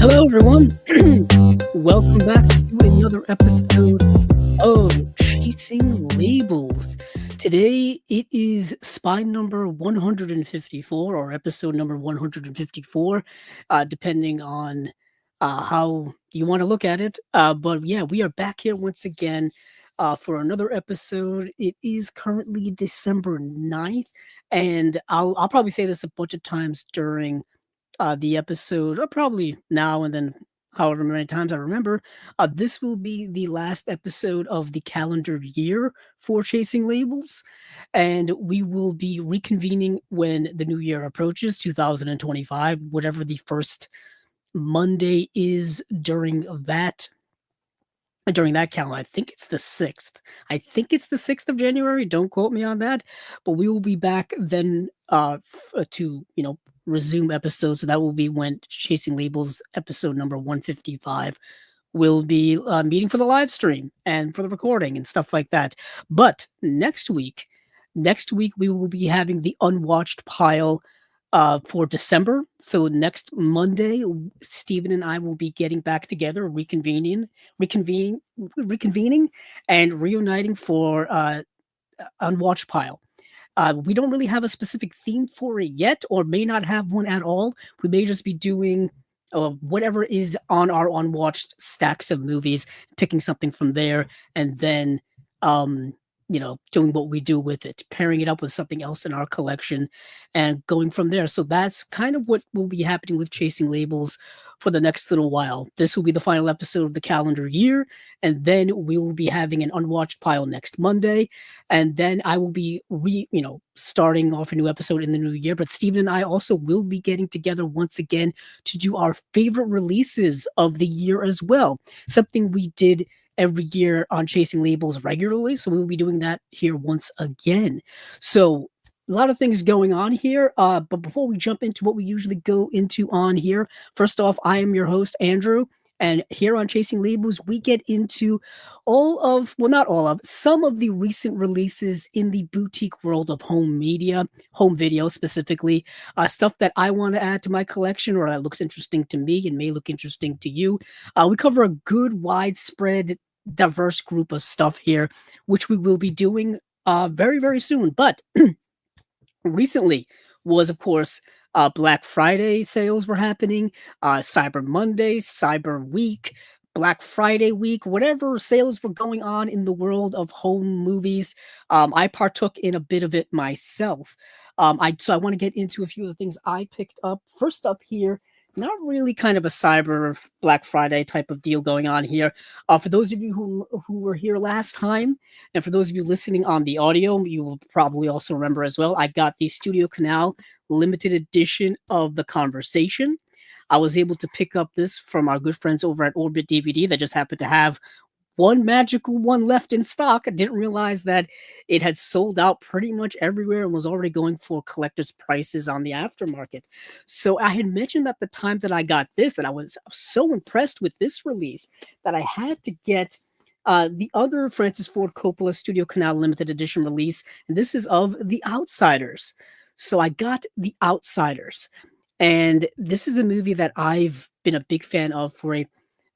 Hello, everyone. Welcome back to another episode of Chasing Labels. Today it is spine number 154 or episode number 154, depending on how you want to look at it. But yeah, we are back here once again for another episode. It is currently December 9th, and I'll probably say this a bunch of times during the episode, or probably now and then however many times I remember. This will be the last episode of the calendar year for Chasing Labels, and we will be reconvening when the new year approaches, 2025, whatever the first Monday is during that calendar. I think it's the 6th. I think it's the 6th of January. Don't quote me on that. But we will be back then to, resume episodes. So that will be when Chasing Labels episode number 155 will be meeting for the live stream and for the recording and stuff like that. But next week we will be having the unwatched pile for December. So next Monday, Steven and I will be getting back together, reconvening, and reuniting for unwatched pile. We don't really have a specific theme for it yet, or may not have one at all. We may just be doing whatever is on our unwatched stacks of movies, picking something from there, and then doing what we do with it, pairing it up with something else in our collection, and going from there. So that's kind of what will be happening with Chasing Labels for the next little while. This will be the final episode of the calendar year, and then we will be having an unwatched pile next Monday, and then I will be starting off a new episode in the new year. But Steven and I also will be getting together once again to do our favorite releases of the year as well. Something we did every year on Chasing Labels regularly. So we'll be doing that here once again. So a lot of things going on here. But before we jump into what we usually go into on here, first off, I am your host, Andrew. And here on Chasing Labels, we get into some of the recent releases in the boutique world of home media, home video specifically, stuff that I want to add to my collection or that looks interesting to me and may look interesting to you. We cover a good, widespread, diverse group of stuff here, which we will be doing very, very soon. But recently was, of course, Black Friday sales were happening, Cyber Monday, Cyber Week, Black Friday week, whatever sales were going on in the world of home movies. I partook in a bit of it myself. So I want to get into a few of the things I picked up. First up here, not really kind of a Cyber Black Friday type of deal going on here. For those of you who were here last time, and for those of you listening on the audio, you will probably also remember as well, I got the Studio Canal limited edition of The Conversation. I was able to pick up this from our good friends over at Orbit DVD that just happened to have one magical one left in stock. I didn't realize that it had sold out pretty much everywhere and was already going for collector's prices on the aftermarket. So I had mentioned at the time that I got this that I was so impressed with this release that I had to get the other Francis Ford Coppola Studio Canal limited edition release, and this is of The Outsiders. So I got The Outsiders, and this is a movie that I've been a big fan of for a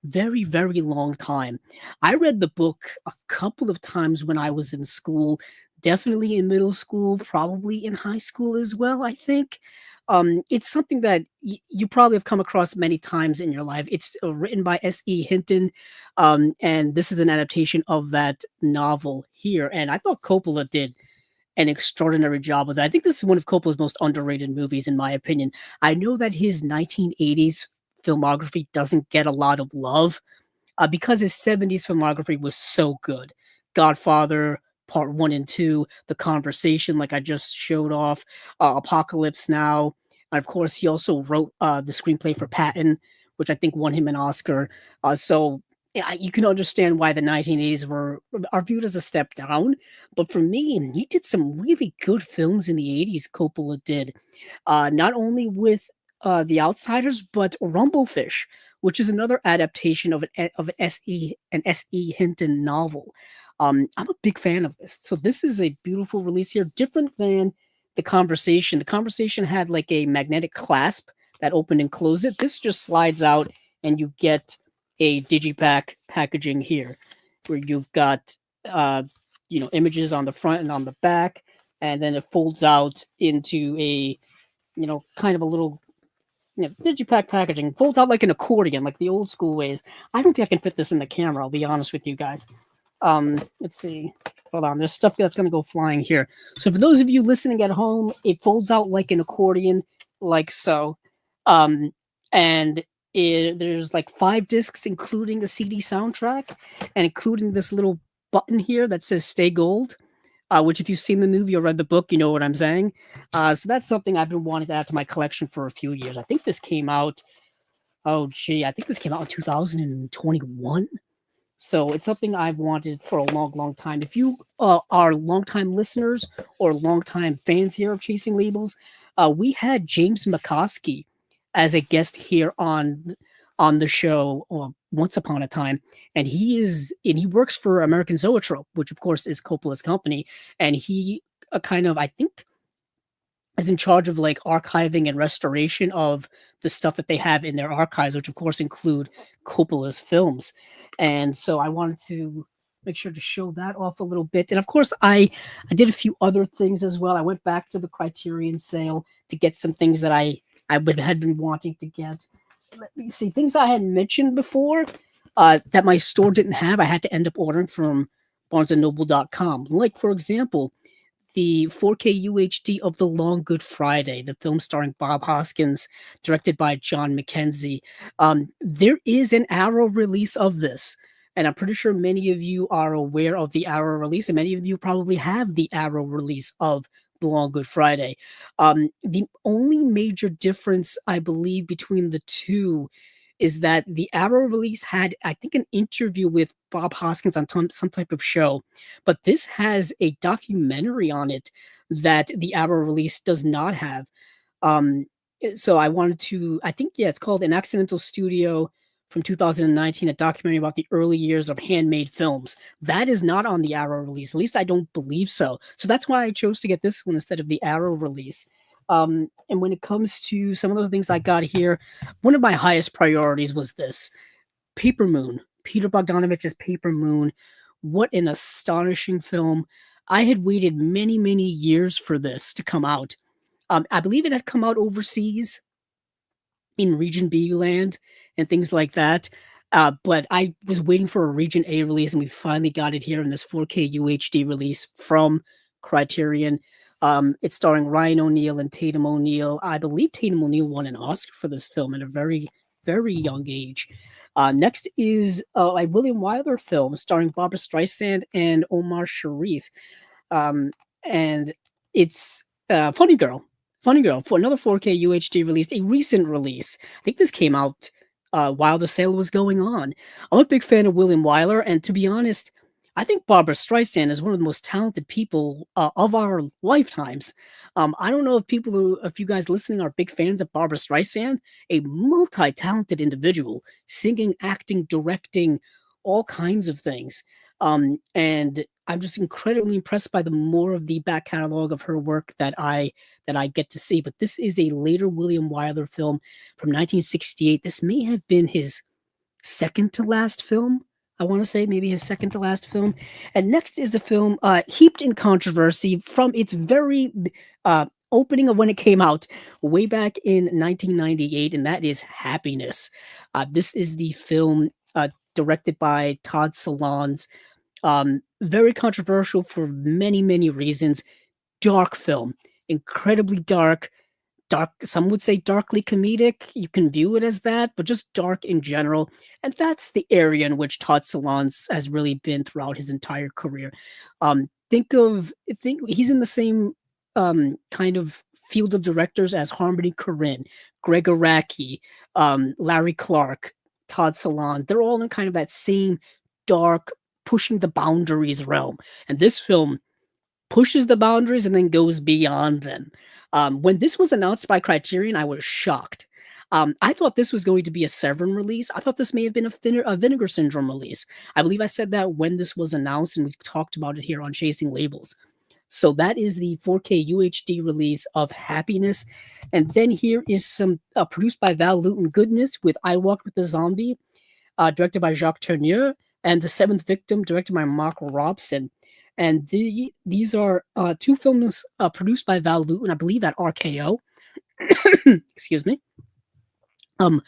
very, very long time. I read the book a couple of times when I was in school, definitely in middle school, probably in high school as well, I think. It's something that you probably have come across many times in your life. It's written by S.E. Hinton, and this is an adaptation of that novel here. And I thought Coppola did an extraordinary job with it. I think this is one of Coppola's most underrated movies, in my opinion. I know that his 1980s filmography doesn't get a lot of love because his 70s filmography was so good. Godfather, Part 1 and 2, The Conversation, like I just showed off, Apocalypse Now. And of course, he also wrote the screenplay for Patton, which I think won him an Oscar. So yeah, you can understand why the 1980s are viewed as a step down. But for me, he did some really good films in the 80s, Coppola did. Not only with The Outsiders, but Rumblefish, which is another adaptation of an S.E. Hinton novel. I'm a big fan of this. So this is a beautiful release here, different than The Conversation. The Conversation had like a magnetic clasp that opened and closed it. This just slides out and you get a digipack packaging here, where you've got uh, images on the front and on the back, and then it folds out into a kind of a little digipack packaging, folds out like an accordion, like the old school ways. I don't think I can fit this in the camera. I'll be honest with you guys. Let's see. Hold on. There's stuff that's gonna go flying here. So for those of you listening at home, it folds out like an accordion, like so. Um, and there's like 5 discs, including the CD soundtrack, and including this little button here that says "Stay Gold." Which, if you've seen the movie or read the book, you know what I'm saying. So that's something I've been wanting to add to my collection for a few years. I think this came out. Oh, gee, I think this came out in 2021. So it's something I've wanted for a long, long time. If you are longtime listeners or longtime fans here of Chasing Labels, we had James McCoskey as a guest here on the show once upon a time, and he works for American Zoetrope, which of course is Coppola's company, and he kind of, I think, is in charge of like archiving and restoration of the stuff that they have in their archives, which of course include Coppola's films. And so I wanted to make sure to show that off a little bit. And of course, I did a few other things as well. I went back to the Criterion sale to get some things that had been wanting to get. Let me see, things I hadn't mentioned before that my store didn't have. I had to end up ordering from BarnesandNoble.com. Like, for example, the 4K UHD of The Long Good Friday, the film starring Bob Hoskins, directed by John McKenzie. There is an Arrow release of this, and I'm pretty sure many of you are aware of the Arrow release, and many of you probably have the Arrow release of The Long Good Friday. The only major difference, I believe, between the two is that the Arrow release had, I think, an interview with Bob Hoskins on some type of show, but this has a documentary on it that the Arrow release does not have. So I wanted to, I think, yeah, it's called An Accidental Studio from 2019, a documentary about the early years of handmade films. That is not on the Arrow release. At least I don't believe so. So that's why I chose to get this one instead of the Arrow release. And when it comes to some of the things I got here, one of my highest priorities was this Paper Moon, Peter Bogdanovich's Paper Moon. What an astonishing film. I had waited many, many years for this to come out. I believe it had come out overseas in Region B land and things like that. But I was waiting for a Region A release, and we finally got it here in this 4K UHD release from Criterion. It's starring Ryan O'Neal and Tatum O'Neal. I believe Tatum O'Neal won an Oscar for this film at a very, very young age. Next is a William Wyler film starring Barbara Streisand and Omar Sharif. And it's Funny Girl. Funny Girl, for another 4K UHD release, a recent release. I think this came out while the sale was going on. I'm a big fan of William Wyler, and to be honest, I think Barbara Streisand is one of the most talented people of our lifetimes. I don't know if you guys listening are big fans of Barbara Streisand, a multi-talented individual, singing, acting, directing, all kinds of things. And I'm just incredibly impressed by the more of the back catalog of her work that I get to see. But this is a later William Wyler film from 1968. This may have been his second to last film. I want to say maybe his second to last film. And next is the film heaped in controversy from its very opening of when it came out way back in 1998, and that is Happiness. This is the film directed by Todd Solondz. Very controversial for many, many reasons. Dark film, incredibly dark. Some would say darkly comedic. You can view it as that, but just dark in general. And that's the area in which Todd Solondz has really been throughout his entire career. Think he's in the same kind of field of directors as Harmony Korine, Greg Araki, Larry Clark, Todd Solondz. They're all in kind of that same dark, pushing the boundaries realm. And this film pushes the boundaries and then goes beyond them. When this was announced by Criterion, I was shocked. I thought this was going to be a Severin release. I thought this may have been a Vinegar Syndrome release. I believe I said that when this was announced, and we talked about it here on Chasing Labels. So that is the 4K UHD release of Happiness. And then here is some produced by Val Luton goodness with I Walked with the Zombie, directed by Jacques Tourneur, and The Seventh Victim, directed by Mark Robson. And these are two films produced by Val Luton, I believe, at RKO. Excuse me. Um,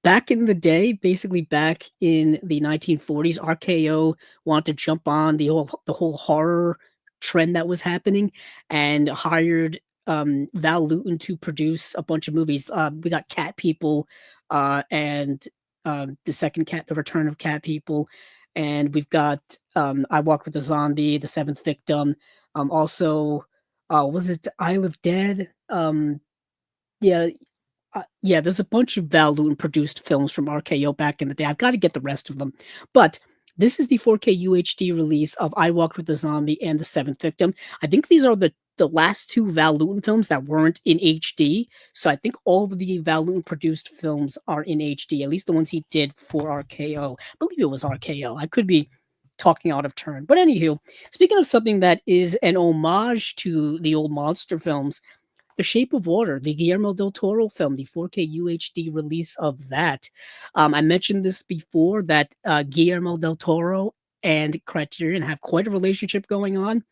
Back in the day, basically back in the 1940s, RKO wanted to jump on the whole horror trend that was happening and hired Val Luton to produce a bunch of movies. We got Cat People and the second Cat, The Return of Cat People, and we've got I Walk with the Zombie, The Seventh Victim. Also, was it Isle of Dead? Yeah, yeah, there's a bunch of Val Luton produced films from RKO back in the day. I've got to get the rest of them. But this is the 4K UHD release of I Walked with the Zombie and The Seventh Victim. I think these are the last two Val Luton films that weren't in HD. So I think all of the Val Luton produced films are in HD, at least the ones he did for RKO. I believe it was RKO. I could be talking out of turn. But anywho, speaking of something that is an homage to the old monster films, the Shape of Water, the Guillermo del Toro film, the 4K UHD release of that. I mentioned this before that Guillermo del Toro and Criterion have quite a relationship going on.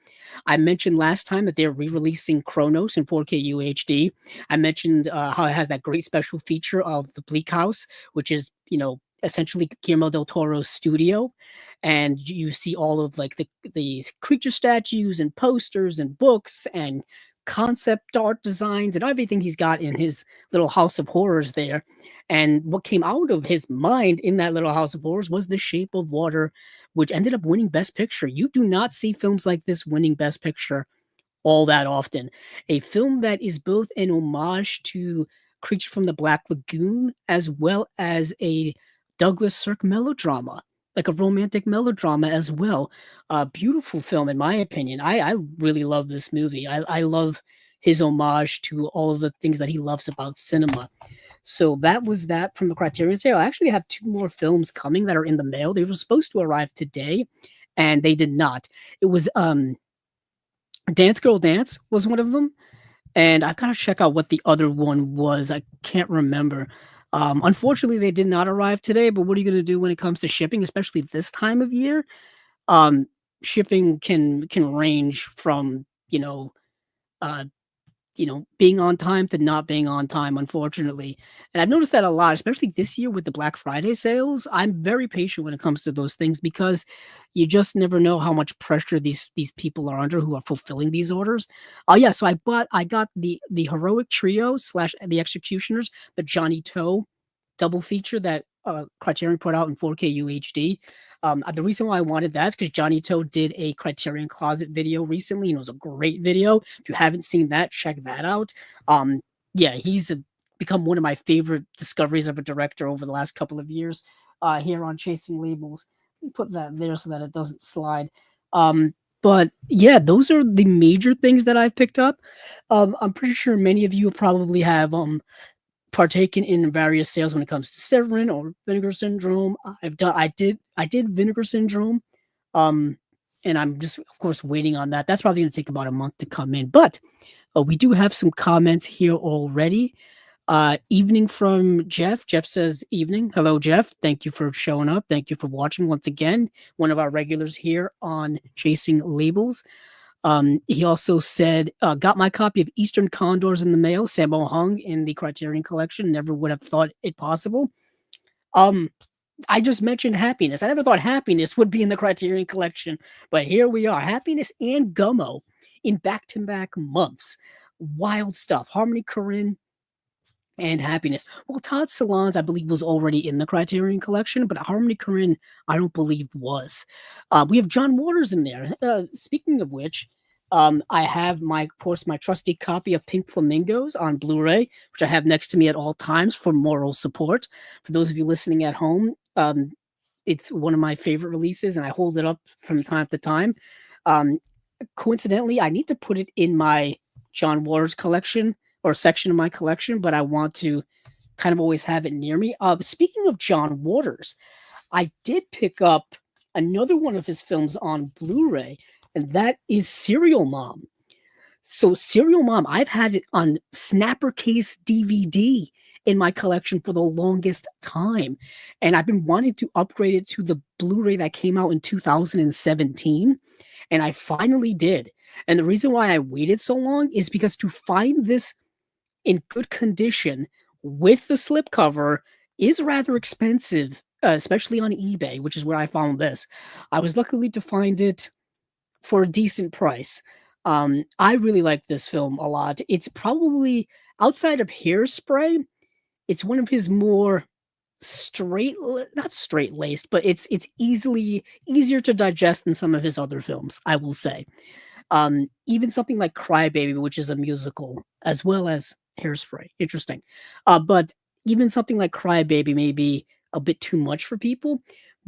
I mentioned last time that they're re-releasing Kronos in 4K UHD. I mentioned how it has that great special feature of the Bleak House, which is, essentially Guillermo del Toro's studio, and you see all of like the creature statues and posters and books and concept art designs and everything he's got in his little house of horrors there. And what came out of his mind in that little house of horrors was The Shape of Water, which ended up winning Best Picture. You do not see films like this winning Best Picture all that often. A film that is both an homage to Creature from the Black Lagoon as well as a Douglas Sirk melodrama, like a romantic melodrama as well. A beautiful film, in my opinion. I really love this movie. I love his homage to all of the things that he loves about cinema. So that was that from the Criterion sale. I actually have two more films coming that are in the mail. They were supposed to arrive today, and they did not. It was Dance Girl Dance was one of them, and I've gotta check out what the other one was. I can't remember. Unfortunately, they did not arrive today, but what are you gonna do when it comes to shipping, especially this time of year? Um, Shipping can range from, uh, being on time to not being on time, unfortunately. And I've noticed that a lot, especially this year with the Black Friday sales. I'm very patient when it comes to those things because you just never know how much pressure these people are under who are fulfilling these orders. Oh yeah, so I got the Heroic Trio slash the Executioners, the Johnny Toe double feature that Criterion put out in 4K UHD. The reason why I wanted that is because Johnny Toe did a Criterion Closet video recently, and it was a great video. If you haven't seen that, check that out. Yeah, become one of my favorite discoveries of a director over the last couple of years here on Chasing Labels. Let me put that there so that it doesn't slide. But yeah, those are the major things that I've picked up. I'm pretty sure many of you probably have partaken in various sales when it comes to Severin or Vinegar Syndrome. I did Vinegar Syndrome, um, and I'm just of course waiting on that. That's probably going to take about a month to come in, but we do have some comments here already. Evening from Jeff. Jeff says evening. Hello, Jeff. Thank you for showing up. Thank you for watching once again. One of our regulars here on Chasing Labels. He also said, got my copy of Eastern Condors in the mail, Sammo Hung in the Criterion Collection. Never would have thought it possible. I just mentioned Happiness. I never thought Happiness would be in the Criterion Collection, but here we are. Happiness and Gummo in back-to-back months. Wild stuff. Harmony Korine and Happiness. Well, Todd Solondz, I believe, was already in the Criterion Collection, but Harmony Korine, I don't believe was. We have John Waters in there. Speaking of which, I have of course, my trusty copy of Pink Flamingos on Blu-ray, which I have next to me at all times for moral support. For those of you listening at home, it's one of my favorite releases, and I hold it up from time to time. Coincidentally, I need to put it in my John Waters collection or section of my collection, but I want to kind of always have it near me. Speaking of John Waters, I did pick up another one of his films on Blu-ray, and that is Serial Mom. So Serial Mom, I've had it on snapper case DVD in my collection for the longest time, and I've been wanting to upgrade it to the Blu-ray that came out in 2017, and I finally did. And the reason why I waited so long is because to find this in good condition with the slipcover is rather expensive, especially on eBay, which is where I found this. I was lucky to find it for a decent price. I really like this film a lot. It's probably outside of Hairspray, it's one of his more not straight laced, but it's easier to digest than some of his other films, I will say. Even something like Crybaby, which is a musical, as well as Hairspray. Interesting. But even something like Crybaby may be a bit too much for people.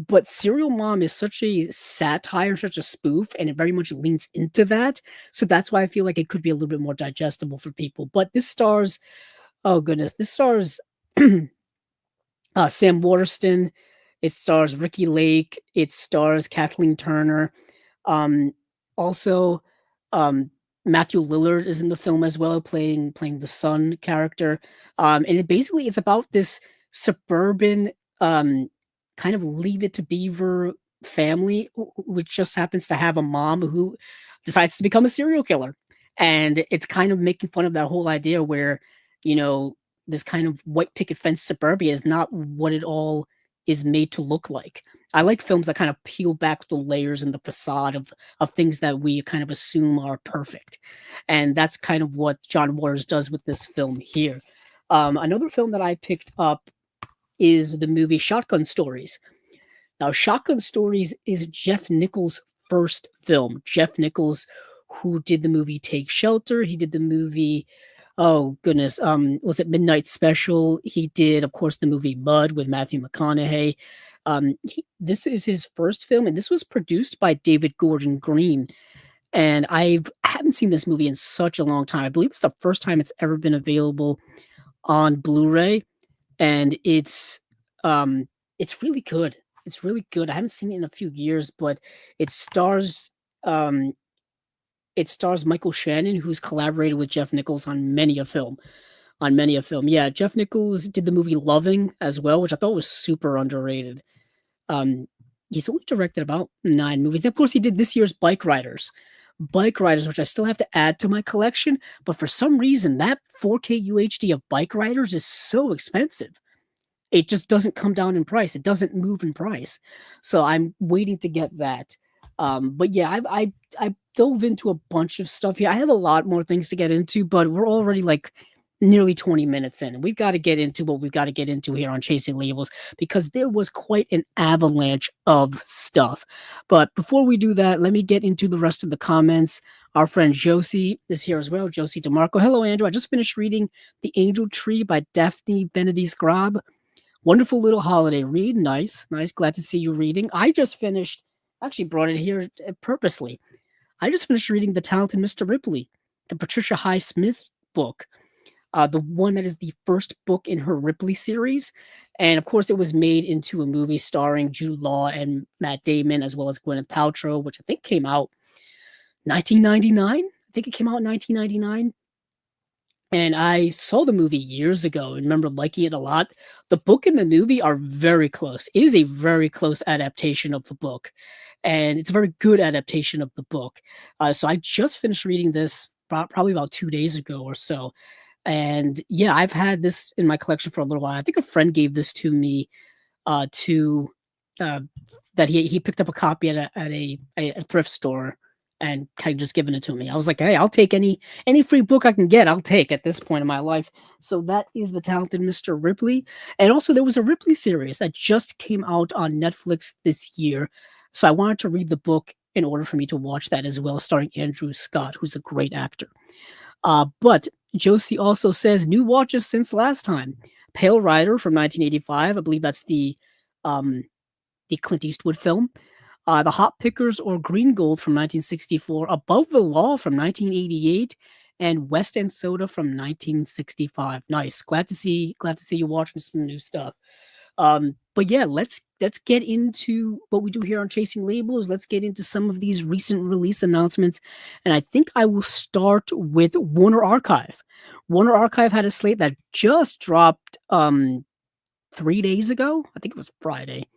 But Serial Mom is such a satire, such a spoof, and it very much leans into that. So that's why I feel like it could be a little bit more digestible for people. But this stars, oh goodness, this stars Sam Waterston. It stars Ricky Lake. It stars Kathleen Turner. Um, also, Matthew Lillard is in the film as well, playing the son character. And it's about this suburban kind of Leave It to Beaver family, which just happens to have a mom who decides to become a serial killer, and it's kind of making fun of that whole idea where you know this kind of white picket fence suburbia is not what it all is made to look like. I like films that kind of peel back the layers and the facade of things that we kind of assume are perfect, and that's kind of what John Waters does with this film here. Another film that I picked up is the movie Shotgun Stories. Now, Shotgun Stories is Jeff Nichols' first film. Jeff Nichols, who did the movie Take Shelter, he did the movie, oh goodness, was it Midnight Special? He did, of course, the movie Mud with Matthew McConaughey. This is his first film, and this was produced by David Gordon Green. And I haven't seen this movie in such a long time. I believe it's the first time it's ever been available on Blu-ray, and it's really good. It's really good. I haven't seen it in a few years, but it stars um it stars Michael Shannon, who's collaborated with Jeff Nichols on many a film. On many a film. Yeah, Jeff Nichols did the movie Loving as well, which I thought was super underrated. Um, he's only directed about 9 movies. And of course, he did this year's Bike Riders. Bike Riders, which I still have to add to my collection, but for some reason, that 4K UHD of Bike Riders is so expensive. It just doesn't come down in price. It doesn't move in price. So I'm waiting to get that. But yeah, I dove into a bunch of stuff here. I have a lot more things to get into, but we're already like nearly 20 minutes in. And we've got to get into what we've got to get into here on Chasing Labels because there was quite an avalanche of stuff. But before we do that, let me get into the rest of the comments. Our friend Josie is here as well. Josie DeMarco. Hello, Andrew. I just finished reading The Angel Tree by Daphne Benedict Grab. Wonderful little holiday read. Nice, nice. Glad to see you reading. I just finished, actually brought it here purposely. I just finished reading The Talented Mr. Ripley, the Patricia Highsmith book, the one that is the first book in her Ripley series. And of course, it was made into a movie starring Jude Law and Matt Damon, as well as Gwyneth Paltrow, which I think came out 1999. I think it came out in 1999. And I saw the movie years ago and remember liking it a lot. The book and the movie are very close. It is a very close adaptation of the book, and it's a very good adaptation of the book. So I just finished reading this probably about 2 days ago or so. And yeah, I've had this in my collection for a little while. I think a friend gave this to me to that he picked up a copy at a thrift store and kind of just given it to me. I was like, hey, I'll take any free book I can get. I'll take at this point in my life. So that is The Talented Mr. Ripley. And also there was a Ripley series that just came out on Netflix this year. So I wanted to read the book in order for me to watch that as well, starring Andrew Scott, who's a great actor. But Josie also says new watches since last time. Pale Rider from 1985. I believe that's the Clint Eastwood film. The Hot Pickers or Green Gold from 1964, Above the Law from 1988, and West End Soda from 1965. Nice. Glad to see you watching some new stuff. But yeah, let's get into what we do here on Chasing Labels. Let's get into some of these recent release announcements, and I think I will start with Warner Archive. Warner Archive had a slate that just dropped 3 days ago. I think it was Friday,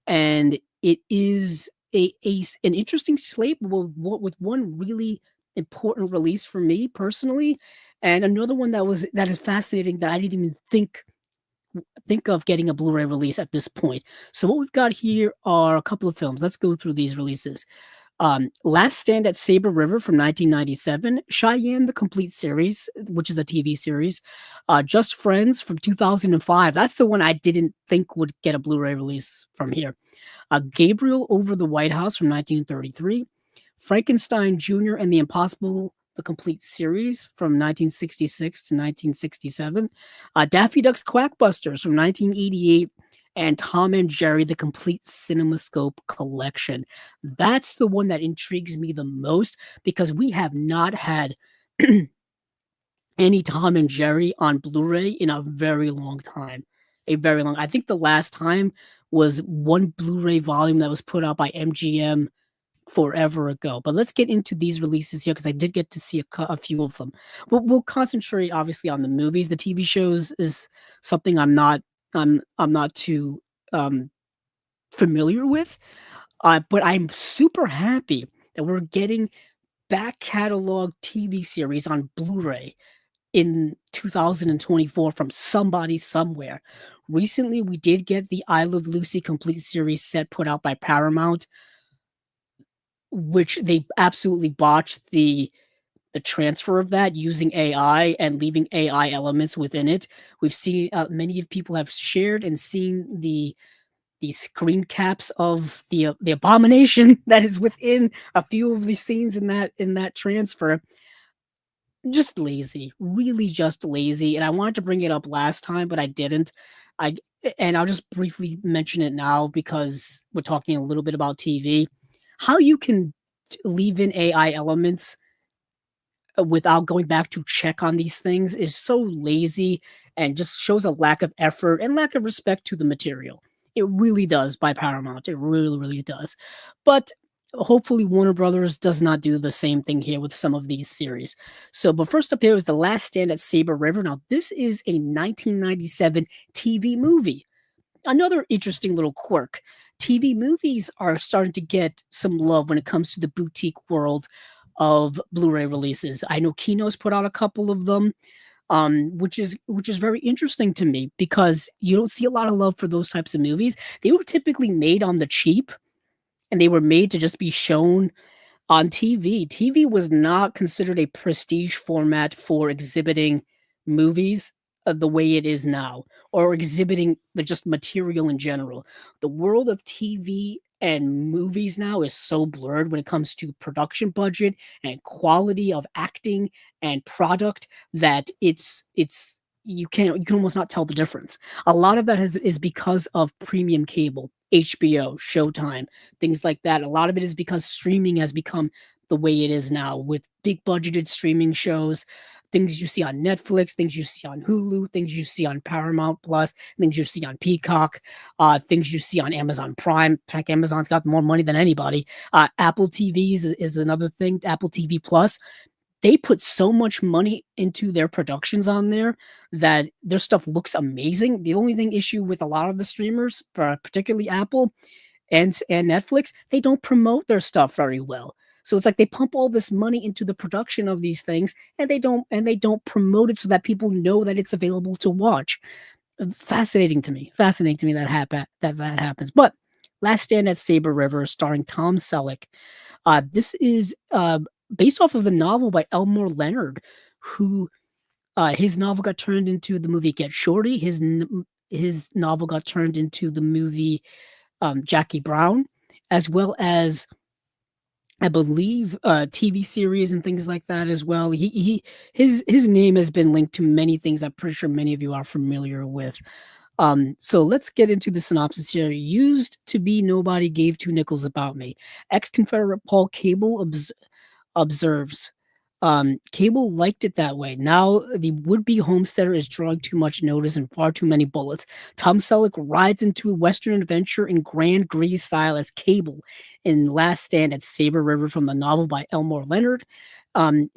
and it is an interesting slate with one really important release for me personally, and another one that is fascinating that I didn't even think of getting a Blu-ray release at this point. So what we've got here are a couple of films. Let's go through these releases. Last Stand at Saber River from 1997, Cheyenne the Complete Series, which is a TV series, Just Friends from 2005. That's the one I didn't think would get a Blu-ray release from here. Gabriel Over the White House from 1933, Frankenstein Jr. and the Impossible, the Complete Series from 1966 to 1967, Daffy Duck's Quackbusters from 1988, and Tom and Jerry, the Complete CinemaScope Collection. That's the one that intrigues me the most because we have not had any Tom and Jerry on Blu-ray in a very long time. A very long. I think the last time was one Blu-ray volume that was put out by MGM forever ago. But let's get into these releases here because I did get to see a few of them. We'll concentrate obviously on the movies. The TV shows is something I'm not too familiar with. But I'm super happy that we're getting back catalog TV series on Blu-ray in 2024 from somebody somewhere. Recently, we did get the I Love Lucy complete series set put out by Paramount, which they absolutely botched the transfer of that using AI and leaving AI elements within it. We've seen many of people have shared and seen the screen caps of the abomination that is within a few of the scenes in that transfer. Just lazy, really just lazy. And I wanted to bring it up last time, but I didn't. I and I'll just briefly mention it now because we're talking a little bit about TV. How you can leave in AI elements without going back to check on these things is so lazy and just shows a lack of effort and lack of respect to the material. It really does by Paramount. It really, really does. But hopefully Warner Brothers does not do the same thing here with some of these series. But first up here is The Last Stand at Saber River. Now, this is a 1997 TV movie. Another interesting little quirk. TV movies are starting to get some love when it comes to the boutique world of Blu-ray releases. I know Kino's put out a couple of them, which is very interesting to me because you don't see a lot of love for those types of movies. They were typically made on the cheap, and they were made to just be shown on TV. TV was not considered a prestige format for exhibiting movies the way it is now, or exhibiting the just material in general. The world of TV and movies now is so blurred when it comes to production budget and quality of acting and product that you can almost not tell the difference. A lot of that is because of premium cable, HBO, Showtime, things like that. A lot of it is because streaming has become the way it is now with big budgeted streaming shows, things you see on Netflix, things you see on Hulu, things you see on Paramount Plus, things you see on Peacock, things you see on Amazon Prime. In fact, Amazon's got more money than anybody. Apple TV is another thing. Apple TV Plus, they put so much money into their productions on there that their stuff looks amazing. The only issue with a lot of the streamers, particularly Apple and Netflix, they don't promote their stuff very well. So it's like they pump all this money into the production of these things, and they don't promote it so that people know that it's available to watch. Fascinating to me. Fascinating to me that happens. But Last Stand at Saber River, starring Tom Selleck. This is based off of the novel by Elmore Leonard, who his novel got turned into the movie Get Shorty. His novel got turned into the movie Jackie Brown, as well as I believe TV series and things like that as well. His name has been linked to many things I'm pretty sure many of you are familiar with. So let's get into the synopsis here. Used to be nobody gave two nickels about me. Ex-Confederate Paul Cable observes. Cable liked it that way. Now the would-be homesteader is drawing too much notice and far too many bullets. Tom Selleck rides into a Western adventure in Grand Grease style as Cable in Last Stand at Saber River from the novel by Elmore Leonard,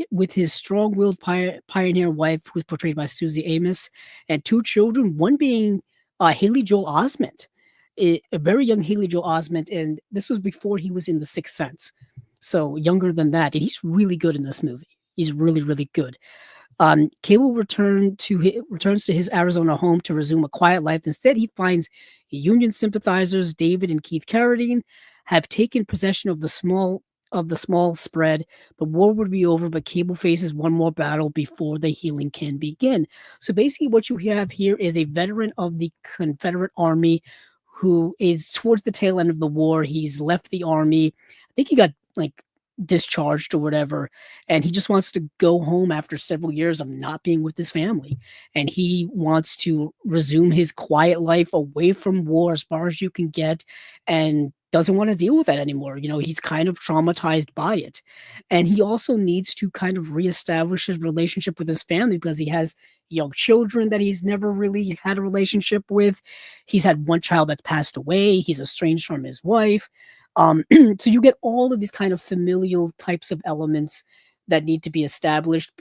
with his strong-willed pioneer wife, who is portrayed by Susie Amos, and two children, one being Haley Joel Osment, a very young Haley Joel Osment, and this was before he was in The Sixth Sense. So younger than that, and he's really good in this movie. He's really, really good. Cable returns to his Arizona home to resume a quiet life. Instead, he finds Union sympathizers David and Keith Carradine have taken possession of the small spread. The war would be over, but Cable faces one more battle before the healing can begin. So basically, what you have here is a veteran of the Confederate Army who is towards the tail end of the war. He's left the army. I think he got like discharged or whatever, and he just wants to go home after several years of not being with his family, and he wants to resume his quiet life away from war as far as you can get, and doesn't want to deal with that anymore. He's kind of traumatized by it, and he also needs to kind of reestablish his relationship with his family because he has young children that he's never really had a relationship with. He's had one child that's passed away. He's estranged from his wife. So you get all of these kind of familial types of elements that need to be established,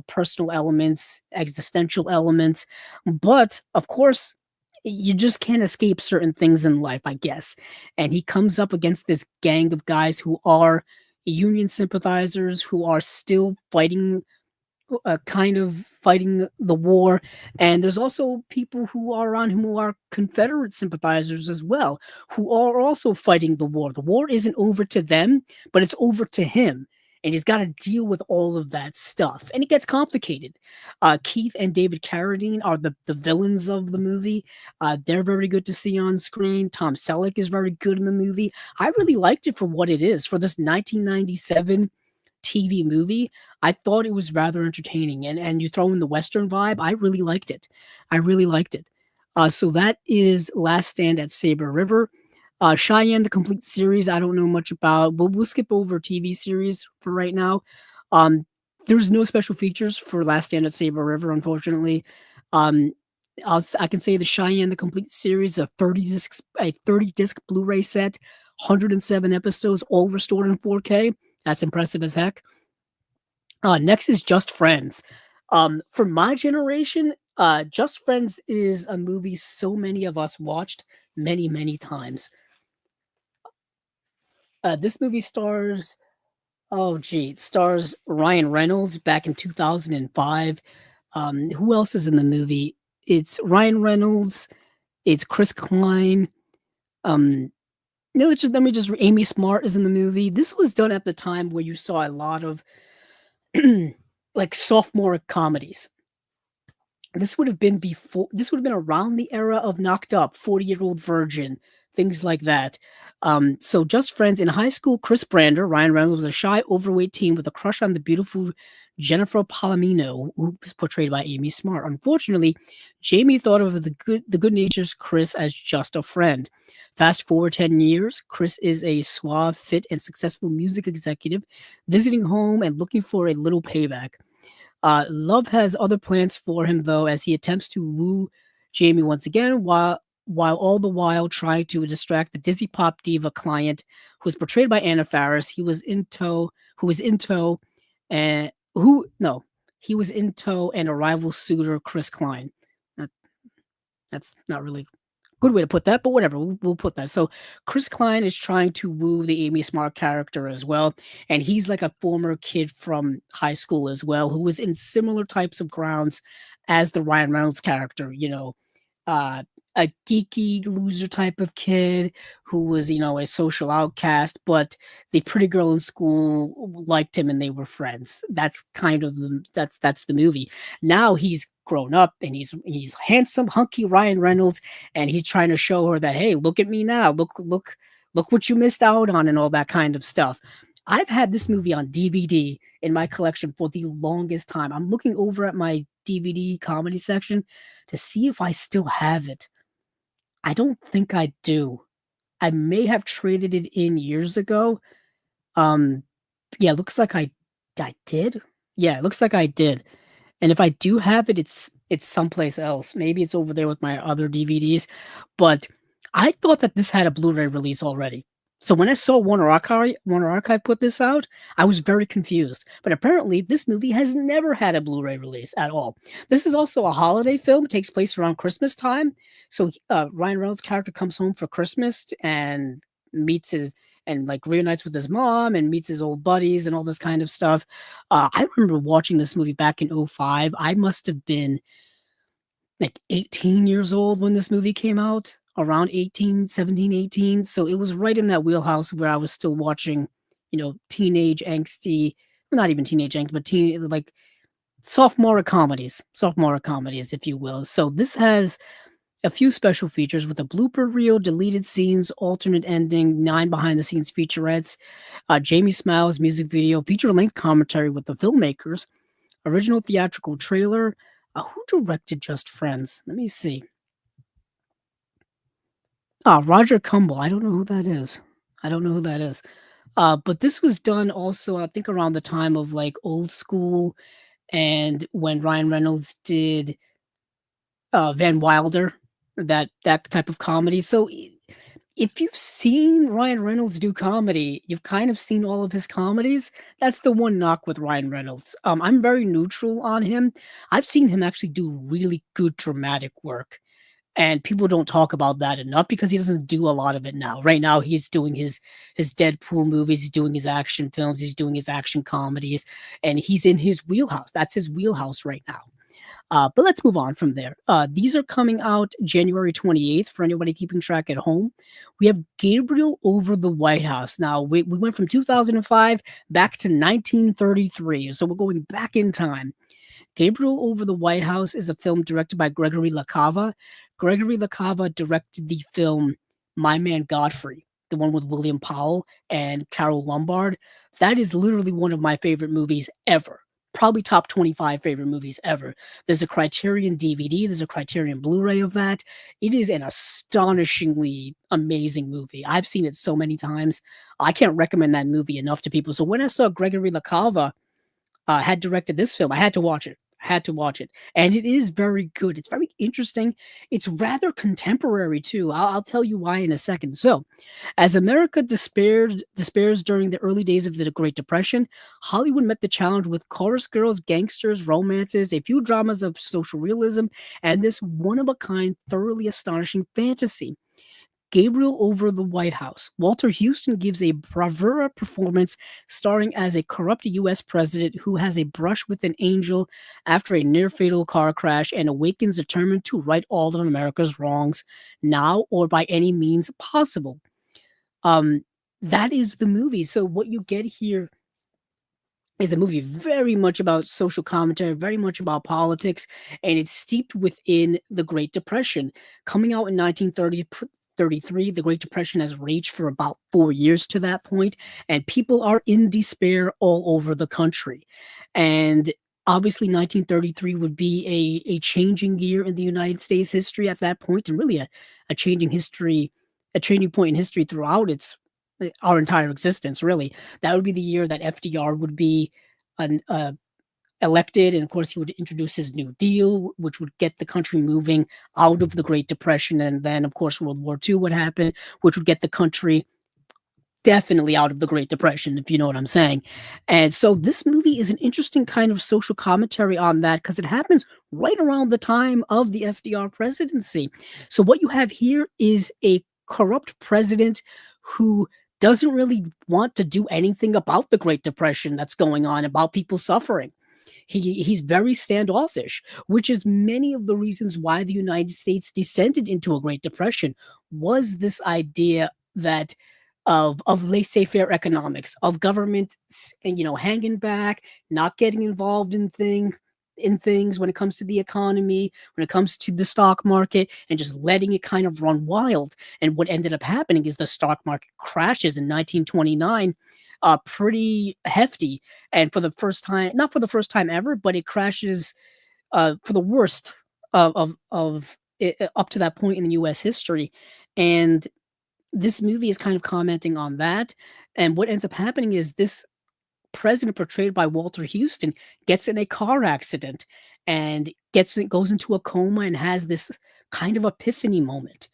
personal elements, existential elements. But of course, you just can't escape certain things in life, I guess. And he comes up against this gang of guys who are Union sympathizers, who are still fighting kind of fighting the war. And there's also people who are Confederate sympathizers as well, who are also fighting the war. The war isn't over to them, but it's over to him. And he's got to deal with all of that stuff. And it gets complicated. Keith and David Carradine are the villains of the movie. They're very good to see on screen. Tom Selleck is very good in the movie. I really liked it for what it is. For this 1997 TV movie, I thought it was rather entertaining. And you throw in the Western vibe, I really liked it. I really liked it. So that is Last Stand at Saber River. Cheyenne, the complete series, I don't know much about, but we'll skip over TV series for right now. Um, there's no special features for Last Stand at Saber River, unfortunately. Um, I can say the Cheyenne, the complete series, a 30 disc Blu-ray set, 107 episodes, all restored in 4K. That's impressive as heck. Next is Just Friends. For my generation, Just Friends is a movie so many of us watched many, many times. This movie stars, it stars Ryan Reynolds back in 2005. Who else is in the movie? It's Ryan Reynolds. It's Chris Klein. Um, no, let me just. Amy Smart is in the movie. This was done at the time where you saw a lot of like sophomore comedies. This would have been around the era of Knocked Up, 40-Year-Old Virgin, things like that. So Just Friends. In high school, Chris Brander, Ryan Reynolds, was a shy, overweight teen with a crush on the beautiful Jennifer Palomino, who was portrayed by Amy Smart. Unfortunately, Jamie thought of the good-natured Chris as just a friend. Fast forward 10 years, Chris is a suave, fit, and successful music executive, visiting home and looking for a little payback. Love has other plans for him, though, as he attempts to woo Jamie once again, while all the while trying to distract the Disney pop diva client, who was portrayed by Anna Faris. And he was in tow, and a rival suitor, Chris Klein. That, that's not really good way to put that, but whatever, we'll put that. So Chris Klein is trying to woo the Amy Smart character as well, and he's like a former kid from high school as well, who was in similar types of grounds as the Ryan Reynolds character. Uh, a geeky loser type of kid who was, a social outcast, but the pretty girl in school liked him and they were friends. That's kind of that's the movie. Now he's grown up and he's handsome, hunky Ryan Reynolds, and he's trying to show her that, hey, look at me now, look what you missed out on, and all that kind of stuff. I've had this movie on DVD in my collection for the longest time. I'm looking over at my DVD comedy section to see if I still have it. I don't think I do. I may have traded it in years ago. Um, yeah, looks like I did. Yeah, it looks like I did. And if I do have it, it's someplace else. Maybe it's over there with my other DVDs, but I thought that this had a Blu-ray release already. So when I saw Warner Archive put this out, I was very confused. But apparently, this movie has never had a Blu-ray release at all. This is also a holiday film. It takes place around Christmas time. So Ryan Reynolds' character comes home for Christmas and meets his and like reunites with his mom and meets his old buddies and all this kind of stuff. I remember watching this movie back in '05. I must have been like 18 years old when this movie came out, around 18, 17, 18. So it was right in that wheelhouse where I was still watching, teenage angsty, well, not even teenage angst, but like sophomore comedies, if you will. So this has a few special features with a blooper reel, deleted scenes, alternate ending, 9 behind the scenes featurettes, Jamie Smiles music video, feature length commentary with the filmmakers, original theatrical trailer. Who directed Just Friends? Let me see. Roger Cumble. I don't know who that is. I don't know who that is. But this was done also, I think, around the time of like Old School and when Ryan Reynolds did Van Wilder, that type of comedy. So if you've seen Ryan Reynolds do comedy, you've kind of seen all of his comedies. That's the one knock with Ryan Reynolds. I'm very neutral on him. I've seen him actually do really good dramatic work. And people don't talk about that enough because he doesn't do a lot of it now. Right now, he's doing his Deadpool movies, he's doing his action films, he's doing his action comedies, and he's in his wheelhouse. That's his wheelhouse right now. But let's move on from there. These are coming out January 28th for anybody keeping track at home. We have Gabriel Over the White House. Now, we went from 2005 back to 1933, so we're going back in time. Gabriel Over the White House is a film directed by Gregory LaCava. Gregory LaCava directed the film My Man Godfrey, the one with William Powell and Carol Lombard. That is literally one of my favorite movies ever. Probably top 25 favorite movies ever. There's a Criterion DVD, there's a Criterion Blu-ray of that. It is an astonishingly amazing movie. I've seen it so many times. I can't recommend that movie enough to people. So when I saw Gregory LaCava had directed this film, I had to watch it. I had to watch it, and it is very good. It's very interesting. It's rather contemporary too. I'll tell you why in a second. So, as America despairs during the early days of the Great Depression, Hollywood met the challenge with chorus girls, gangsters, romances, a few dramas of social realism, and this one-of-a-kind, thoroughly astonishing fantasy. Gabriel Over the White House. Walter Houston gives a bravura performance starring as a corrupt U.S. president who has a brush with an angel after a near fatal car crash and awakens determined to right all of America's wrongs now or by any means possible. Um, that is the movie. So, what you get here is a movie very much about social commentary, very much about politics, and it's steeped within the Great Depression. Coming out in 1933, the Great Depression has raged for about 4 years to that point, and people are in despair all over the country. And obviously, 1933 would be a changing year in the United States history at that point, and really a changing history, a changing point in history throughout our entire existence, really. That would be the year that FDR would be an, elected, and of course, he would introduce his New Deal, which would get the country moving out of the Great Depression, and then, of course, World War II would happen, which would get the country definitely out of the Great Depression, if you know what I'm saying. And so this movie is an interesting kind of social commentary on that because it happens right around the time of the FDR presidency. So what you have here is a corrupt president who doesn't really want to do anything about the Great Depression that's going on, about people suffering. He's very standoffish, which is many of the reasons why the United States descended into a Great Depression was this idea that of laissez-faire economics, of government, hanging back, not getting involved in things when it comes to the economy, when it comes to the stock market, and just letting it kind of run wild. And what ended up happening is the stock market crashes in 1929, pretty hefty, and for the first time, not for the first time ever, but it crashes for the worst of it, up to that point in the U.S. history, and this movie is kind of commenting on that. And what ends up happening is this president portrayed by Walter Houston gets in a car accident and goes into a coma and has this kind of epiphany moment.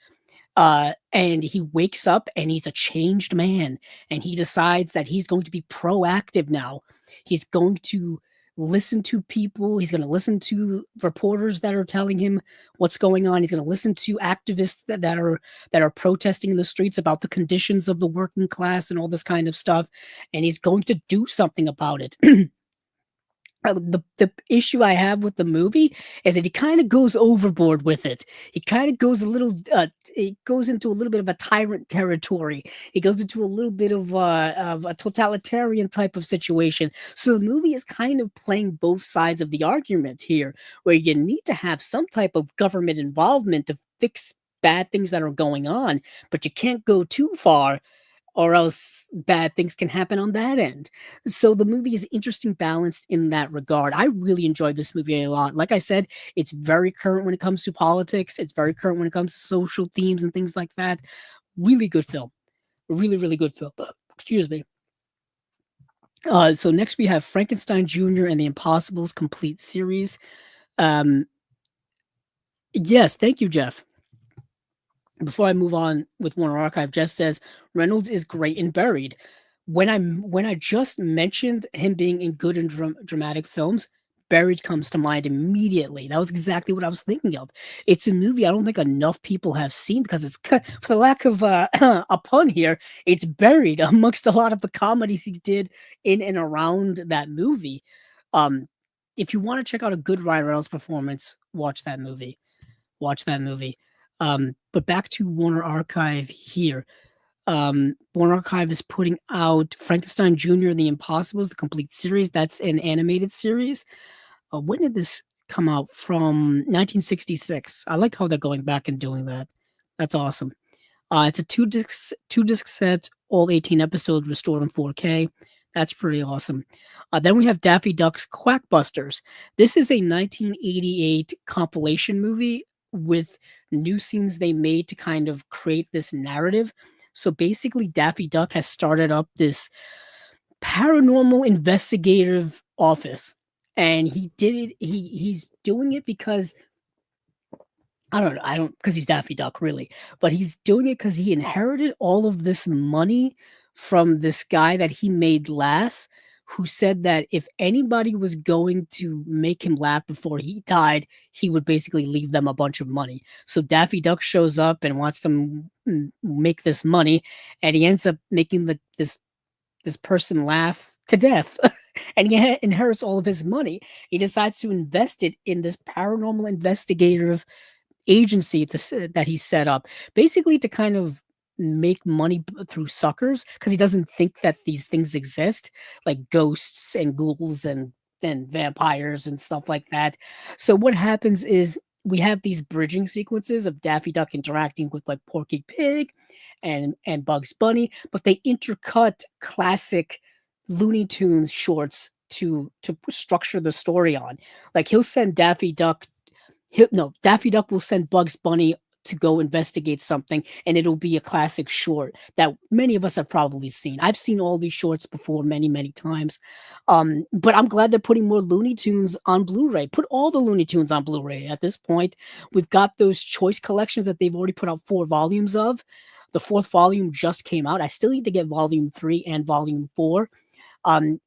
And he wakes up and he's a changed man, and he decides that he's going to be proactive now. He's going to listen to people. He's going to listen to reporters that are telling him what's going on. He's going to listen to activists that are protesting in the streets about the conditions of the working class and all this kind of stuff. And he's going to do something about it. The issue I have with the movie is that he kind of goes overboard with it. He kind of goes a little, it goes into a little bit of a tyrant territory. He goes into a little bit of a totalitarian type of situation. So the movie is kind of playing both sides of the argument here, where you need to have some type of government involvement to fix bad things that are going on, but you can't go too far or else bad things can happen on that end. So the movie is interesting balanced in that regard. I really enjoyed this movie a lot. Like I said, it's very current when it comes to politics. It's very current when it comes to social themes and things like that. Really good film. Really, really good film. Excuse me. So next we have Frankenstein Jr. and the Impossibles complete series. Um, yes, thank you, Jeff. Before I move on with Warner Archive, Jess says Reynolds is great in Buried. When I just mentioned him being in good and dramatic films, Buried comes to mind immediately. That was exactly what I was thinking of. It's a movie I don't think enough people have seen because it's, for the lack of a pun here, it's buried amongst a lot of the comedies he did in and around that movie. Um, if you want to check out a good Ryan Reynolds performance, watch that movie. Watch that movie. But back to Warner Archive here. Warner Archive is putting out Frankenstein Jr. and the Impossibles, the complete series. That's an animated series. When did this come out? From 1966. I like how they're going back and doing that. That's awesome. It's a two disc set, all 18 episodes restored in 4K. That's pretty awesome. Then we have Daffy Duck's Quackbusters. This is a 1988 compilation movie with new scenes they made to kind of create this narrative. So basically, Daffy Duck has started up this paranormal investigative office, and he did it. He's doing it because I don't know. I don't because he's Daffy Duck, really, but he's doing it because he inherited all of this money from this guy that he made laugh, who said that if anybody was going to make him laugh before he died, he would basically leave them a bunch of money. So Daffy Duck shows up and wants to make this money, and he ends up making this person laugh to death. And he inherits all of his money. He decides to invest it in this paranormal investigative agency that he set up, basically to kind of make money through suckers, because he doesn't think that these things exist, like ghosts and ghouls and vampires and stuff like that. So what happens is we have these bridging sequences of Daffy Duck interacting with like Porky Pig and Bugs Bunny, but they intercut classic Looney Tunes shorts to structure the story on. Like he'll send Daffy Duck Daffy Duck will send Bugs Bunny to go investigate something, and it'll be a classic short that many of us have probably seen. I've seen all these shorts before many, many times. But I'm glad they're putting more Looney Tunes on Blu-ray. Put all the Looney Tunes on Blu-ray at this point. We've got those choice collections that they've already put out 4 volumes of. The 4th volume just came out. I still need to get volume 3 and volume 4.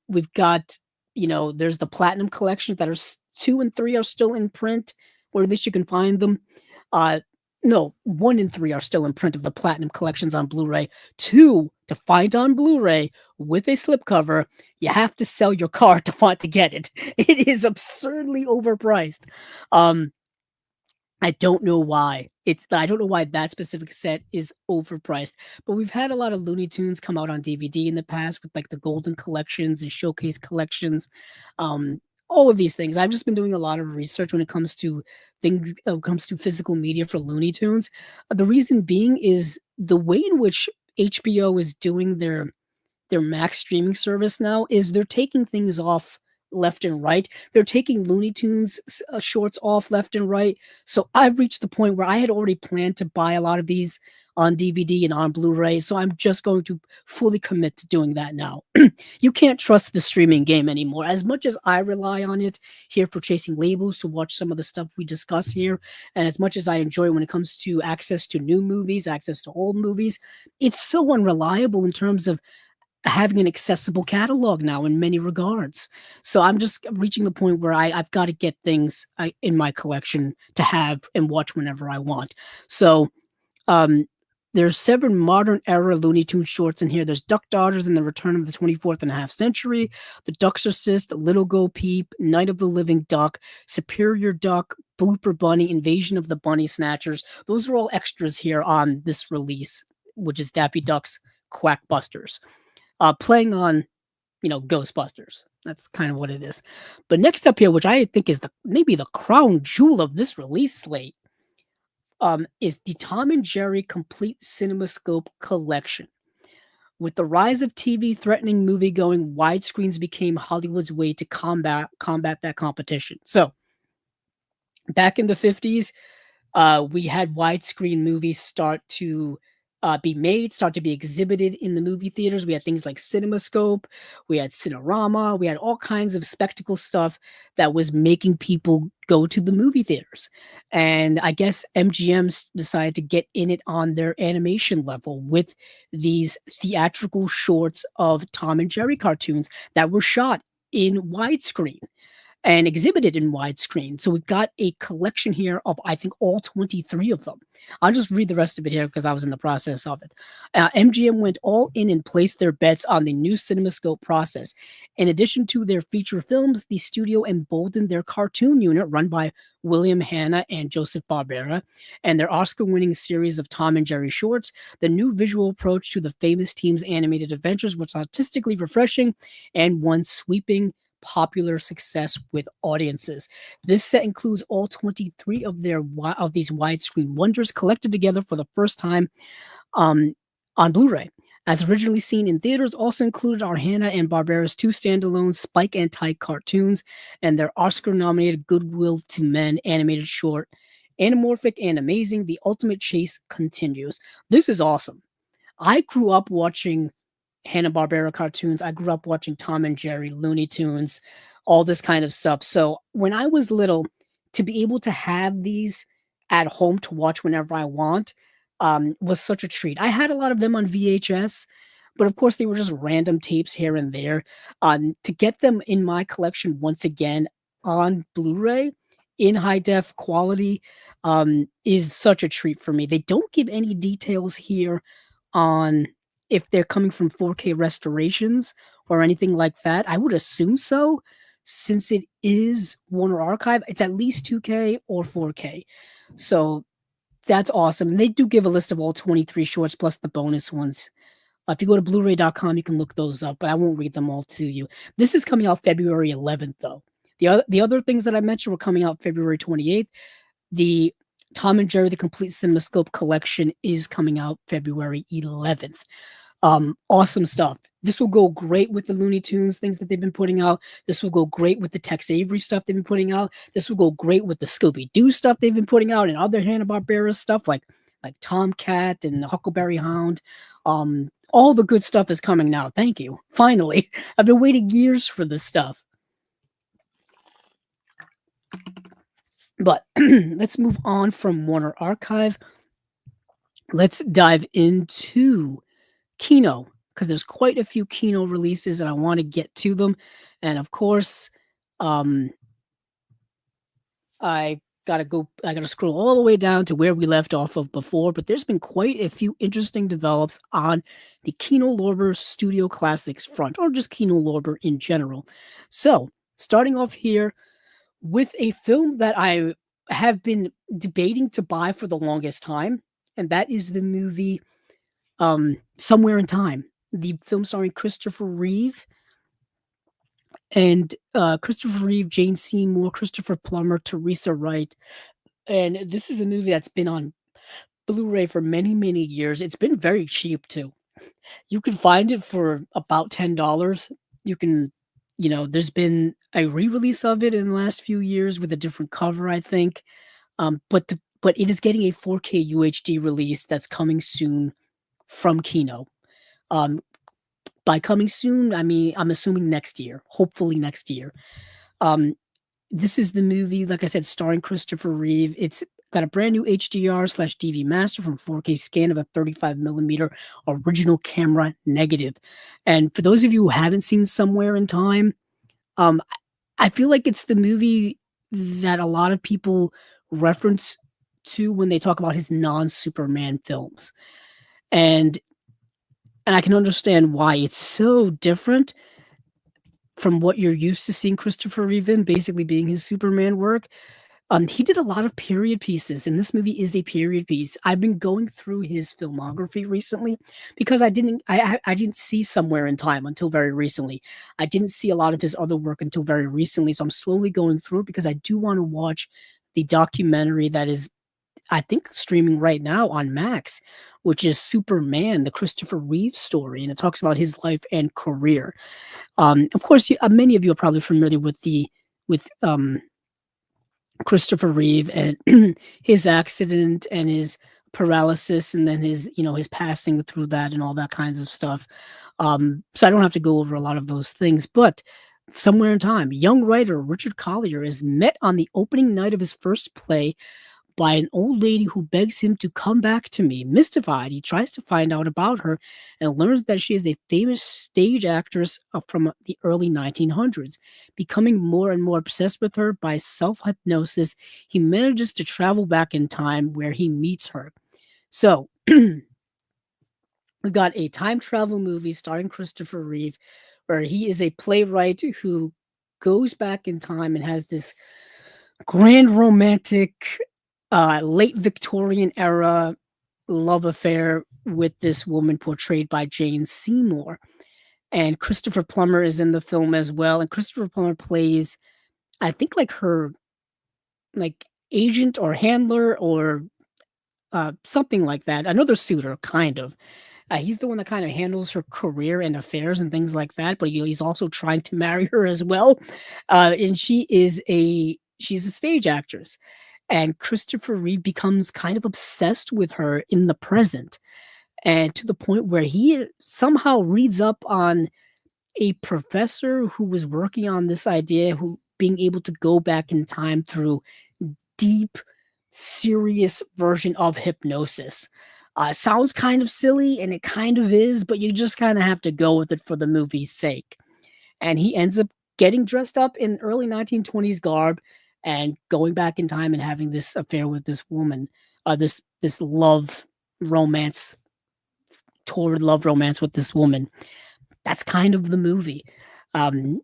We've got, there's the Platinum collection that are 2 and 3 are still in print, or at least you can find them. No, 1 and 3 are still in print of the Platinum collections on Blu-ray. 2 to find on Blu-ray with a slipcover, you have to sell your car to get it. It is absurdly overpriced. I don't know why. I don't know why that specific set is overpriced. But we've had a lot of Looney Tunes come out on DVD in the past with like the Golden collections and Showcase collections. All of these things. I've just been doing a lot of research when it comes to things, when it comes to physical media for Looney Tunes. The reason being is the way in which HBO is doing their Max streaming service now is they're taking things off left and right. They're taking Looney Tunes shorts off left and right. So I've reached the point where I had already planned to buy a lot of these on DVD and on Blu-ray. So I'm just going to fully commit to doing that now. You can't trust the streaming game anymore. As much as I rely on it here for chasing labels to watch some of the stuff we discuss here, and as much as I enjoy when it comes to access to new movies, access to old movies, it's so unreliable in terms of having an accessible catalog now in many regards. So I'm just reaching the point where I've got to get things in my collection to have and watch whenever I want. So um, there's 7 modern era Looney Tunes shorts in here. There's Duck Dodgers and the Return of the 24th and a Half Century, The Duxorcist, Little Go Peep, Night of the Living Duck, Superior Duck, Blooper Bunny, Invasion of the Bunny Snatchers. Those are all extras here on this release, which is Daffy Duck's Quackbusters, playing on, Ghostbusters. That's kind of what it is. But next up here, which I think is maybe the crown jewel of this release slate, is the Tom and Jerry Complete CinemaScope Collection. With the rise of TV threatening movie going, widescreens became Hollywood's way to combat that competition. So, back in the 50s, we had widescreen movies start to be made, start to be exhibited in the movie theaters. We had things like CinemaScope, we had Cinerama, we had all kinds of spectacle stuff that was making people go to the movie theaters. And I guess MGM decided to get in it on their animation level with these theatrical shorts of Tom and Jerry cartoons that were shot in widescreen and exhibited in widescreen. So we've got a collection here of, I think, all 23 of them. I'll just read the rest of it here because I was in the process of it. MGM went all in and placed their bets on the new CinemaScope process. In addition to their feature films, the studio emboldened their cartoon unit run by William Hanna and Joseph Barbera, and their Oscar-winning series of Tom and Jerry shorts. The new visual approach to the famous team's animated adventures was artistically refreshing and won sweeping popular success with audiences. This set includes all 23 of these widescreen wonders collected together for the first time on Blu-ray. As originally seen in theaters, also included are Hanna and Barbera's 2 standalone Spike and Tyke cartoons and their Oscar-nominated Goodwill to Men animated short, Anamorphic and Amazing, The Ultimate Chase Continues. This is awesome. I grew up watching Hanna-Barbera cartoons. I grew up watching Tom and Jerry, Looney Tunes, all this kind of stuff. So when I was little, to be able to have these at home to watch whenever I want was such a treat. I had a lot of them on VHS, but of course they were just random tapes here and there. To get them in my collection once again on Blu-ray in high def quality is such a treat for me. They don't give any details here on if they're coming from 4K restorations or anything like that. I would assume so, since it is Warner Archive. It's at least 2K or 4K. So that's awesome. And they do give a list of all 23 shorts plus the bonus ones. If you go to Blu-ray.com, you can look those up, but I won't read them all to you. This is coming out February 11th, though. The other things that I mentioned were coming out February 28th. The Tom and Jerry, the Complete CinemaScope Collection is coming out February 11th. Awesome stuff. This will go great with the Looney Tunes things that they've been putting out. This will go great with the Tex Avery stuff they've been putting out. This will go great with the Scooby-Doo stuff they've been putting out and other Hanna-Barbera stuff like Tomcat and Huckleberry Hound. All the good stuff is coming now. Thank you. Finally. I've been waiting years for this stuff. But let's move on from Warner Archive. Let's dive into Kino, because there's quite a few Kino releases and I want to get to them. And of course, I gotta scroll all the way down to where we left off of before, but there's been quite a few interesting develops on the Kino Lorber Studio Classics front, or just Kino Lorber in general. So, starting off here with a film that I have been debating to buy for the longest time, and that is the movie Somewhere in Time, the film starring Christopher Reeve, and Christopher Reeve, Jane Seymour, Christopher Plummer, Teresa Wright. And this is a movie that's been on Blu-ray for many, many years. It's been very cheap too. You can find it for about $10. You can There's been a re-release of it in the last few years with a different cover, I think. But it is getting a 4K UHD release that's coming soon from Kino. Um, by coming soon, I mean I'm assuming next year, hopefully next year. Um, this is the movie, like I said, starring Christopher Reeve. It's got a brand new HDR/DV master from 4K scan of a 35 millimeter original camera negative. And for those of you who haven't seen Somewhere in Time, um, I feel like it's the movie that a lot of people reference to when they talk about his non-Superman films. And and I can understand why it's so different from what you're used to seeing Christopher Reeve in, basically being his Superman work. He did a lot of period pieces, and this movie is a period piece. I've been going through his filmography recently because I didn't see Somewhere in Time until very recently. I didn't see a lot of his other work until very recently, so I'm slowly going through it because I do want to watch the documentary that is, I think, streaming right now on Max, which is Superman, the Christopher Reeve story, and it talks about his life and career. Of course, many of you are probably familiar with the with Christopher Reeve and his accident and his paralysis, and then his passing through that and all that kinds of stuff. So I don't have to go over a lot of those things, but Somewhere in Time, young writer Richard Collier is met on the opening night of his first play by an old lady who begs him to come back to me. Mystified, he tries to find out about her and learns that she is a famous stage actress from the early 1900s. Becoming more and more obsessed with her by self hypnosis, he manages to travel back in time where he meets her. So, we've got a time travel movie starring Christopher Reeve, where he is a playwright who goes back in time and has this grand romantic late Victorian era love affair with this woman portrayed by Jane Seymour. And Christopher Plummer is in the film as well. And Christopher Plummer plays, I think, like her like agent or handler or something like that. Another suitor, kind of. He's the one that kind of handles her career and affairs and things like that. But he's also trying to marry her as well. And she's a stage actress, and Christopher Reeve becomes kind of obsessed with her in the present, and to the point where he somehow reads up on a professor who was working on this idea, who being able to go back in time through deep, serious version of hypnosis. Sounds kind of silly, and it kind of is, but you just kind of have to go with it for the movie's sake. And he ends up getting dressed up in early 1920s garb and going back in time and having this affair with this woman, this love romance, torrid love romance with this woman. That's kind of the movie. Um,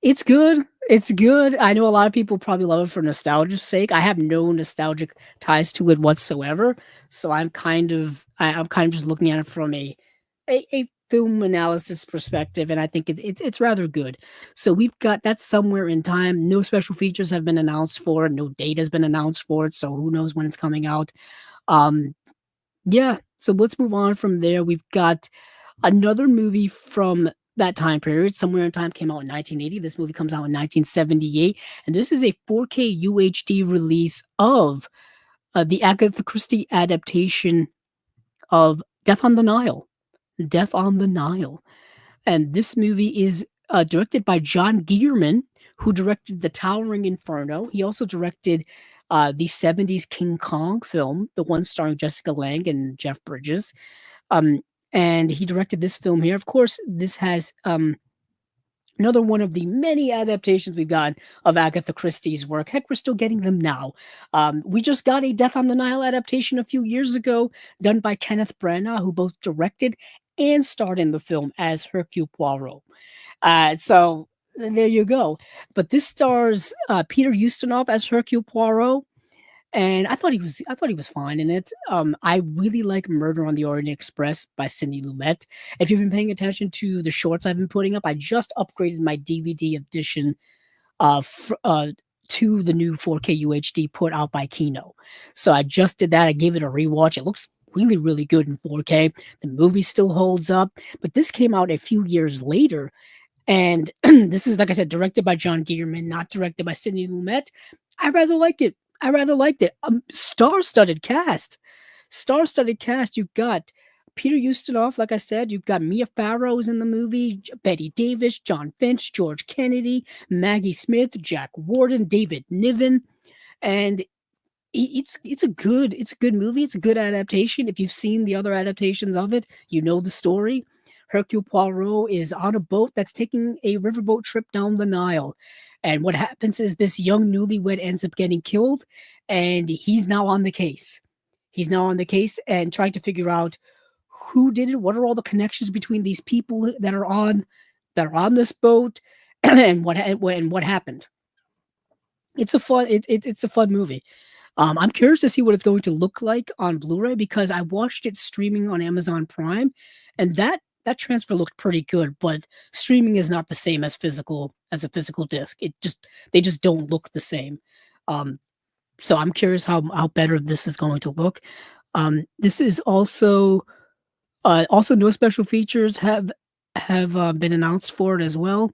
it's good. It's good. I know a lot of people probably love it for nostalgia's sake. I have no nostalgic ties to it whatsoever, so I'm kind of just looking at it from a film analysis perspective, and I think it's rather good. So we've got that Somewhere in Time. No special features have been announced for it. No date has been announced for it. So who knows when it's coming out? Um, yeah. So let's move on from there. We've got another movie from that time period. Somewhere in Time came out in 1980. This movie comes out in 1978, and this is a 4K UHD release of the Agatha Christie adaptation of Death on the Nile. Death on the Nile. And this movie is directed by John Guillermin, who directed The Towering Inferno. He also directed the 70s King Kong film, the one starring Jessica Lange and Jeff Bridges. Um, and he directed this film here. Of course, this has another one of the many adaptations we've got of Agatha Christie's work. Heck, we're still getting them now. We just got a Death on the Nile adaptation a few years ago, done by Kenneth Branagh, who both directed and starred in the film as Hercule Poirot. So there you go. But this stars Peter Ustinov as Hercule Poirot, and I thought he was fine in it. I really like Murder on the Orient Express by Sidney Lumet. If you've been paying attention to the shorts I've been putting up, I just upgraded my DVD edition to the new 4K UHD put out by Kino. So I just did that. I gave it a rewatch. It looks really, really good in 4K. The movie still holds up, but this came out a few years later, And this is, like I said, directed by John Guillermin, not directed by Sidney Lumet. I rather like it. I rather liked it. Star-studded cast. Star-studded cast. You've got Peter Ustinov, like I said. You've got Mia Farrow's in the movie, Betty Davis, John Finch, George Kennedy, Maggie Smith, Jack Warden, David Niven, and it's a good movie. It's a good adaptation. If you've seen the other adaptations of it, you know the story. Hercule Poirot is on a boat that's taking a riverboat trip down the Nile. And what happens is this young newlywed ends up getting killed, and he's now on the case. He's now on the case and trying to figure out who did it, what are all the connections between these people that are on this boat, and what happened. It's a fun movie. I'm curious to see what it's going to look like on Blu-ray because I watched it streaming on Amazon Prime, and that transfer looked pretty good. But streaming is not the same as a physical disc. They just don't look the same. Um, so I'm curious how better this is going to look. This is also no special features have been announced for it as well.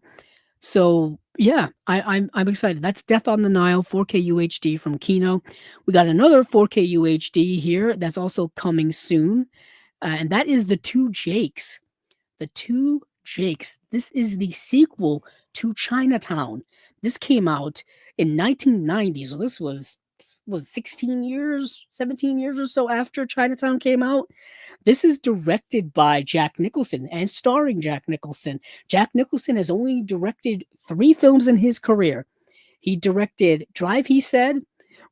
So yeah, I'm excited. That's Death on the Nile 4K UHD from Kino. We got another 4K UHD here that's also coming soon, and that is the Two Jakes. The Two Jakes. This is the sequel to Chinatown. This came out in 1990, so this was 16 years, 17 years or so after Chinatown came out. This is directed by Jack Nicholson and starring Jack Nicholson. Jack Nicholson has only directed 3 films in his career. He directed Drive, He Said,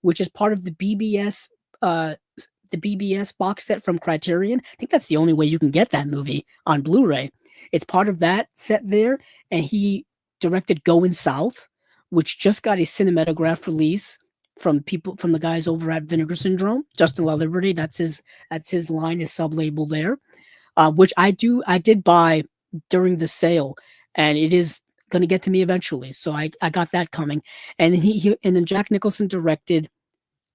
which is part of uh, the BBS box set from Criterion. I think that's the only way you can get that movie on Blu-ray. It's part of that set there, and he directed Going South, which just got a cinematograph release from the guys over at Vinegar Syndrome. Justin La Liberty, that's his line, his sub label there, which I did buy during the sale, and it is going to get to me eventually. So I got that coming, and and then Jack Nicholson directed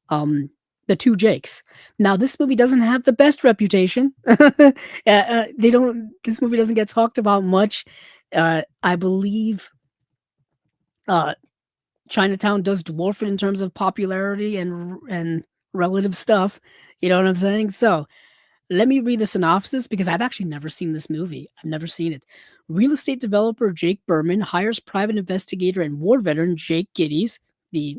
um the Two Jakes. Now this movie doesn't have the best reputation. They don't. This movie doesn't get talked about much. I believe uh, Chinatown does dwarf it in terms of popularity and relative stuff. You know what I'm saying? So let me read the synopsis because I've actually never seen this movie. I've never seen it. Real estate developer Jake Berman hires private investigator and war veteran Jake Giddies, the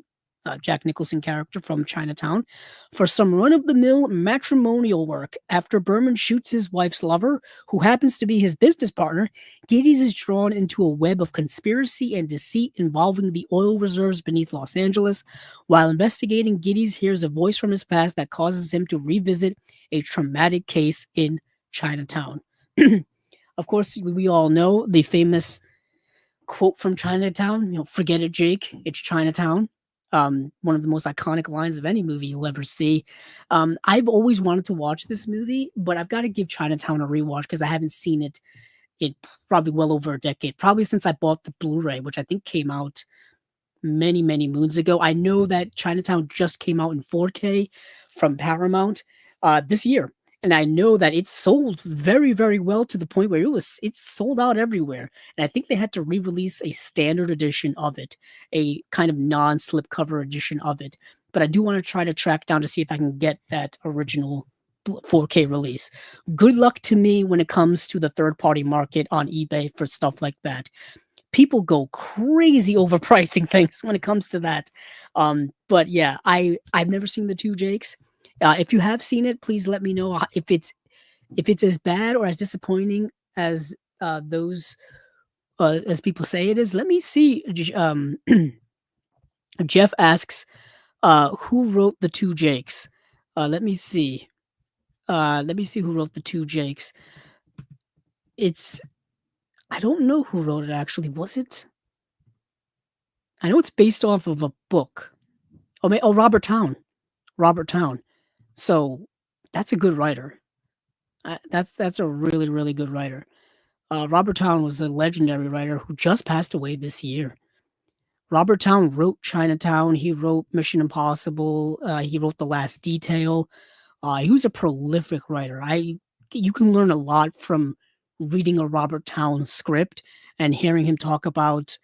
Jack Nicholson character from Chinatown, for some run of the mill matrimonial work. After Berman shoots his wife's lover, who happens to be his business partner, Giddies is drawn into a web of conspiracy and deceit involving the oil reserves beneath Los Angeles. While investigating, Giddies hears a voice from his past that causes him to revisit a traumatic case in Chinatown. Of course, we all know the famous quote from Chinatown, forget it, Jake, it's Chinatown. One of the most iconic lines of any movie you'll ever see. I've always wanted to watch this movie, but I've got to give Chinatown a rewatch because I haven't seen it in probably well over a decade, probably since I bought the Blu-ray, which I think came out many, many moons ago. I know that Chinatown just came out in 4K from Paramount this year. And I know that it sold very, very well to the point where it's sold out everywhere. And I think they had to re-release a standard edition of it, a kind of non-slipcover edition of it. But I do want to try to track down to see if I can get that original 4K release. Good luck to me when it comes to the third-party market on eBay for stuff like that. People go crazy overpricing things when it comes to that. But yeah, I've never seen the Two Jakes. If you have seen it, please let me know if it's as bad or as disappointing as those as people say it is. Let me see. Jeff asks, who wrote the Two Jakes? Let me see. Let me see who wrote the Two Jakes. I don't know who wrote it actually. Was it? I know it's based off of a book. Robert Town. Robert Town. So that's a good writer. That's a really, really good writer. Robert Town was a legendary writer who just passed away this year. Robert Town wrote Chinatown. He wrote Mission Impossible. He wrote The Last Detail. He was a prolific writer. You can learn a lot from reading a Robert Towne script and hearing him talk about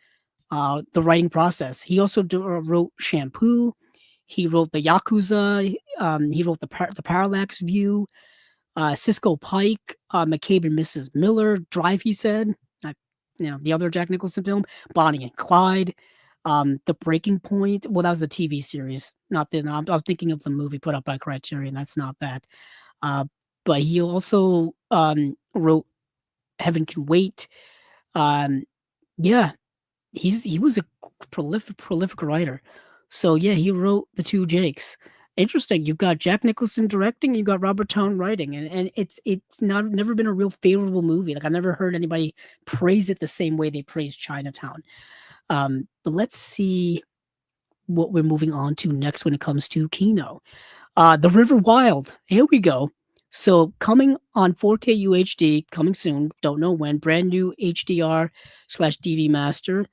the writing process. He also wrote Shampoo. He wrote the Yakuza. He wrote the Parallax View, Cisco Pike, McCabe and Mrs. Miller, Drive. He said, uh, the other Jack Nicholson film, Bonnie and Clyde, The Breaking Point. Well, that was the TV series, not the. No, I'm thinking of the movie put up by Criterion. That's not that. Uh, but he also wrote Heaven Can Wait. Um, yeah, he was a prolific writer. So yeah, he wrote The Two Jakes. Interesting. You've got Jack Nicholson directing, you've got Robert Towne writing, and it's not never been a real favorable movie. Like I've never heard anybody praise it the same way they praise Chinatown. But let's see what we're moving on to next when it comes to Kino. The River Wild. Here we go. So coming on 4K UHD, coming soon. Don't know when. Brand new HDR/DV master.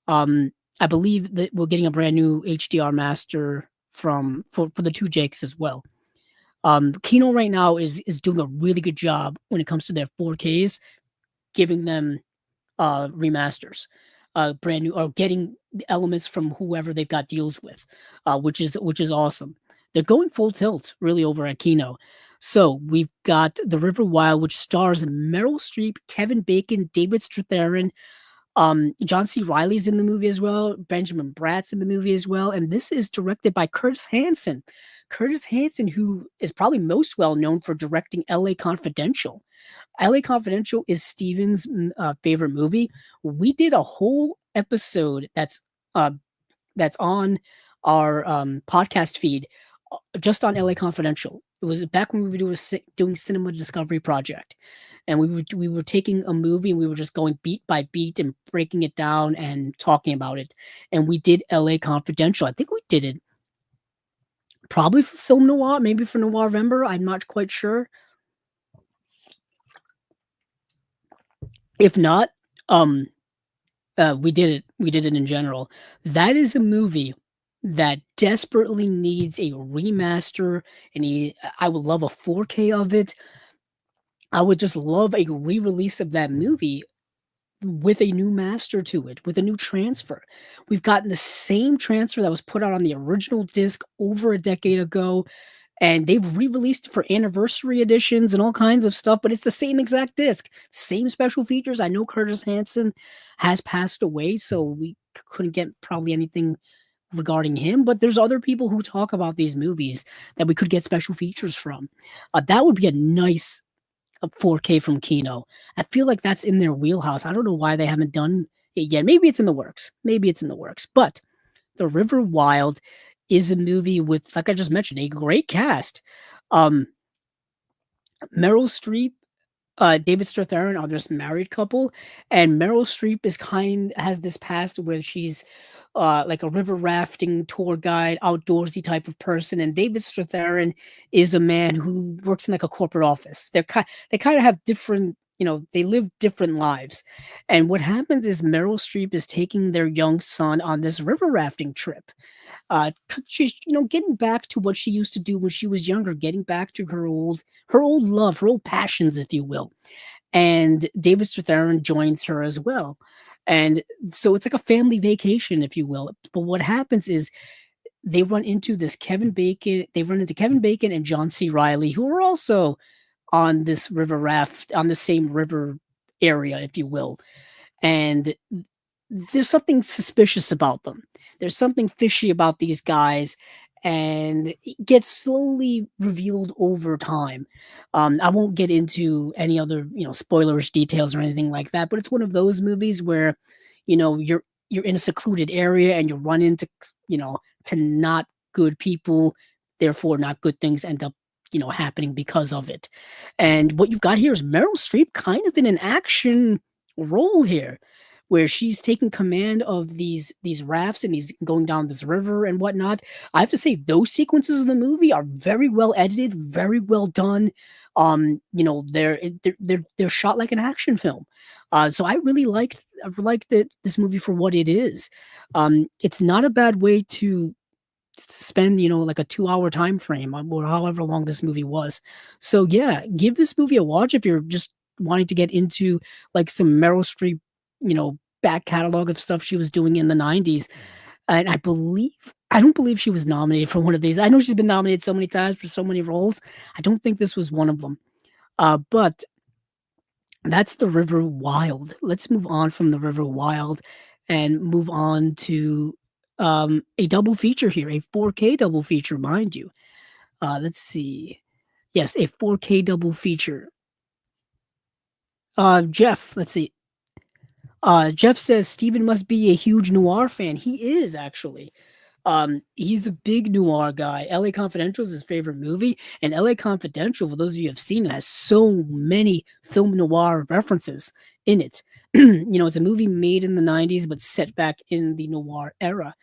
I believe that we're getting a brand new HDR master for the two Jakes as well. Kino right now is doing a really good job when it comes to their 4Ks, giving them remasters, brand new, or getting the elements from whoever they've got deals with, which is awesome. They're going full tilt really over at Kino. So we've got The River Wild, which stars Meryl Streep, Kevin Bacon, David Strathairn, John C. Reilly's in the movie as well. Benjamin Bratt's in the movie as well. And this is directed by Curtis Hanson. Curtis Hanson, who is probably most well known for directing LA Confidential. LA Confidential is Steven's favorite movie. We did a whole episode that's on our podcast feed just on LA Confidential. It was back when we were doing Cinema Discovery Project, and we were taking a movie and we were just going beat by beat and breaking it down and talking about it. And we did LA Confidential. I think we did it probably for Film Noir, maybe for Noirvember. I'm not quite sure. If not, we did it. We did it in general. That is a movie that desperately needs a remaster, and I would love a 4K of it. I would just love a re-release of that movie with a new master to it, with a new transfer. We've gotten the same transfer that was put out on the original disc over a decade ago, and they've re-released it for anniversary editions and all kinds of stuff, but it's the same exact disc, same special features. I know Curtis Hanson has passed away, so we couldn't get probably anything regarding him, but there's other people who talk about these movies that we could get special features from. That would be a nice 4K from Kino. I feel like that's in their wheelhouse. I don't know why they haven't done it yet. Maybe it's in the works. But The River Wild is a movie with, like I just mentioned, a great cast. Meryl Streep, David Strathairn are this married couple, and Meryl Streep has this past where she's like a river rafting tour guide, outdoorsy type of person, and David Strathairn is a man who works in like a corporate office. They kind of have different, they live different lives. And what happens is Meryl Streep is taking their young son on this river rafting trip. She's getting back to what she used to do when she was younger, getting back to her old love, her old passions, if you will. And David Strathairn joins her as well. And so it's like a family vacation, if you will. But what happens is they run into Kevin Bacon and John C. Reilly, who are also on this river raft, on the same river area, if you will. And there's something suspicious about them. There's something fishy about these guys, and it gets slowly revealed over time. I won't get into any other, spoilers, details, or anything like that, but it's one of those movies where, you're in a secluded area and you run into, to not good people, therefore not good things end up, happening because of it. And what you've got here is Meryl Streep kind of in an action role here, where she's taking command of these rafts and he's going down this river and whatnot. I have to say those sequences of the movie are very well edited, very well done. They're shot like an action film. So I really liked this movie for what it is. It's not a bad way to spend, like a 2-hour time frame or however long this movie was. So yeah, give this movie a watch if you're just wanting to get into, like, some Meryl Streep, back catalog of stuff she was doing in the '90s, and I don't believe she was nominated for one of these. I know she's been nominated so many times for so many roles. I don't think this was one of them. But that's The River Wild. Let's move on from The River Wild and move on to, a double feature here, a 4K double feature, mind you. Let's see. Yes, a 4K double feature. Jeff, let's see. Jeff says Steven must be a huge noir fan. He is actually. He's a big noir guy. LA Confidential is his favorite movie, and LA Confidential, for those of you who have seen it, has so many film noir references in it. It's a movie made in the '90s, but set back in the noir era.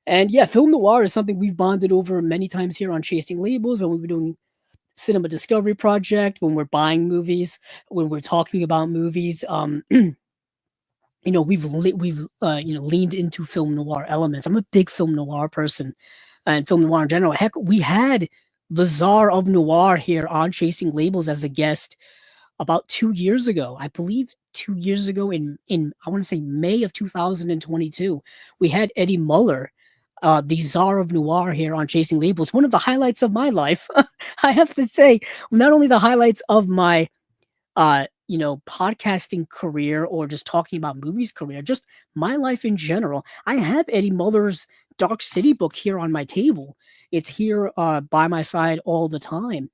And yeah, film noir is something we've bonded over many times here on Chasing Labels when we were doing Cinema Discovery Project, when we're buying movies, when we're talking about movies. We've leaned into film noir elements. I'm a big film noir person, and film noir in general. Heck, we had the czar of noir here on Chasing Labels as a guest about 2 years ago. I believe 2 years ago in I want to say May of 2022, we had Eddie Muller, the czar of noir here on Chasing Labels. One of the highlights of my life, I have to say, not only the highlights of my podcasting career or just talking about movies career, just my life in general. I have Eddie Muller's Dark City book here on my table. It's here by my side all the time.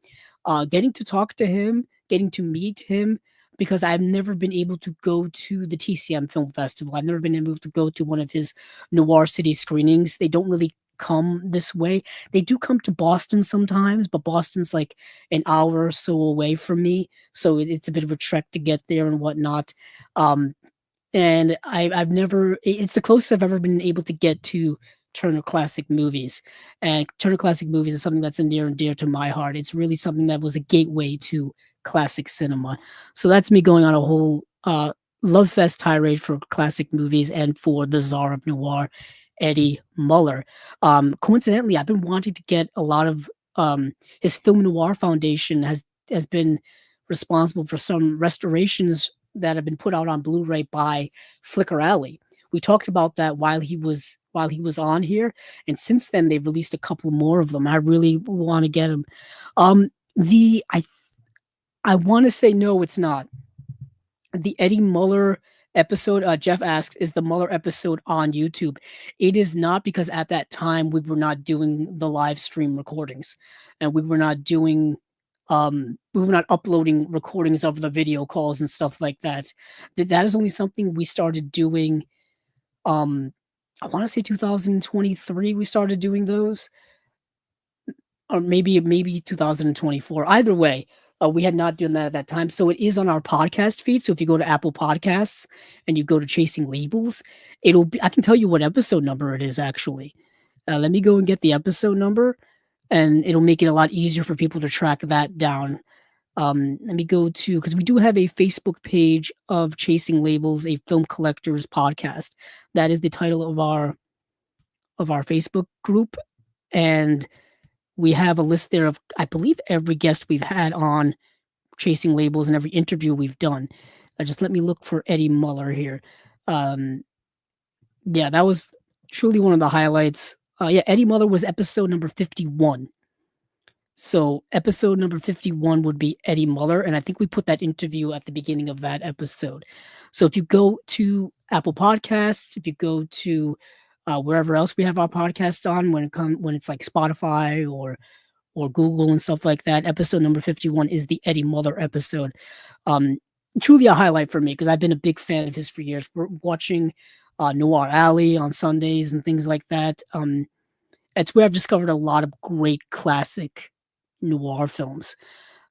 Getting to talk to him, getting to meet him, because I've never been able to go to the TCM Film Festival. I've never been able to go to one of his Noir City screenings. They don't really come this way. They do come to Boston sometimes, but Boston's like an hour or so away from me, so it's a bit of a trek to get there and whatnot. And I've never it's the closest I've ever been able to get to Turner Classic Movies, and Turner Classic Movies is something that's near and dear to my heart. It's really something that was a gateway to classic cinema. So that's me going on a whole love fest tirade for classic movies and for the czar of noir, Eddie Muller. Coincidentally, I've been wanting to get a lot of his Film Noir Foundation has been responsible for some restorations that have been put out on Blu-ray by Flicker Alley. We talked about that while he was on here, and since then they've released a couple more of them. I really want to get them. The I want to say no, it's not. The Eddie Muller episode, Jeff asks, is the Muller episode on YouTube? It is not, because at that time we were not doing the live stream recordings, and we were not uploading recordings of the video calls and stuff like that. That is only something we started doing. I want to say 2023 we started doing those, or maybe 2024. Either way, we had not done that at that time. So it is on our podcast feed. So if you go to Apple Podcasts and you go to Chasing Labels, I can tell you what episode number it is actually. Let me go and get the episode number, and it'll make it a lot easier for people to track that down. Let me go to, because we do have a Facebook page of Chasing Labels, a film collectors podcast. That is the title of our Facebook group, and we have a list there of, I believe, every guest we've had on Chasing Labels and every interview we've done. Just let me look for Eddie Muller here. Yeah, that was truly one of the highlights. Yeah, Eddie Muller was episode number 51. So episode number 51 would be Eddie Muller, and I think we put that interview at the beginning of that episode. So if you go to Apple Podcasts, if you go to wherever else we have our podcast on, when it's like Spotify or Google and stuff like that, episode number 51 is the Eddie Muller episode. Truly a highlight for me, because I've been a big fan of his for years. We're watching Noir Alley on Sundays and things like that. It's where I've discovered a lot of great classic noir films.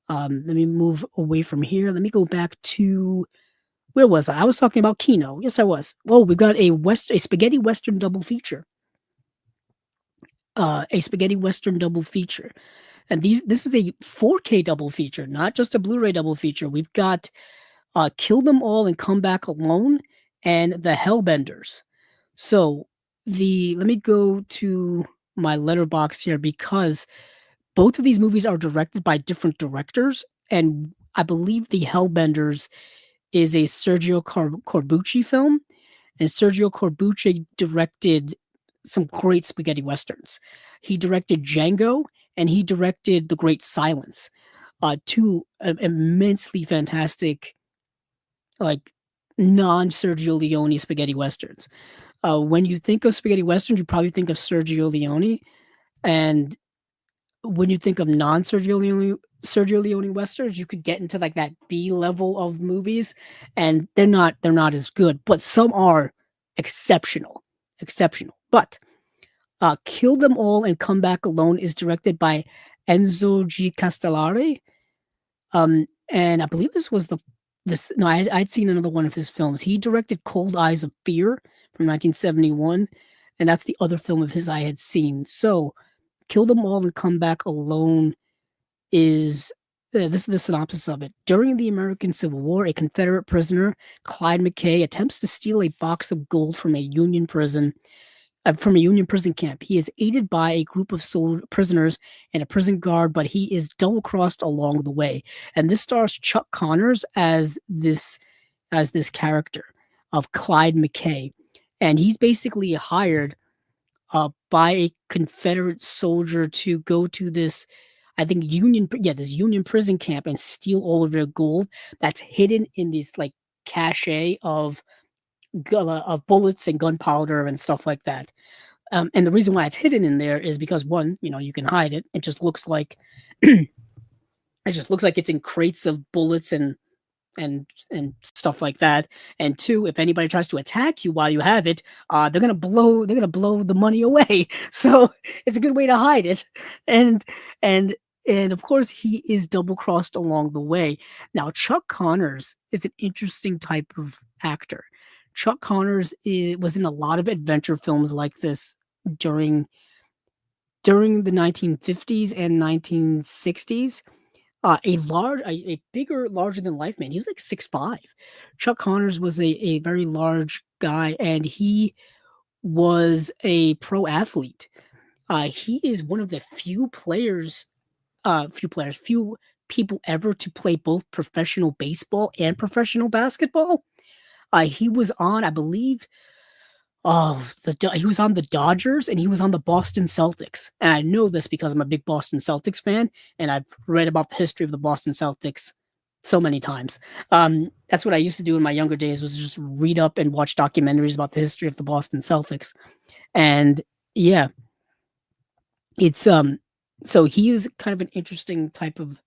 Let me move away from here. Let me go back to, where was I? I was talking about Kino. Yes, I was. Well, we've got a spaghetti western double feature. A spaghetti western double feature, and this is a 4K double feature, not just a Blu-ray double feature. We've got Kill Them All and Come Back Alone, and the Hellbenders. So let me go to my letterbox here, because both of these movies are directed by different directors, and I believe the Hellbenders is a Sergio Corbucci film, and Sergio Corbucci directed some great spaghetti westerns. He directed Django, and he directed The Great Silence, two immensely fantastic, like, non Sergio Leone spaghetti westerns. When you think of spaghetti westerns, you probably think of Sergio Leone, and when you think of non Sergio Leone westerns, you could get into like that B level of movies, and they're not as good, but some are exceptional, exceptional. But Kill Them All and Come Back Alone is directed by Enzo G. Castellari. And I believe this was the this no, I'd seen another one of his films. He directed Cold Eyes of Fear from 1971, and that's the other film of his I had seen. So, Kill Them All and Come Back Alone is this is the synopsis of it. During the American Civil War, a Confederate prisoner, Clyde McKay, attempts to steal a box of gold from a Union prison camp. He is aided by a group of prisoners and a prison guard, but he is double crossed along the way. And this stars Chuck Connors as this character of Clyde McKay, and he's basically hired by a Confederate soldier to go to this, I think this Union prison camp and steal all of their gold that's hidden in this like cache of bullets and gunpowder and stuff like that. And the reason why it's hidden in there is because one, you can hide it. It just looks like it's in crates of bullets and stuff like that. And two, if anybody tries to attack you while you have it, they're gonna blow the money away. So it's a good way to hide it. And and and of course he is double crossed along the way. Now Chuck Connors is an interesting type of actor. Chuck Connors was in a lot of adventure films like this during during the 1950s and 1960s. A bigger, larger than life man. He was like 6'5". Chuck Connors was a very large guy, and he was a pro athlete. He is one of the few people ever to play both professional baseball and professional basketball. He was on, I believe, he was on the Dodgers and he was on the Boston Celtics. And I know this because I'm a big Boston Celtics fan, and I've read about the history of the Boston Celtics so many times. That's what I used to do in my younger days, was just read up and watch documentaries about the history of the Boston Celtics. And yeah, it's so he is kind of an interesting type of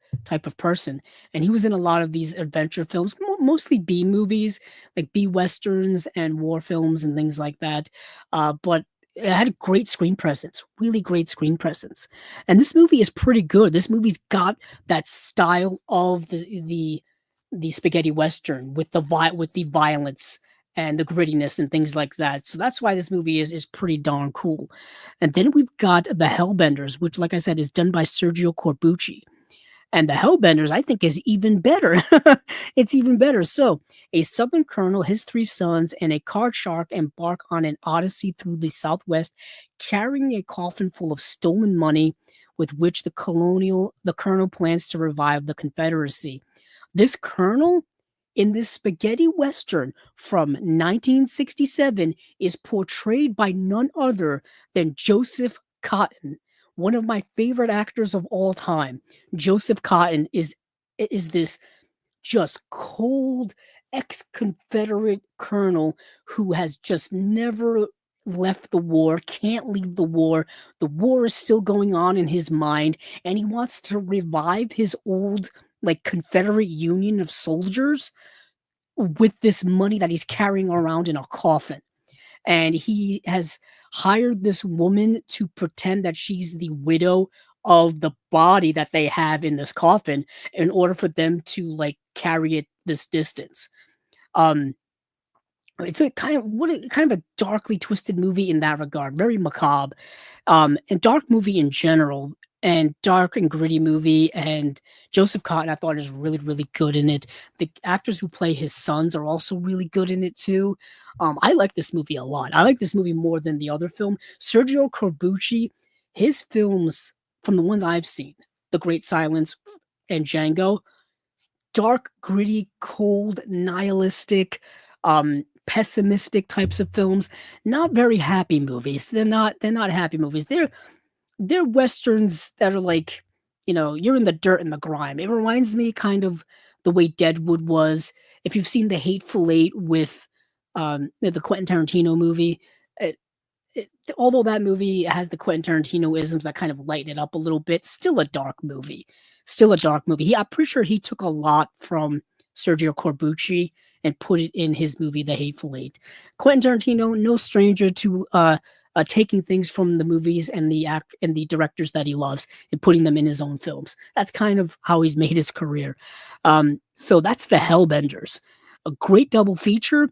person, and he was in a lot of these adventure films, mostly B movies, like B westerns and war films and things like that. But it had a great screen presence, really great screen presence. And this movie is pretty good. This movie's got that style of the spaghetti western with the violence and the grittiness and things like that. So that's why this movie is pretty darn cool. And then we've got the Hellbenders, which, like I said, is done by Sergio Corbucci. And the Hellbenders, I think, is even better. It's even better. So, a Southern colonel, his three sons, and a card shark embark on an odyssey through the Southwest, carrying a coffin full of stolen money with which the colonel plans to revive the Confederacy. This colonel in this spaghetti western from 1967 is portrayed by none other than Joseph Cotton, one of my favorite actors of all time. Joseph Cotton is this just cold ex-Confederate colonel who has just never left the war, can't leave the war. The war is still going on in his mind, and he wants to revive his old like Confederate Union of soldiers with this money that he's carrying around in a coffin. And he has hired this woman to pretend that she's the widow of the body that they have in this coffin in order for them to like carry it this distance. Um, it's a kind of a darkly twisted movie in that regard, very macabre, and dark movie in general, and dark and gritty movie. And Joseph Cotton, I thought, is really really good in it. The actors who play his sons are also really good in it too. I like this movie a lot. I like this movie more than the other film. Sergio Corbucci, his films from the ones I've seen, The Great Silence and Django, dark, gritty, cold, nihilistic, pessimistic types of films. Not very happy movies. They're not happy movies. They're westerns that are like, you're in the dirt and the grime. It reminds me kind of the way Deadwood was. If you've seen The Hateful Eight with the Quentin Tarantino movie, it, although that movie has the Quentin Tarantino isms that kind of lighten it up a little bit, still a dark movie. Still a dark movie. I'm pretty sure he took a lot from Sergio Corbucci and put it in his movie The Hateful Eight. Quentin Tarantino, no stranger to taking things from the movies and the directors that he loves and putting them in his own films. That's kind of how he's made his career. So that's the Hellbenders, a great double feature.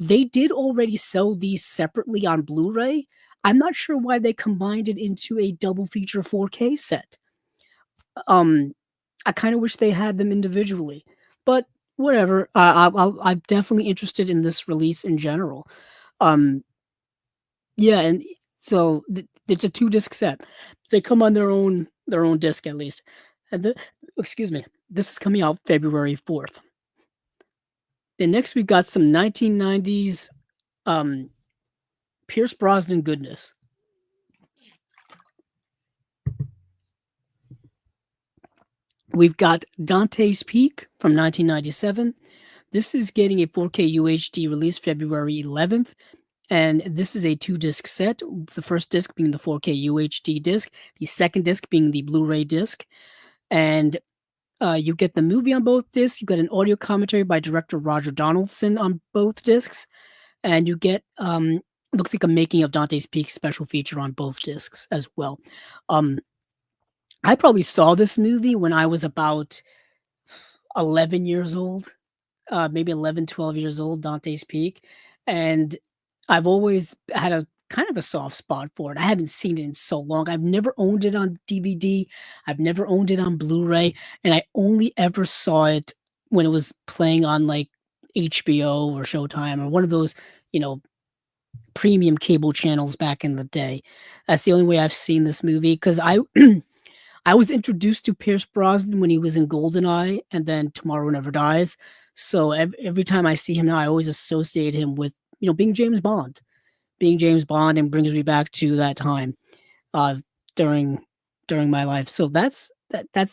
They did already sell these separately on Blu-ray. I'm not sure why they combined it into a double feature 4K set. Um, I kind of wish they had them individually, but whatever. I'm definitely interested in this release in general. Um, yeah, and so it's a 2 disc set. They come on their own disc at least. And excuse me, this is coming out February 4th. Then next we got some 1990s um Pierce Brosnan goodness. We've got Dante's Peak from 1997. This is getting a 4K UHD release February 11th, and this is a 2 disc set. The first disc being the 4K UHD disc, the second disc being the Blu-ray disc, and you get the movie on both discs. You get an audio commentary by director Roger Donaldson on both discs, and you get looks like a making of Dante's Peak special feature on both discs as well. Um, I probably saw this movie when I was about 11 years old, maybe 11, 12 years old, Dante's Peak. And I've always had a kind of a soft spot for it. I haven't seen it in so long. I've never owned it on DVD. I've never owned it on Blu-ray. And I only ever saw it when it was playing on like HBO or Showtime or one of those, you know, premium cable channels back in the day. That's the only way I've seen this movie because I I was introduced to Pierce Brosnan when he was in GoldenEye and then Tomorrow Never Dies. So every time I see him now, I always associate him with, being James Bond. Being James Bond and brings me back to that time uh, during during my life. So that's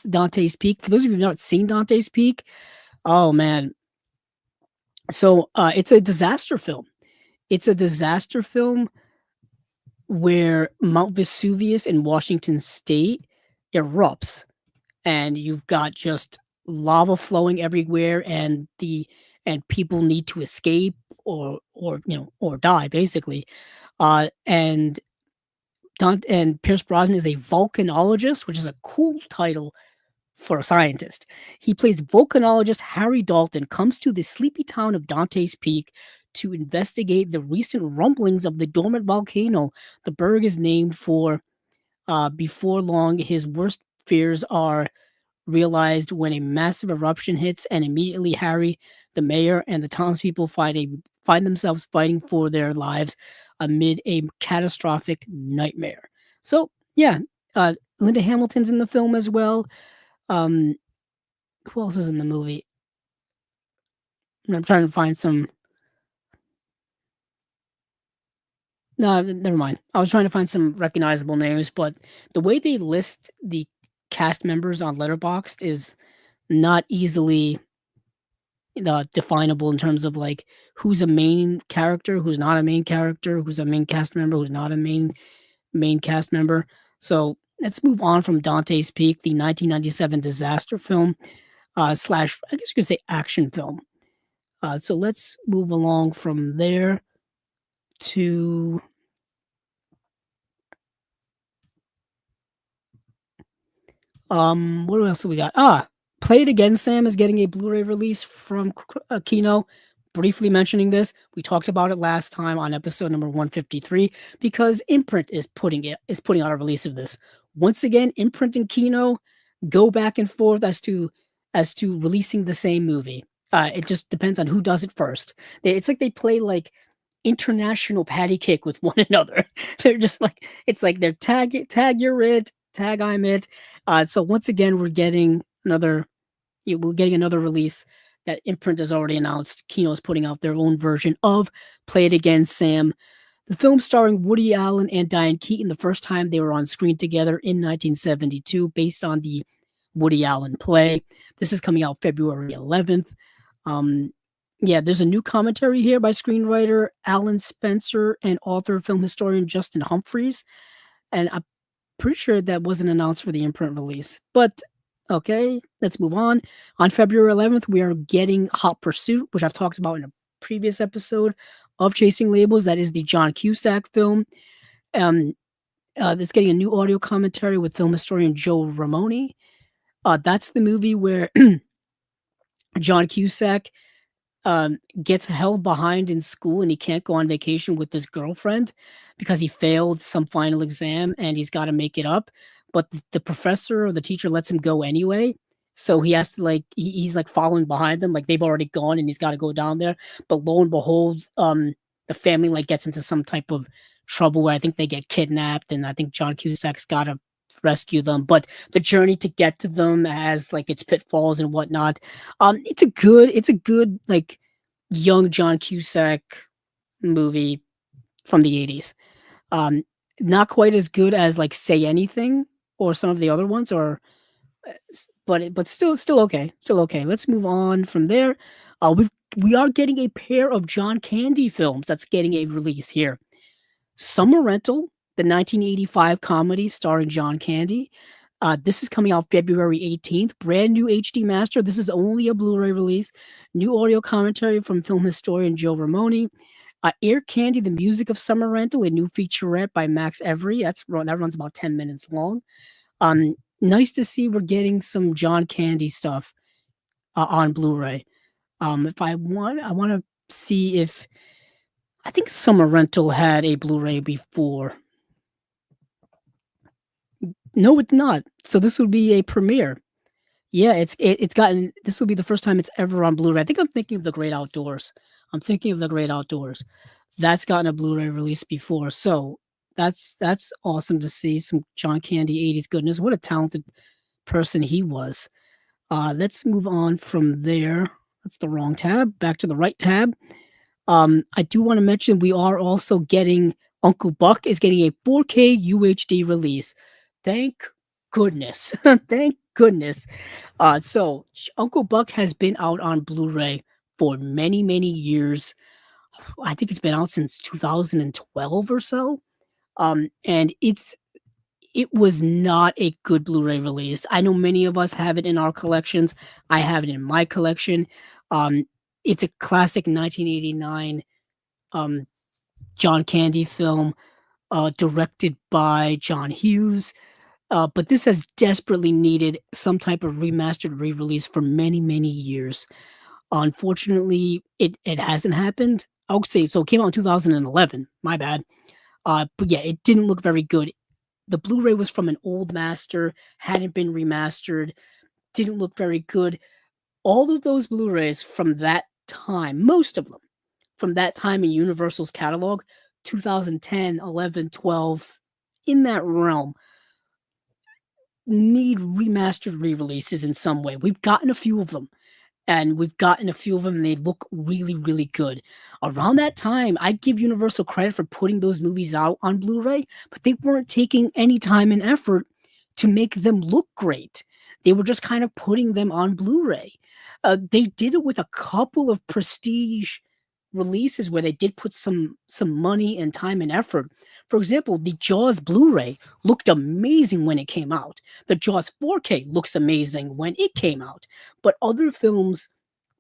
Dante's Peak. For those of you who've not seen Dante's Peak, oh man. So it's a disaster film. It's a disaster film where Mount Vesuvius in Washington State erupts and you've got just lava flowing everywhere and people need to escape or die basically. And Pierce Brosnan is a volcanologist, which is a cool title for a scientist. He plays volcanologist Harry Dalton comes to the sleepy town of Dante's Peak to investigate the recent rumblings of the dormant volcano. The burg is named for before long his worst fears are realized when a massive eruption hits, and immediately Harry, the mayor, and the townspeople find themselves fighting for their lives amid a catastrophic nightmare. So yeah, Linda Hamilton's in the film as well. Um, who else is in the movie? I'm trying to find some. No, never mind. I was trying to find some recognizable names, but the way they list the cast members on Letterboxd is not easily definable in terms of like who's a main character, who's not a main character, who's a main cast member, who's not a main cast member. So let's move on from Dante's Peak, the 1997 disaster film slash I guess you could say action film. So let's move along from there to what else do we got? Play It Again, Sam is getting a Blu-ray release from Kino. Briefly mentioning this, we talked about it last time on episode number 153 because Imprint is putting out a release of this. Once again, Imprint and Kino go back and forth as to releasing the same movie. It just depends on who does it first. It's like they play like international patty cake with one another. They're just like it's like they're tag you're it, tag I'm it. So once again, we're getting we're getting another release that Imprint has already announced. Kino is putting out their own version of Play It Again, Sam. The film starring Woody Allen and Diane Keaton, the first time they were on screen together in 1972, based on the Woody Allen play. This is coming out February 11th. Um, yeah, there's a new commentary here by screenwriter Alan Spencer and author film historian Justin Humphreys. And I'm pretty sure that wasn't announced for the imprint release. But okay, let's move on. On February 11th, we are getting Hot Pursuit, which I've talked about in a previous episode of Chasing Labels. That is the John Cusack film. It's getting a new audio commentary with film historian Joe Ramone. That's the movie where John Cusack gets held behind in school and he can't go on vacation with his girlfriend because he failed some final exam and he's got to make it up. But the professor or the teacher lets him go anyway. So he has to he's like following behind them, like they've already gone and he's got to go down there. But lo and behold, the family like gets into some type of trouble where I think they get kidnapped and I think John Cusack's got to rescue them. But the journey to get to them has like its pitfalls and whatnot. It's a good like young John Cusack movie from the 80s. Not quite as good as like Say Anything or some of the other ones, or but still okay, still okay. Let's move on from there. We are getting a pair of John Candy films that's getting a release here. Summer Rental, the 1985 comedy starring John Candy. This is coming out February 18th. Brand new HD master. This is only a Blu-ray release. New audio commentary from film historian Joe Ramone. Ear Candy, the music of Summer Rental, a new featurette by Max Every. That runs about 10 minutes long. Nice to see we're getting some John Candy stuff on Blu-ray. If I want to see if I think Summer Rental had a Blu-ray before. No, it's not. So this would be a premiere. Yeah, it's gotten. This will be the first time it's ever on Blu-ray. I think I'm thinking of The Great Outdoors. That's gotten a Blu-ray release before, so that's awesome to see some John Candy 80s goodness. What a talented person he was. Let's move on from there. That's the wrong tab. Back to the right tab. I do want to mention we are also getting Uncle Buck is getting a 4K UHD release. Thank goodness. Thank goodness. So Uncle Buck has been out on Blu-ray for many, many years. I think it's been out since 2012 or so. And it was not a good Blu-ray release. I know many of us have it in our collections. I have it in my collection. It's a classic 1989 John Candy film, directed by John Hughes. But this has desperately needed some type of remastered re-release for many, many years. Unfortunately, it hasn't happened. I would say so. It came out in 2011. My bad. But yeah, it didn't look very good. The Blu-ray was from an old master, hadn't been remastered, didn't look very good. All of those Blu-rays from that time, most of them, from that time in Universal's catalog, 2010, 11, 12, in that realm, need remastered re-releases in some way. We've gotten a few of them. And they look really, really good. Around that time, I give Universal credit for putting those movies out on Blu-ray, but they weren't taking any time and effort to make them look great. They were just kind of putting them on Blu-ray. They did it with a couple of prestige releases where they did put some money and time and effort. For example, the Jaws Blu-ray looked amazing when it came out. The Jaws 4K looks amazing when it came out. But other films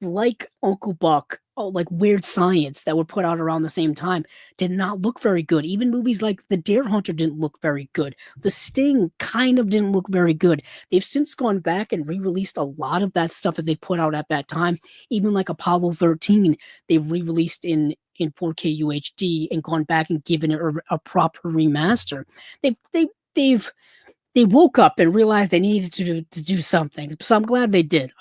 like Uncle Buck, like Weird Science that were put out around the same time did not look very good. Even movies like The Dare Hunter didn't look very good. The Sting kind of didn't look very good. They've since gone back and re-released a lot of that stuff that they put out at that time. Even like Apollo 13, they've re-released in 4K UHD and gone back and given it a proper remaster. They woke up and realized they needed to do something. So I'm glad they did.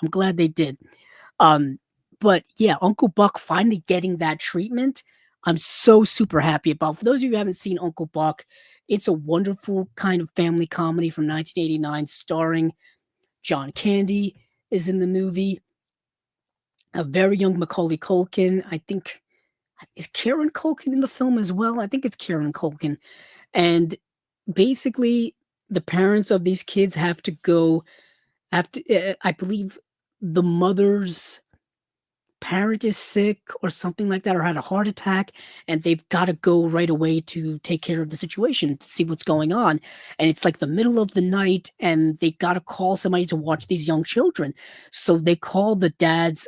But yeah, Uncle Buck finally getting that treatment, I'm so super happy about. For those of you who haven't seen Uncle Buck, it's a wonderful kind of family comedy from 1989 starring John Candy. is in the movie. A very young Macaulay Culkin. I think is Kieran Culkin in the film as well? I think it's Kieran Culkin. And basically, the parents of these kids have to go. Have to. I believe the mother's parent is sick or something like that, or had a heart attack, and they've got to go right away to take care of the situation to see what's going on. And it's like the middle of the night, and they got to call somebody to watch these young children. So they call the dad's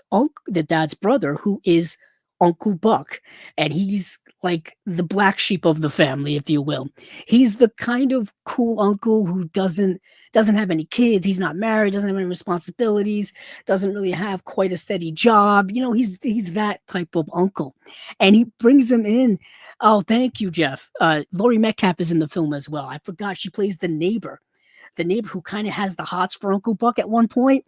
brother, who is Uncle Buck, and he's like the black sheep of the family, if you will. He's the kind of cool uncle who doesn't have any kids. He's not married, doesn't have any responsibilities, doesn't really have quite a steady job. He's that type of uncle, and he brings him in. Oh, thank you, Jeff. Laurie Metcalf is in the film as well. I forgot she plays the neighbor who kind of has the hots for Uncle Buck at one point.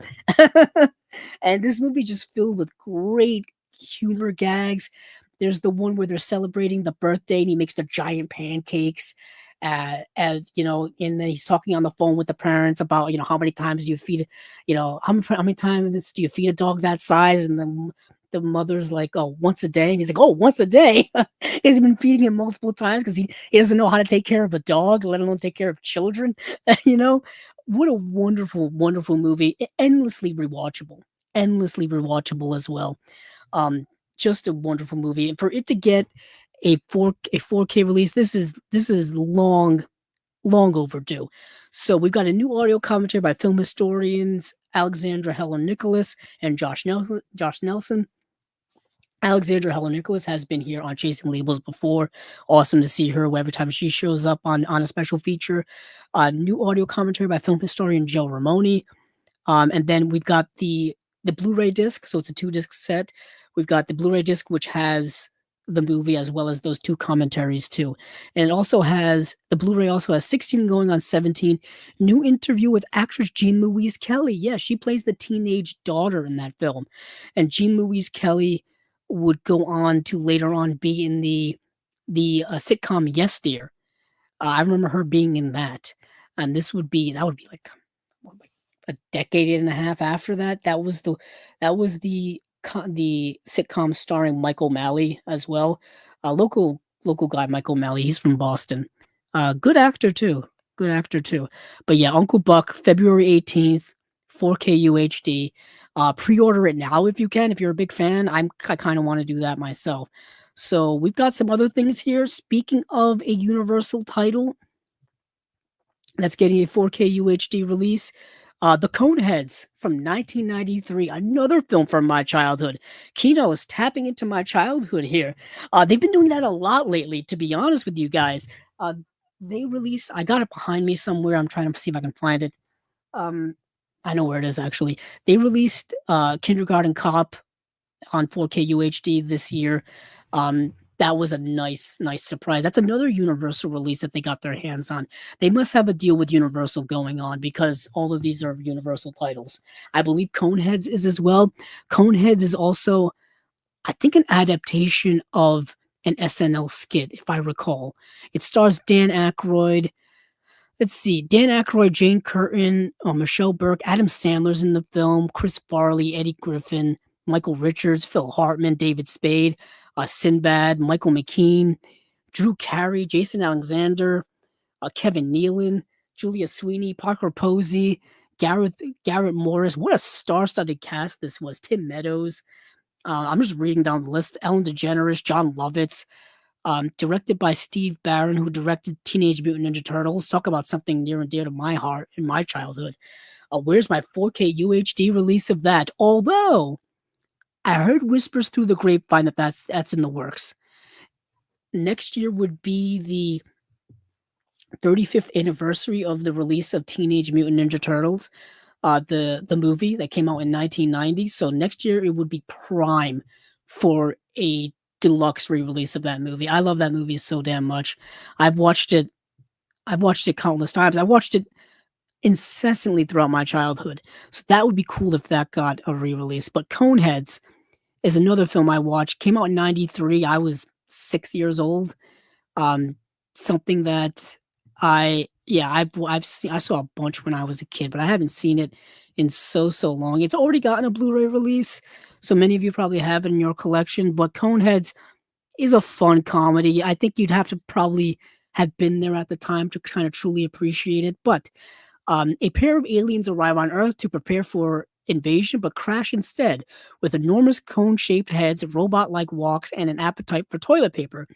And this movie just filled with great humor gags. There's the one where they're celebrating the birthday and he makes the giant pancakes. As and then he's talking on the phone with the parents about, how many times do you feed, how many times do you feed a dog that size? And then the mother's like, oh, once a day. And he's like, oh, once a day. He's been feeding him multiple times because he doesn't know how to take care of a dog, let alone take care of children. you know, what a wonderful, wonderful movie. Endlessly rewatchable as well. Um, just a wonderful movie. And for it to get a 4K release, this is long overdue. So we've got a new audio commentary by film historians Alexandra Heller Nicholas and Josh Nelson. Alexandra Heller Nicholas has been here on Chasing Labels before. Awesome to see her every time she shows up on a special feature. New audio commentary by film historian Joe Ramone. And then we've got the Blu-ray disc, so it's a 2-disc set. We've got the Blu-ray disc, which has the movie as well as those 2 commentaries too. And the Blu-ray also has 16 going on 17. New interview with actress Jean Louise Kelly. Yeah, she plays the teenage daughter in that film. And Jean Louise Kelly would go on to later on be in the sitcom Yes Dear. I remember her being in that. And that would be like a decade and a half after that. That was the sitcom starring Michael Malley as well. Local guy Michael Malley. He's from Boston. Good actor too. Good actor too. But yeah, Uncle Buck, February 18th, 4K UHD. Pre-order it now if you can. If you're a big fan, I kind of want to do that myself. So we've got some other things here. Speaking of a Universal title that's getting a 4K UHD release, The Coneheads from 1993, another film from my childhood. Kino is tapping into my childhood here. They've been doing that a lot lately, to be honest with you guys. Uh, I got it behind me somewhere. I'm trying to see if I can find it. Um, I know where it is actually. They released Kindergarten Cop on 4K UHD this year. That was a nice surprise. That's another Universal release that they got their hands on. They must have a deal with Universal going on because all of these are Universal titles. I believe Coneheads is as well. Coneheads is also, I think, an adaptation of an SNL skit, if I recall. It stars Dan Aykroyd. Let's see, Dan Aykroyd, Jane Curtin, Michelle Burke, Adam Sandler's in the film, Chris Farley, Eddie Griffin, Michael Richards, Phil Hartman, David Spade, Sinbad, Michael McKean, Drew Carey, Jason Alexander, Kevin Nealon, Julia Sweeney, Parker Posey, Garrett Morris. What a star-studded cast this was. Tim Meadows. I'm just reading down the list. Ellen DeGeneres, John Lovitz. Directed by Steve Barron, who directed Teenage Mutant Ninja Turtles. Talk about something near and dear to my heart in my childhood. Where's my 4K UHD release of that? Although I heard whispers through the grapevine that that's in the works. Next year would be the 35th anniversary of the release of Teenage Mutant Ninja Turtles, the movie that came out in 1990. So next year it would be prime for a deluxe re-release of that movie. I love that movie so damn much. I've watched it countless times. I watched it incessantly throughout my childhood. So that would be cool if that got a re-release. But Coneheads is another film I watched. Came out in 93. I was 6 years old. Something that Yeah, I saw a bunch when I was a kid, but I haven't seen it in so long. It's already gotten a Blu-ray release, so many of you probably have it in your collection, but Coneheads is a fun comedy. I think you'd have to probably have been there at the time to kind of truly appreciate it, but a pair of aliens arrive on Earth to prepare for invasion, but crash instead with enormous cone-shaped heads, robot-like walks, and an appetite for toilet paper.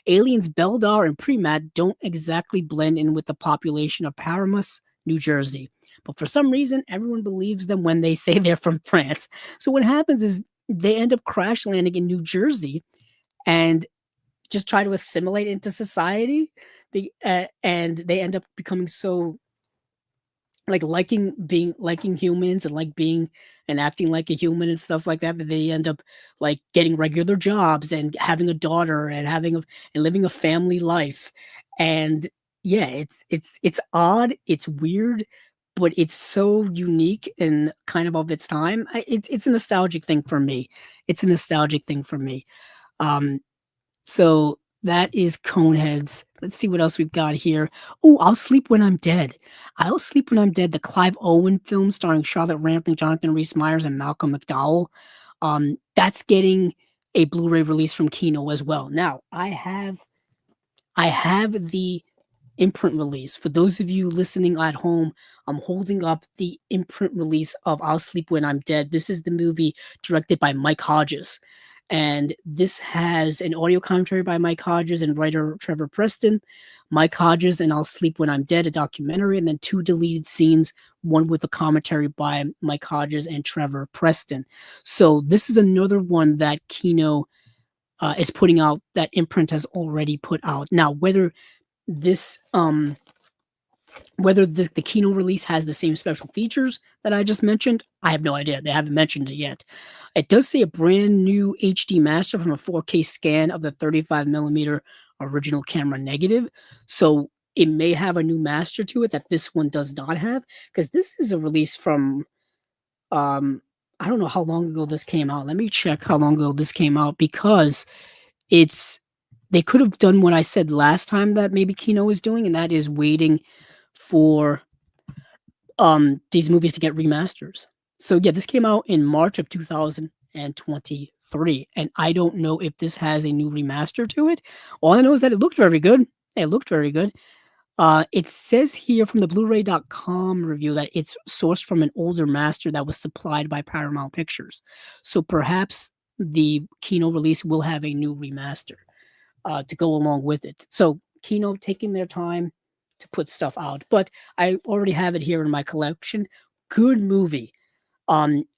Aliens Beldar and Premat don't exactly blend in with the population of Paramus, New Jersey. But for some reason, everyone believes them when they say they're from France. So what happens is they end up crash landing in New Jersey and just try to assimilate into society. And they end up becoming so like liking humans and like being and acting like a human and stuff like that, that they end up like getting regular jobs and having a daughter and and living a family life. And yeah, it's odd, it's weird, but it's so unique and kind of its time. It's a nostalgic thing for me. It's a nostalgic thing for me. Um, so that is Coneheads. Let's see what else we've got here. Oh, I'll Sleep When I'm Dead. I'll Sleep When I'm Dead, the Clive Owen film starring Charlotte Rampling, Jonathan Rhys-Meyers, and Malcolm McDowell. That's getting a Blu-ray release from Kino as well. Now, I have the imprint release. For those of you listening at home, I'm holding up the imprint release of I'll Sleep When I'm Dead. This is the movie directed by Mike Hodges. And this has an audio commentary by Mike Hodges and writer Trevor Preston. Mike Hodges and I'll Sleep When I'm Dead, a documentary, and then two deleted scenes, one with a commentary by Mike Hodges and Trevor Preston. So this is another one that Kino is putting out, that imprint has already put out. Now, this the Kino release has the same special features that I just mentioned, I have no idea. They haven't mentioned it yet. It does say a brand new HD master from a 4K scan of the 35 millimeter original camera negative. So it may have a new master to it that this one does not have, because this is a release from I don't know how long ago this came out. Let me check how long ago this came out, because it's they could have done what I said last time that maybe Kino was doing, and that is waiting for these movies to get remasters. So yeah, this came out in March of 2023, and I don't know if this has a new remaster to it. All I know is that it looked very good. It looked very good. It says here from the Blu-ray.com review that it's sourced from an older master that was supplied by Paramount Pictures. So perhaps the Kino release will have a new remaster to go along with it. So Kino taking their time to put stuff out, but I already have it here in my collection. Good movie.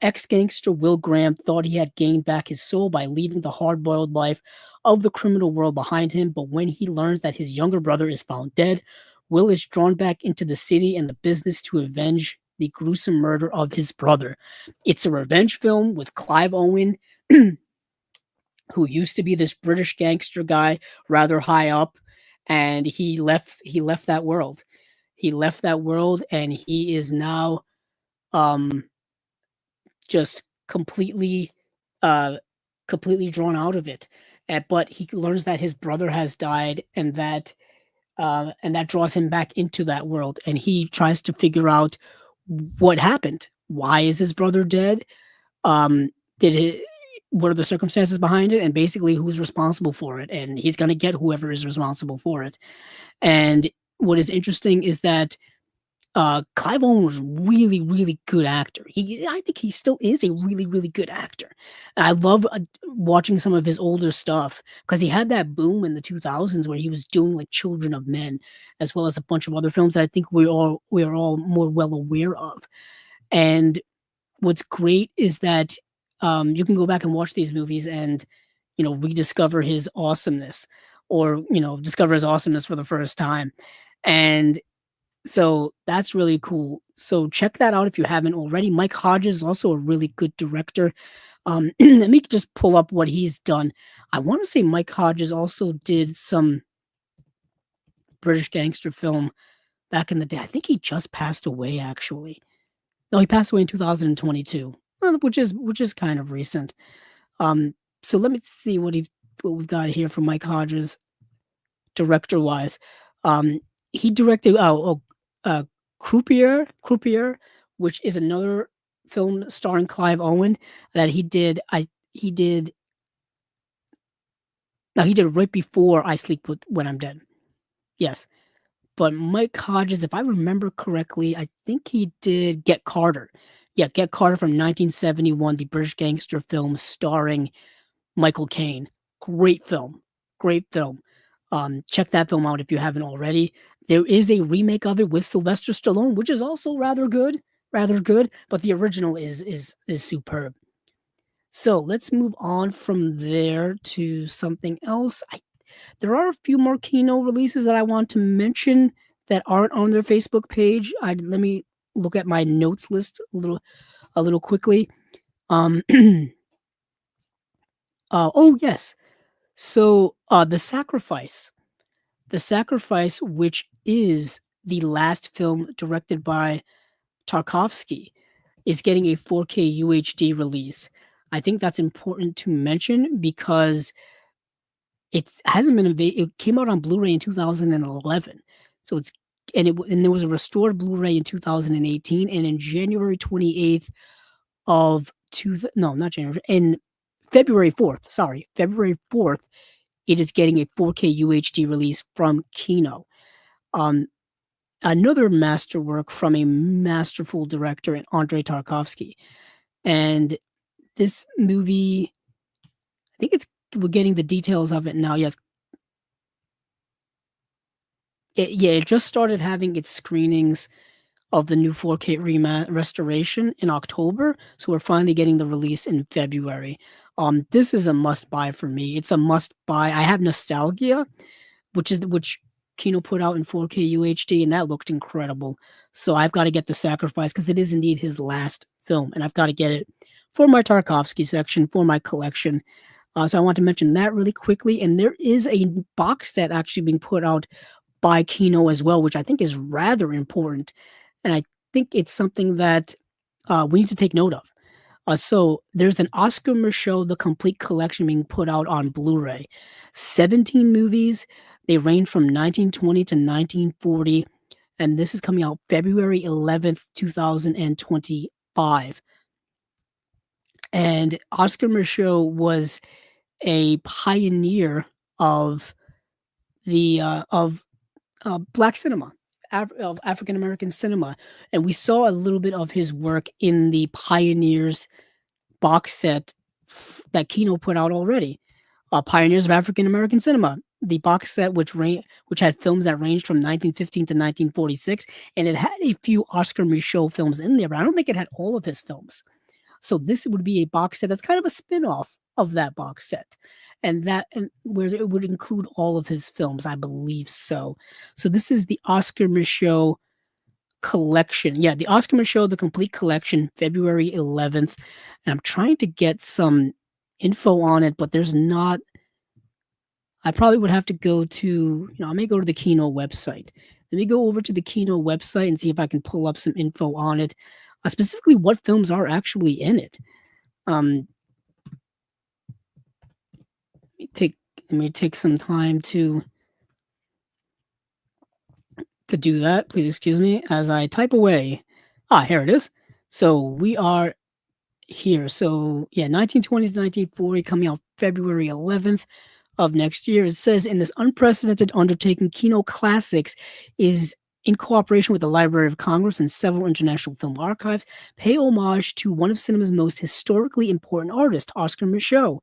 Ex-gangster Will Graham thought he had gained back his soul by leaving the hard-boiled life of the criminal world behind him, but when he learns that his younger brother is found dead, Will is drawn back into the city and the business to avenge the gruesome murder of his brother. It's a revenge film with Clive Owen, who used to be this British gangster guy, rather high up, and he left that world. He left that world, and he is now um just uh completely drawn out of it. But he learns that his brother has died, and that draws him back into that world, and he tries to figure out what happened. Why is his brother dead? Did it What are the circumstances behind it, and basically who's responsible for it? And he's going to get whoever is responsible for it. And what is interesting is that Clive Owen was really, really good actor. I think he still is a really, really good actor. I love watching some of his older stuff, because he had that boom in the 2000s where he was doing like Children of Men, as well as a bunch of other films that I think we are all more well aware of. And what's great is that you can go back and watch these movies and rediscover his awesomeness, or discover his awesomeness for the first time. And so that's really cool. So check that out if you haven't already. Mike Hodges is also a really good director. Let me just pull up what he's done. I want to say Mike Hodges also did some British gangster film back in the day. I think he just passed away, actually. No, he passed away in 2022, which is kind of recent. So let me see what we've got here from Mike Hodges, director wise. he directed Croupier, which is another film starring Clive Owen that he did. He did no, he did right before I Sleep with When I'm Dead. Yes, but Mike Hodges, if I remember correctly, I think he did Get Carter. Yeah, Get Carter from 1971, the British gangster film starring Michael Caine. Great film. Great film. Check that film out if you haven't already. There is a remake of it with Sylvester Stallone, which is also rather good, but the original is superb. So let's move on from there to something else. There are a few more Kino releases that I want to mention that aren't on their Facebook page. Let me look at my notes list a little quickly. Oh yes, so the Sacrifice, which is the last film directed by Tarkovsky, is getting a 4K UHD release. I think that's important to mention because it hasn't been it came out on Blu-ray in 2011. So it's and there was a restored Blu-ray in 2018, and in January 28th of no, not January, in February 4th, sorry, February 4th, it is getting a 4K UHD release from Kino. Um, Another masterwork from a masterful director, Andrei Tarkovsky. And this movie, I think we're getting the details of it now. Yes. It just started having its screenings of the new 4K restoration in October, so we're finally getting the release in February. This is a must buy for me. It's a must buy. I have Nostalgia, which Kino put out in 4K UHD, and that looked incredible. So I've got to get The Sacrifice because it is indeed his last film, and I've got to get it for my Tarkovsky section, for my collection. So I want to mention that really quickly. And there is a box set actually being put out by Kino as well, which I think is rather important. And I think it's something that we need to take note of. So there's an Oscar Micheaux The Complete Collection being put out on Blu-ray. 17 movies. They range from 1920 to 1940. And this is coming out February 11th, 2025. And Oscar Micheaux was a pioneer of the Black cinema, of African American cinema, and we saw a little bit of his work in the Pioneers box set that Kino put out already. Pioneers of African American Cinema, the box set which had films that ranged from 1915 to 1946, and it had a few Oscar Micheaux films in there, but I don't think it had all of his films. So this would be a box set that's kind of a spin-off of that box set. And where it would include all of his films, I believe so. So this is the Oscar Micheaux collection. Yeah, the Oscar Micheaux, The Complete Collection, February 11th. And I'm trying to get some info on it, but there's not. I probably would have to go to, I may go to the Kino website. Let me go over to the Kino website and see if I can pull up some info on it. Specifically what films are actually in it. Let me take some time to do that. Please excuse me as I type away. Here it is. So we are here. So yeah, 1920s, 1940 coming out February 11th of next year. It says in this unprecedented undertaking, Kino Classics is in cooperation with the Library of Congress and several international film archives, pay homage to one of cinema's most historically important artists, Oscar Micheaux,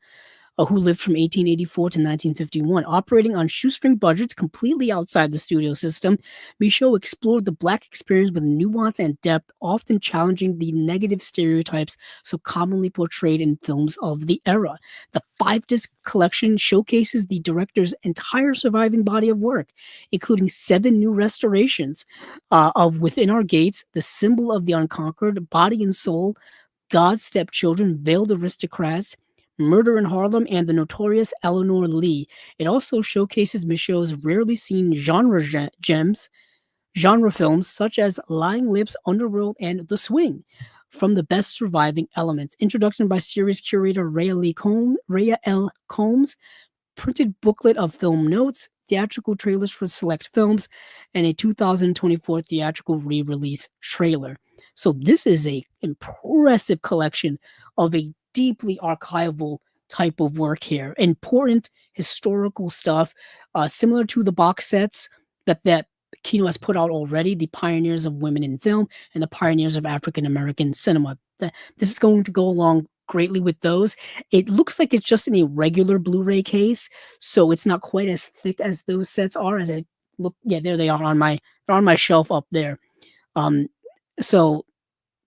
who lived from 1884 to 1951. Operating on shoestring budgets completely outside the studio system, Micheaux explored the Black experience with nuance and depth, often challenging the negative stereotypes so commonly portrayed in films of the era. The 5-disc collection showcases the director's entire surviving body of work, including 7 new restorations of Within Our Gates, The Symbol of the Unconquered, Body and Soul, God's Stepchildren, Veiled Aristocrats, Murder in Harlem, and the notorious Eleanor Lee. It also showcases Micheaux's rarely seen genre films such as Lying Lips, Underworld, and The Swing. From the best surviving elements. Introduction by series curator Rhea L. Combs, printed booklet of film notes, theatrical trailers for select films, and a 2024 theatrical re-release trailer. So this is a impressive collection of a deeply archival type of work here. Important historical stuff, similar to the box sets that Kino has put out already, the Pioneers of Women in Film and the Pioneers of African American Cinema. This is going to go along greatly with those. It looks like it's just in a regular Blu-ray case, so it's not quite as thick as those sets are. As I look, yeah, there they are on my shelf up there. Um, so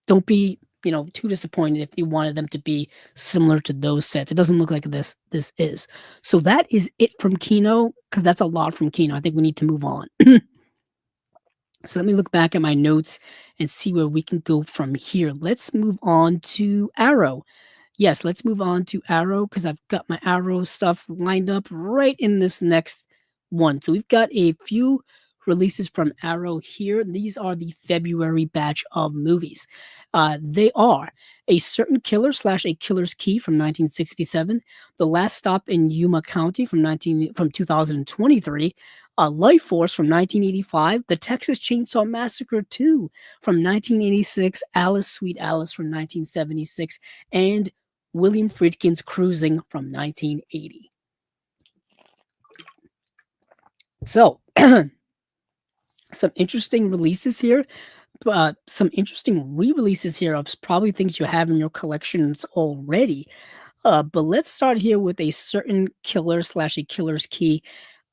don't be too disappointed if you wanted them to be similar to those sets. It doesn't look like this is. So that is it from Kino, because that's a lot from Kino. I think we need to move on. So let me look back at my notes and see where we can go from here. Let's move on to Arrow. Yes, let's move on to Arrow because I've got my Arrow stuff lined up right in this next one. So we've got a few releases from Arrow here. These are the February batch of movies. They are A Certain Killer / A Killer's Key from 1967, The Last Stop in Yuma County from 2023, Lifeforce from 1985, The Texas Chainsaw Massacre 2 from 1986, Alice Sweet Alice from 1976, and William Friedkin's Cruising from 1980. So, some interesting releases here, some interesting re-releases here of probably things you have in your collections already. But let's start here with A Certain Killer / A Killer's Key.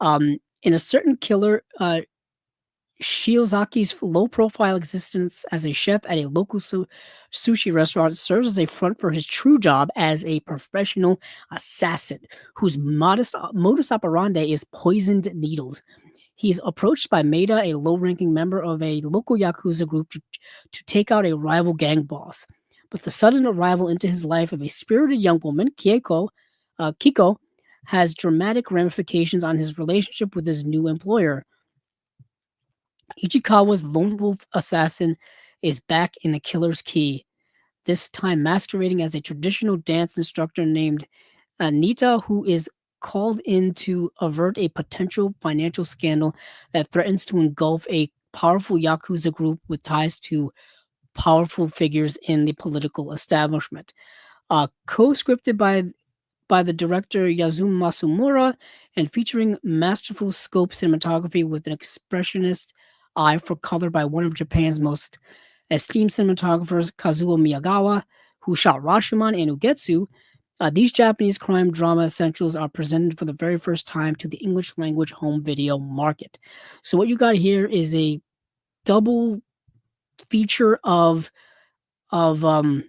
In A Certain Killer, Shiozaki's low-profile existence as a chef at a local sushi restaurant serves as a front for his true job as a professional assassin, whose modus operandi is poisoned needles. He is approached by Maida, a low-ranking member of a local Yakuza group, to take out a rival gang boss. But the sudden arrival into his life of a spirited young woman, Kiko, has dramatic ramifications on his relationship with his new employer. Ichikawa's lone wolf assassin is back in A Killer's Key, this time masquerading as a traditional dance instructor named Anita, who is called in to avert a potential financial scandal that threatens to engulf a powerful Yakuza group with ties to powerful figures in the political establishment. Co-scripted by the director Yazumi Masumura and featuring masterful scope cinematography with an expressionist eye for color by one of Japan's most esteemed cinematographers, Kazuo Miyagawa, who shot Rashomon and Ugetsu. These Japanese crime drama essentials are presented for the very first time to the English language home video market. So what you got here is a double feature of the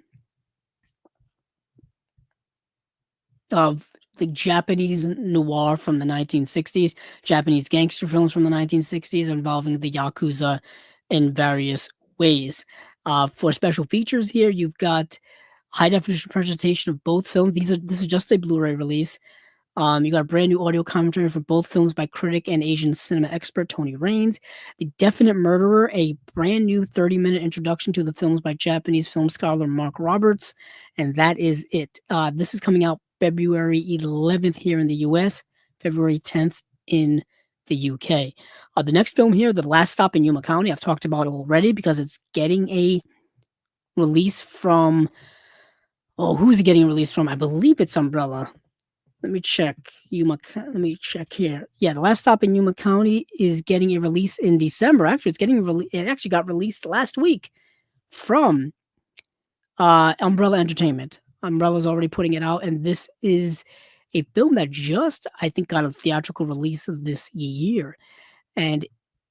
Japanese noir from the 1960s, Japanese gangster films from the 1960s involving the Yakuza in various ways. For special features here, you've got high definition presentation of both films. This is just a Blu-ray release. You got a brand new audio commentary for both films by critic and Asian cinema expert Tony Raines. The Definite Murderer, a brand new 30-minute introduction to the films by Japanese film scholar Mark Roberts. And that is it. This is coming out February 11th here in the US, February 10th in the UK. The next film here, The Last Stop in Yuma County, I've talked about it already because it's getting a release from... Oh, who's it getting released from? I believe it's Umbrella. Let me check. Let me check here. Yeah, The Last Stop in Yuma County is getting a release in December. Actually, it actually got released last week from Umbrella Entertainment. Umbrella's already putting it out, and this is a film that just, I think, got a theatrical release of this year. And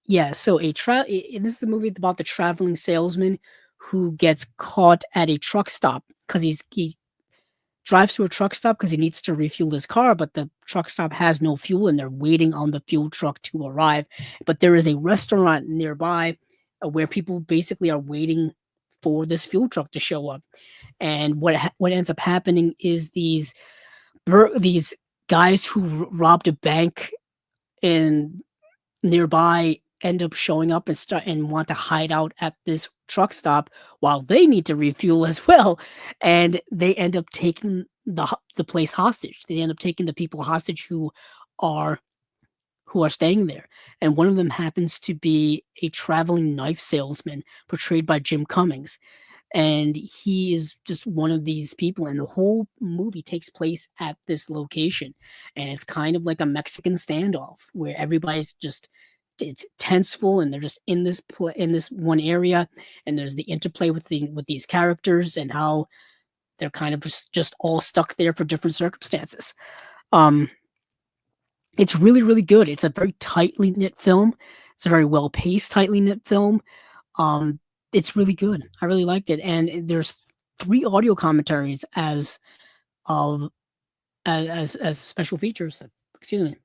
yeah, so this is a movie about the traveling salesman who gets caught at a truck stop because he drives to a truck stop because he needs to refuel his car, but the truck stop has no fuel and they're waiting on the fuel truck to arrive. But there is a restaurant nearby where people basically are waiting for this fuel truck to show up. And what ends up happening is these guys who robbed a bank in nearby end up showing up and want to hide out at this truck stop while they need to refuel as well, and they end up taking the place hostage. They end up taking the people hostage who are who are staying there, and one of them happens to be a traveling knife salesman portrayed by Jim Cummings, and he is just one of these people, and the whole movie takes place at this location, and it's kind of like a Mexican standoff where everybody's just it's tenseful and they're just in in this one area, and there's the interplay with these characters and how they're kind of just all stuck there for different circumstances. Um, it's really, really good. It's a very tightly knit film. It's a very well paced, tightly knit film. Um, it's really good. I really liked it, and there's 3 audio commentaries of as special features. Excuse me.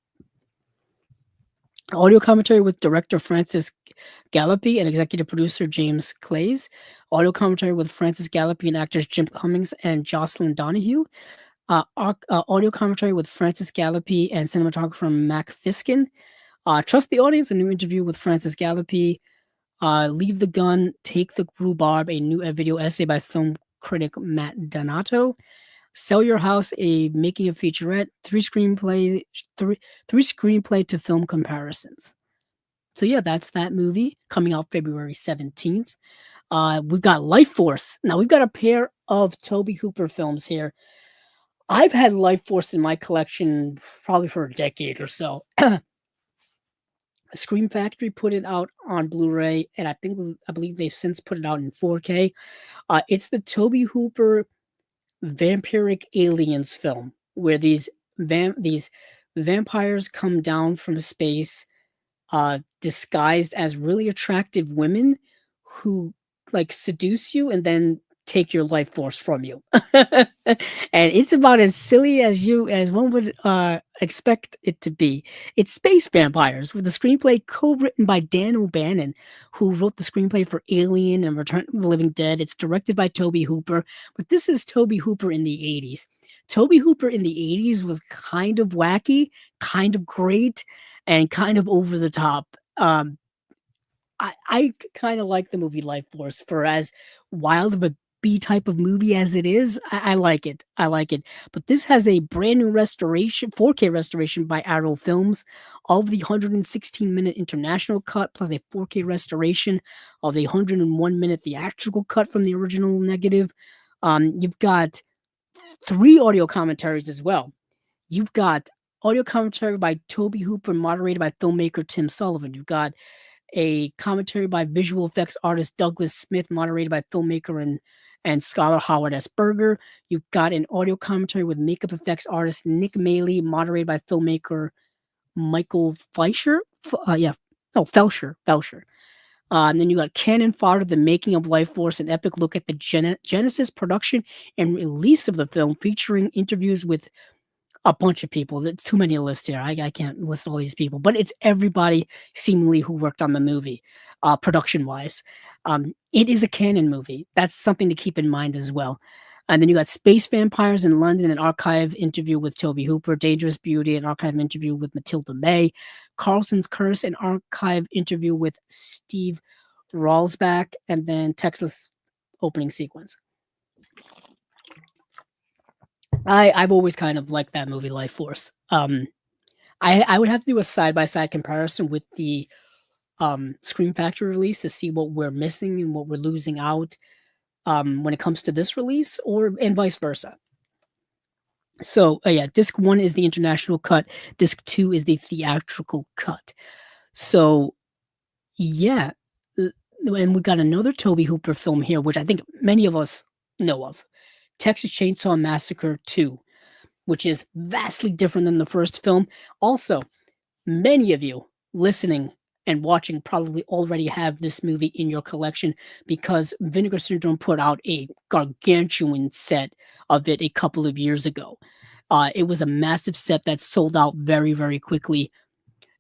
Audio commentary with director Francis Gallopy and executive producer James Clays. Audio commentary with Francis Gallopy and actors Jim Cummings and Jocelyn Donahue. Audio commentary with Francis Gallopy and cinematographer Mac Fiskin. Trust the Audience, a new interview with Francis Gallopy. Leave the Gun, Take the Rhubarb, a new video essay by film critic Matt Donato. Sell Your House, a making of featurette, three screenplay to film comparisons. So yeah, that's that movie coming out February 17th. We've got Lifeforce. Now we've got a pair of Tobe Hooper films here. I've had Lifeforce in my collection probably for a decade or so. Scream Factory put it out on Blu-ray, and I believe they've since put it out in 4K. It's the Tobe Hooper vampiric aliens film where these vampires come down from space disguised as really attractive women who like seduce you and then take your life force from you. And it's about as silly as one would expect it to be. It's space vampires with a screenplay co-written by Dan O'Bannon, who wrote the screenplay for Alien and Return of the Living Dead. It's directed by Tobe Hooper, but this is Tobe Hooper in the 80s. Tobe Hooper in the 80s was kind of wacky, kind of great, and kind of over the top. I kind of like the movie Life Force for as wild of a B type of movie as it is. I like it. I like it. But this has a brand new restoration, 4K restoration by Arrow Films of the 116-minute international cut, plus a 4K restoration of the 101-minute theatrical cut from the original negative. You've got 3 audio commentaries as well. You've got audio commentary by Tobe Hooper, moderated by filmmaker Tim Sullivan. You've got a commentary by visual effects artist Douglas Smith, moderated by filmmaker and scholar Howard S. Berger. You've got an audio commentary with makeup effects artist Nick Maley, moderated by filmmaker Michael Fleischer. Felsher. And then you got Cannon Fodder, The Making of Life Force, an epic look at the genesis, production, and release of the film, featuring interviews with a bunch of people. That's too many to list here. I can't list all these people, but it's everybody seemingly who worked on the movie, production-wise. It is a canon movie. That's something to keep in mind as well. And then you got Space Vampires in London, an archive interview with Tobe Hooper, Dangerous Beauty, an archive interview with Matilda May, Carlson's Curse, an archive interview with Steve Ralsback, and then Texas opening sequence. I've always kind of liked that movie, Life Force. I would have to do a side-by-side comparison with the Scream Factory release to see what we're missing and what we're losing out when it comes to this release, and vice versa. So yeah, disc 1 is the international cut, disc 2 is the theatrical cut. So yeah, and we got another Tobe Hooper film here, which I think many of us know of. Texas Chainsaw Massacre 2, which is vastly different than the first film. Also, many of you listening and watching probably already have this movie in your collection because Vinegar Syndrome put out a gargantuan set of it a couple of years ago. It was a massive set that sold out very, very quickly.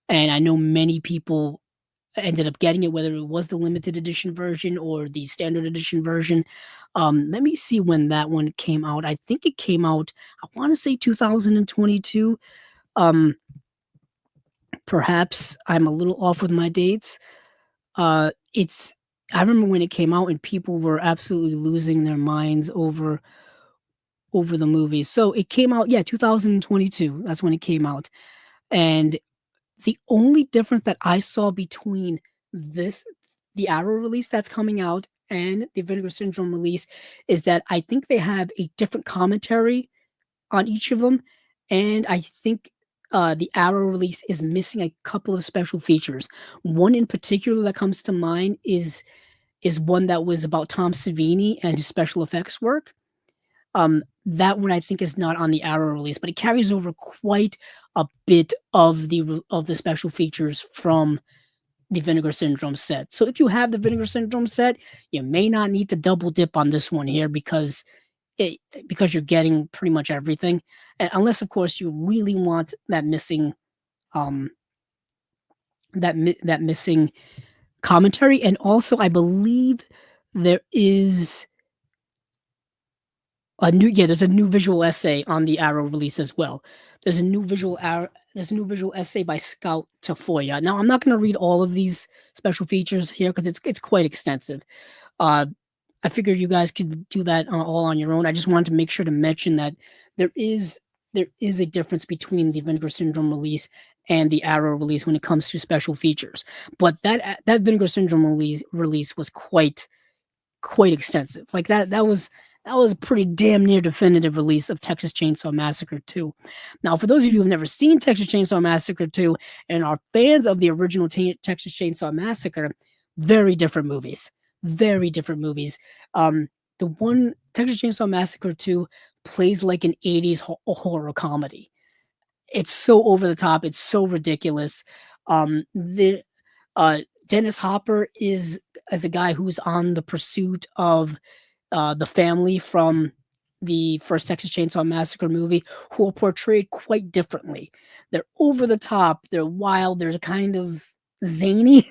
And I know many people ended up getting it, whether it was the limited edition version or the standard edition version. Let me see when that one came out. I think it came out, I want to say 2022. Perhaps I'm a little off with my dates. I remember when it came out and people were absolutely losing their minds over the movie. So it came out, 2022. That's when it came out. And The only difference that I saw between this the Arrow release that's coming out and the Vinegar Syndrome release is that I think they have a different commentary on each of them, and I think, the Arrow release is missing a couple of special features. One in particular that comes to mind is one that was about Tom Savini and his special effects work. That one I think is not on the Arrow release, but it carries over quite a bit of the special features from the Vinegar Syndrome set. So if you have the Vinegar Syndrome set, you may not need to double dip on this one here it, because you're getting pretty much everything, and unless of course you really want that missing um that missing commentary. And also I believe there is there's a new visual essay on the Arrow release as well. There's a new visual essay by Scout Tafoya. Now I'm not going to read all of these special features here because it's quite extensive. Uh, I figured you guys could do that all on your own. I just wanted to make sure to mention that there is there is a difference between the Vinegar Syndrome release and the Arrow release when it comes to special features. But that Vinegar Syndrome release was quite extensive. Like that was a pretty damn near definitive release of Texas Chainsaw Massacre 2. Now, for those of you who've never seen Texas Chainsaw Massacre 2 and are fans of the original Texas Chainsaw Massacre, very different movies. Very different movies. The one Texas Chainsaw Massacre 2 plays like an 80s horror comedy. It's so over the top, it's so ridiculous. The Dennis Hopper is as a guy who's on the pursuit of the family from the first Texas Chainsaw Massacre movie, who are portrayed quite differently. They're over the top, they're wild, they're kind of zany.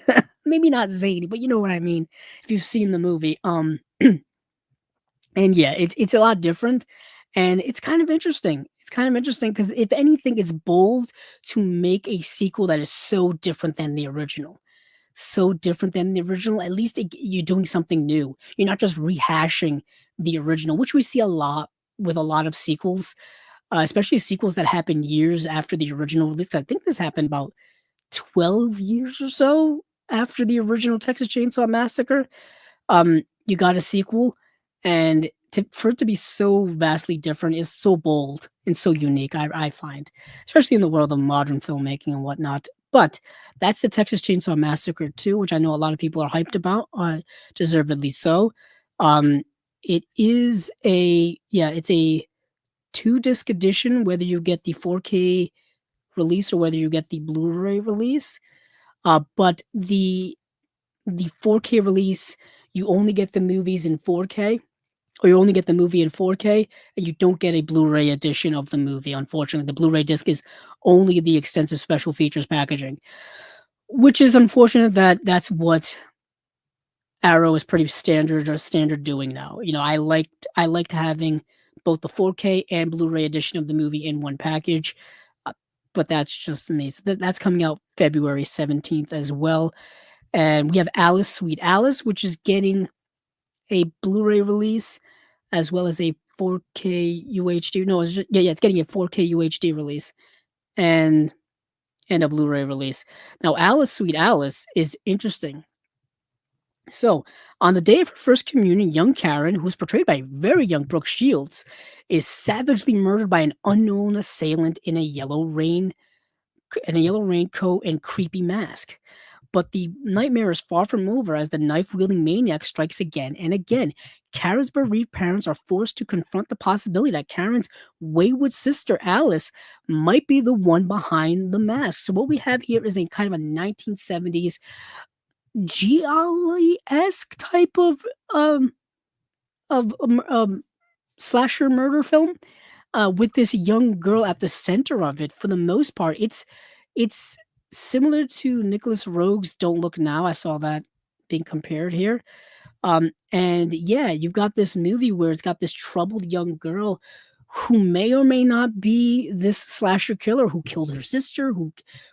Maybe not zany, but you know what I mean if you've seen the movie. And yeah, it's a lot different, and it's kind of interesting. It's kind of interesting because if anything, it's bold to make a sequel that is so different than the original. So different than the original. At least you're doing something new. You're not just rehashing the original, which we see a lot with a lot of sequels, especially sequels that happen years after the original release. I think this happened about 12 years or so after the original Texas Chainsaw Massacre. You got a sequel, and for it to be so vastly different is so bold and so unique. I find, especially in the world of modern filmmaking and whatnot. But that's the Texas Chainsaw Massacre 2, which I know a lot of people are hyped about, deservedly so. Um, it's a 2 disc edition, whether you get the 4K release or whether you get the Blu-ray release. But the 4K release, you only get the movies in 4K, or you only get the movie in 4K, and you don't get a Blu-ray edition of the movie. Unfortunately, the Blu-ray disc is only the extensive special features packaging, which is unfortunate that that's what Arrow is pretty standard doing now. You know, I liked having both the 4K and Blu-ray edition of the movie in one package, uh, but that's just me. So that's coming out February 17th as well. And we have Alice, Sweet Alice, which is getting a Blu-ray release as well as a 4K UHD. No, it's getting a 4K UHD release and a Blu-ray release. Now, Alice, Sweet Alice is interesting. So, on the day of her first communion, young Karen, who was portrayed by very young Brooke Shields, is savagely murdered by an unknown assailant in a yellow raincoat and creepy mask. But the nightmare is far from over as the knife-wielding maniac strikes again and again. Karen's bereaved parents are forced to confront the possibility that Karen's wayward sister, Alice, might be the one behind the mask. So what we have here is a kind of a 1970s Gialli-esque type of slasher murder film, with this young girl at the center of it. For the most part, it's similar to Nicholas Roeg's Don't Look Now. I saw that being compared here. And yeah, you've got this movie where it's got this troubled young girl who may or may not be this slasher killer who killed her sister,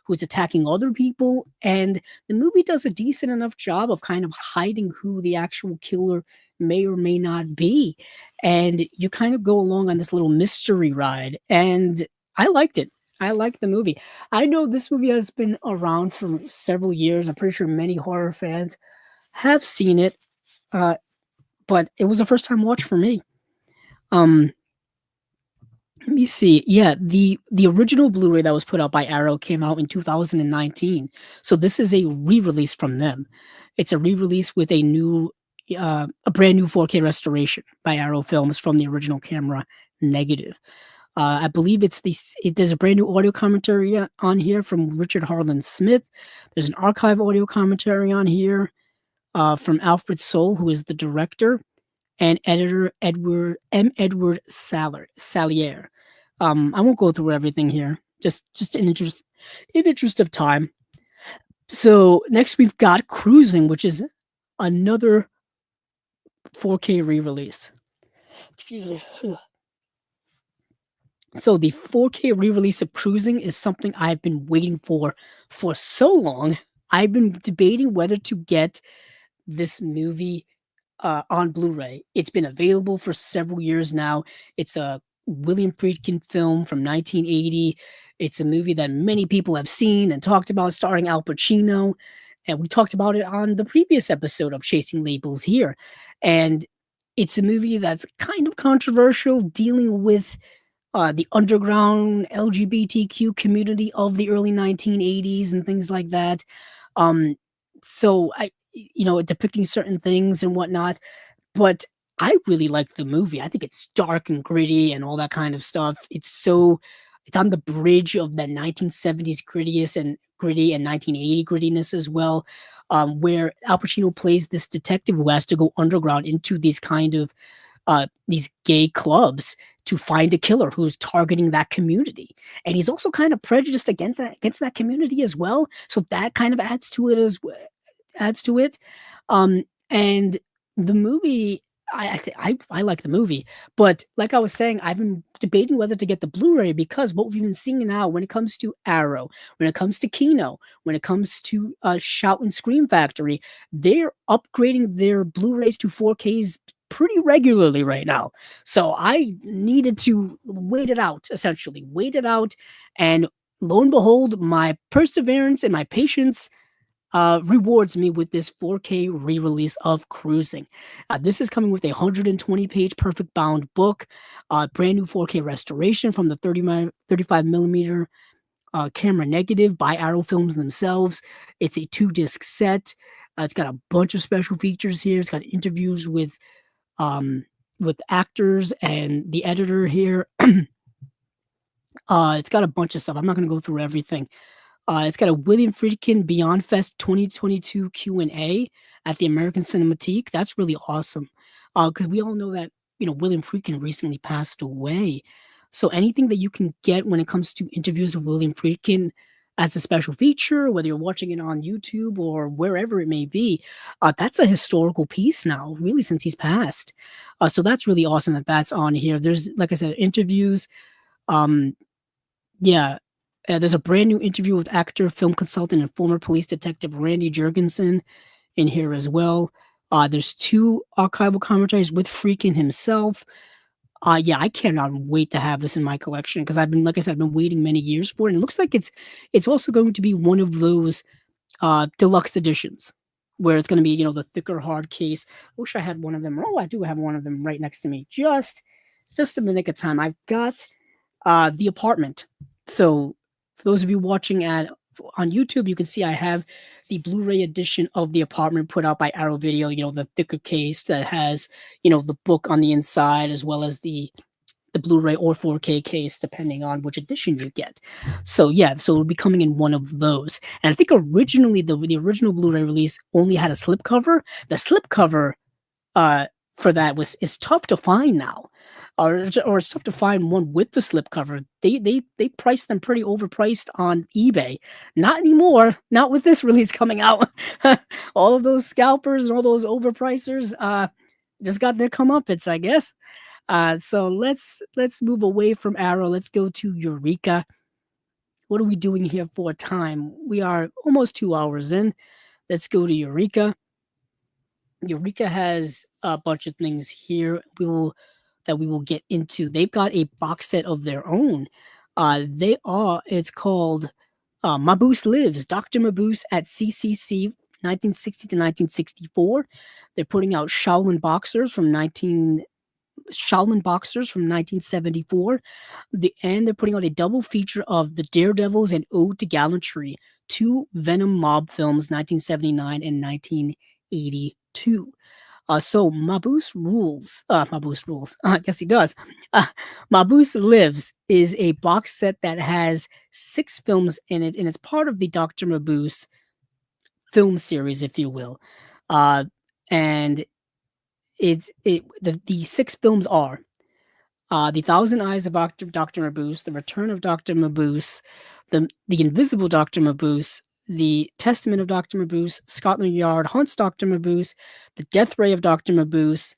who's attacking other people. And the movie does a decent enough job of kind of hiding who the actual killer may or may not be. And you kind of go along on this little mystery ride. And I liked it. I like the movie. I know this movie has been around for several years. I'm pretty sure many horror fans have seen it, uh, but it was a first time watch for me. Um, Let me see. Yeah, the original Blu-ray that was put out by Arrow came out in 2019. So this is a re-release from them. It's a re-release with a brand new 4K restoration by Arrow Films from the original camera negative. I believe there's a brand new audio commentary on here from Richard Harlan Smith. There's an archive audio commentary on here from Alfred Soule, who is the director, and editor Edward Salier. I won't go through everything here, just in interest of time. So next we've got Cruising, which is another 4K re-release. Excuse me. So the 4K re-release of Cruising is something I've been waiting for so long. I've been debating whether to get this movie on Blu-ray. It's been available for several years now. It's a William Friedkin film from 1980. It's a movie that many people have seen and talked about, starring Al Pacino. And we talked about it on the previous episode of Chasing Labels here. And it's a movie that's kind of controversial, dealing with the underground LGBTQ community of the early 1980s and things like that. Um, so depicting certain things and whatnot. But I really like the movie. I think it's dark and gritty and all that kind of stuff. It's on the bridge of the 1970s gritty and 1980 grittiness as well, where Al Pacino plays this detective who has to go underground into these gay clubs to find a killer who's targeting that community. And he's also kind of prejudiced against that community as well. So that kind of adds to it. And the movie, I like the movie, but like I was saying, I've been debating whether to get the Blu-ray because what we've been seeing now when it comes to Arrow, when it comes to Kino, when it comes to Shout and Scream Factory, they're upgrading their Blu-rays to 4Ks pretty regularly right now. So I needed to wait it out, essentially. Wait it out. And lo and behold, my perseverance and my patience rewards me with this 4K re-release of Cruising. This is coming with a 120-page perfect bound book, brand new 4K restoration from the 35 millimeter camera negative by Arrow Films themselves. It's a 2-disc set. It's got a bunch of special features here. It's got interviews with actors and the editor here. It's got a bunch of stuff. I'm not going to go through everything. It's got a William Friedkin Beyond Fest 2022 Q&A at the American Cinematheque. That's really awesome because we all know that William Friedkin recently passed away. So anything that you can get when it comes to interviews with William Friedkin as a special feature, whether you're watching it on YouTube or wherever it may be, that's a historical piece now, really, since he's passed. So that's really awesome that that's on here. There's, like I said, interviews. Um, yeah, there's a brand new interview with actor, film consultant, and former police detective Randy Jurgensen in here as well. There's 2 archival commentaries with Friedkin himself. Yeah, I cannot wait to have this in my collection because like I said, I've been waiting many years for it. And it looks like it's also going to be one of those deluxe editions where it's going to be, the thicker hard case. I wish I had one of them. Oh, I do have one of them right next to me. Just in the nick of time. I've got The Apartment. So for those of you watching on YouTube, you can see I have the Blu-ray edition of The Apartment put out by Arrow Video, the thicker case that has, the book on the inside as well as the Blu-ray or 4K case, depending on which edition you get. So yeah, so it'll be coming in one of those. And I think originally the original Blu-ray release only had a slipcover. The slipcover for that is tough to find now. Or it's tough to find one with the slipcover. They price them pretty overpriced on eBay. Not anymore. Not with this release coming out. All of those scalpers and all those overpricers just got their comeuppance, I guess. So let's move away from Arrow. Let's go to Eureka. What are we doing here for time? We are almost 2 hours in. Let's go to Eureka. Eureka has a bunch of things here that we will get into. They've got a box set of their own. It's called Mabuse Lives, Dr. Mabuse at CCC 1960 to 1964. They're putting out Shaolin Boxers from 1974. And they're putting out a double feature of The Daredevils and Ode to Gallantry, two Venom mob films, 1979 and 1982. So Mabuse rules. Mabuse rules. I guess he does. Mabuse Lives is a box set that has 6 films in it, and it's part of the Dr. Mabuse film series, if you will. And the 6 films are The Thousand Eyes of Dr. Mabuse, The Return of Dr. Mabuse, The Invisible Dr. Mabuse, The Testament of Dr. Mabuse, Scotland Yard Hunts Dr. Mabuse, The Death Ray of Dr. Mabuse,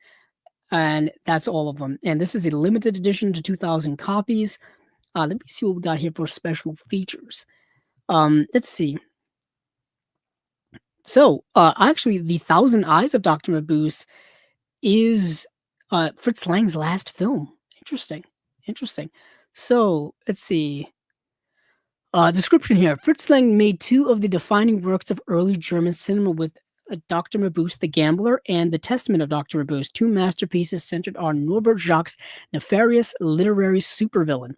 and that's all of them. And this is a limited edition to 2,000 copies. Let me see what we got here for special features. Let's see. So, actually, The Thousand Eyes of Dr. Mabuse is Fritz Lang's last film. Interesting. So, let's see. Description here. Fritz Lang made 2 of the defining works of early German cinema with Dr. Mabuse the Gambler and The Testament of Dr. Mabuse, 2 masterpieces centered on Norbert Jacques' nefarious literary supervillain.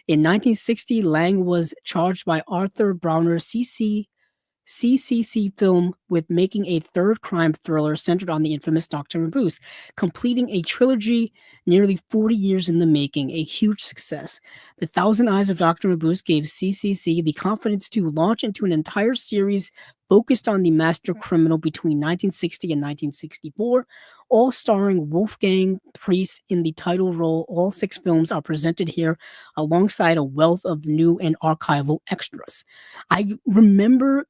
In 1960, Lang was charged by Arthur Brauner's CCC film with making a 3rd crime thriller centered on the infamous Dr. Mabuse, completing a trilogy nearly 40 years in the making, a huge success. The Thousand Eyes of Dr. Mabuse gave CCC the confidence to launch into an entire series focused on the master criminal between 1960 and 1964, all starring Wolfgang Priest in the title role. All 6 films are presented here alongside a wealth of new and archival extras. I remember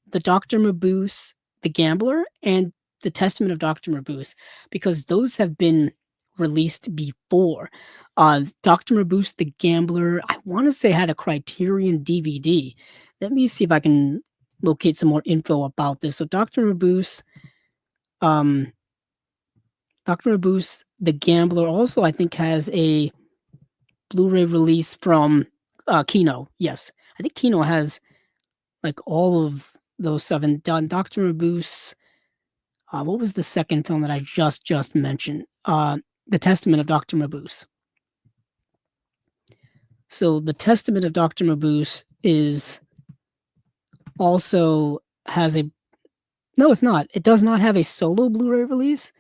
the Dr. Mabuse, The Gambler, and The Testament of Dr. Mabuse, because those have been released before. Dr. Mabuse, The Gambler, I want to say had a Criterion DVD. Let me see if I can locate some more info about this. So Dr. Mabuse, The Gambler also, I think, has a Blu-ray release from Kino. Yes, I think Kino has like all of those 7 done. Dr. Mabuse, what was the second film that I just mentioned? The Testament of Dr. Mabuse. So The Testament of Dr. Mabuse is also has a no, it's not. It does not have a solo Blu-ray release.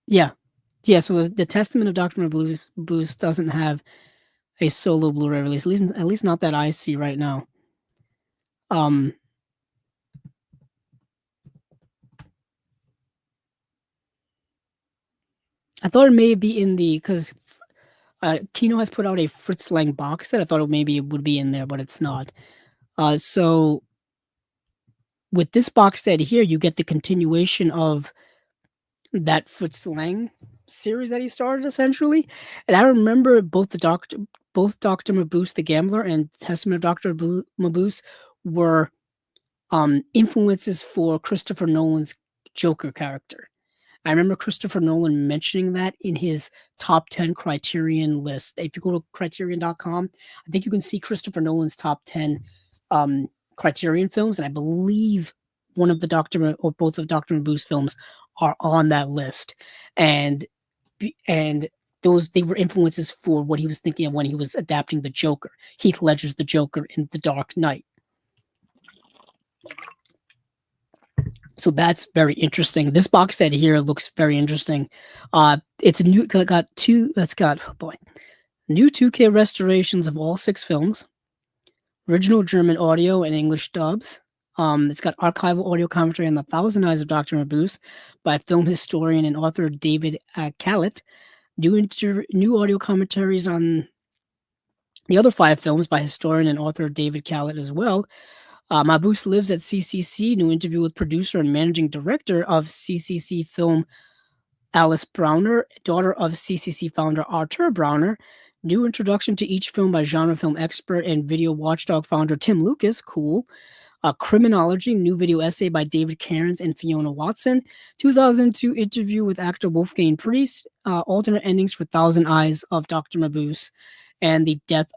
Yeah. So the Testament of Dr. Mabuse doesn't have a solo Blu-ray release, at least not that I see right now. I thought it may be in because Kino has put out a Fritz Lang box set. I thought maybe it would be in there, but it's not. So with this box set here, you get the continuation of that Fritz Lang series that he started, essentially. And I remember both Dr. Mabuse the Gambler and Testament of Dr. Mabuse were influences for Christopher Nolan's Joker character. I remember Christopher Nolan mentioning that in his top 10 Criterion list. If you go to criterion.com, I think you can see Christopher Nolan's top 10 Criterion films, and I believe one of the Dr. or both of Dr. Mabuse films are on that list. And they were influences for what he was thinking of when he was adapting the Joker, Heath Ledger's The Joker in The Dark Knight. So that's very interesting. This box set here looks very interesting. It's a new new 2K restorations of all 6 films, original German audio and English dubs. It's got archival audio commentary on The Thousand Eyes of Dr. Mabuse by film historian and author David Catlett. New audio commentaries on the other 5 films by historian and author David Catlett as well. Mabuse Lives at CCC, new interview with producer and managing director of CCC film Alice Browner, daughter of CCC founder Arthur Browner. New introduction to each film by genre film expert and video watchdog founder Tim Lucas. Cool. Criminology, new video essay by David Cairns and Fiona Watson. 2002 interview with actor Wolfgang Priest. Alternate endings for Thousand Eyes of Dr. Mabuse and the death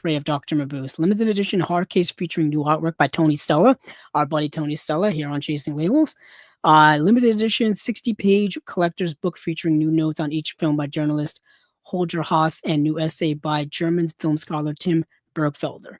ray of Dr. Mabuse. Limited edition hard case featuring new artwork by Tony Stella, our buddy Tony Stella here on Chasing Labels. Limited edition 60-page collector's book featuring new notes on each film by journalist Holger Haas and new essay by German film scholar Tim Bergfelder.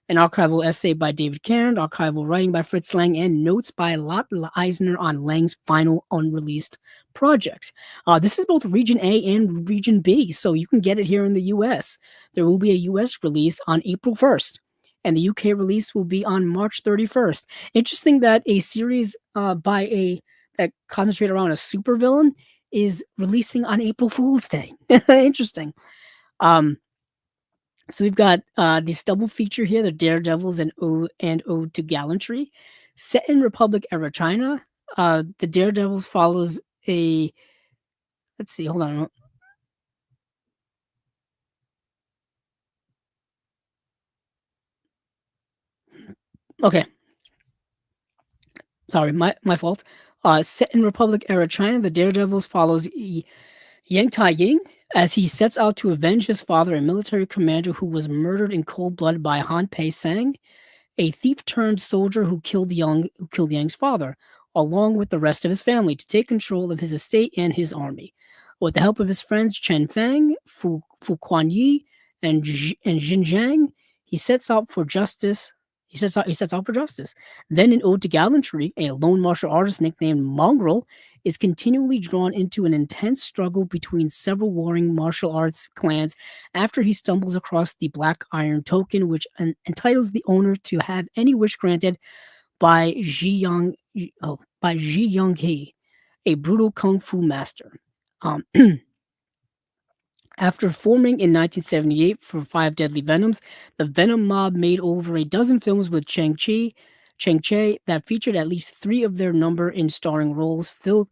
An archival essay by David Cairn, archival writing by Fritz Lang, and notes by Lot Eisner on Lang's final unreleased projects. This is both Region A and Region B, so you can get it here in the US. There will be a US release on April 1st, and the UK release will be on March 31st. Interesting that a series that concentrates around a supervillain is releasing on April Fool's Day. Interesting. So we've got this double feature here, the Daredevils and Ode to Gallantry. Set in Republic era China, the Daredevils follows a... Let's see, hold on. Okay. Sorry, my fault. Set in Republic era China, the Daredevils follows Yang Tai-ying as he sets out to avenge his father, a military commander who was murdered in cold blood by Han Pei Sang, a thief-turned-soldier who killed Yang's father, along with the rest of his family, to take control of his estate and his army. With the help of his friends Chen Fang, Fu Kuanyi, and Jin Zhang, he sets out for justice. He sets out for justice. Then, in Ode to Gallantry, a lone martial artist nicknamed Mongrel is continually drawn into an intense struggle between several warring martial arts clans after he stumbles across the Black Iron Token, which entitles the owner to have any wish granted by Ji Young-hee, a brutal kung fu master. After forming in 1978 for Five Deadly Venoms, the Venom Mob made over a dozen films with Chang Che that featured at least 3 of their number in starring roles, filled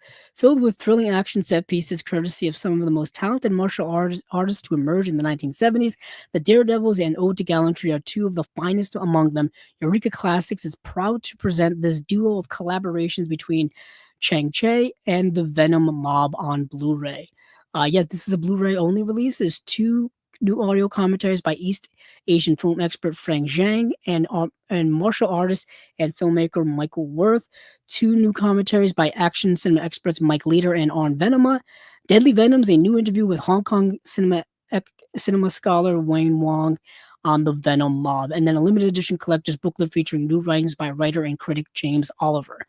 with thrilling action set pieces courtesy of some of the most talented martial artists to emerge in the 1970s. The Daredevils and Ode to Gallantry are 2 of the finest among them. Eureka Classics is proud to present this duo of collaborations between Chang Che and the Venom Mob on Blu-ray. Yes, this is a Blu-ray only release. There's 2 new audio commentaries by East Asian film expert Frank Zhang and martial artist and filmmaker Michael Worth. 2 new commentaries by action cinema experts Mike Leader and Arn Venema. Deadly Venoms, a new interview with Hong Kong cinema scholar Wayne Wong on the Venom Mob. And then a limited edition collector's booklet featuring new writings by writer and critic James Oliver.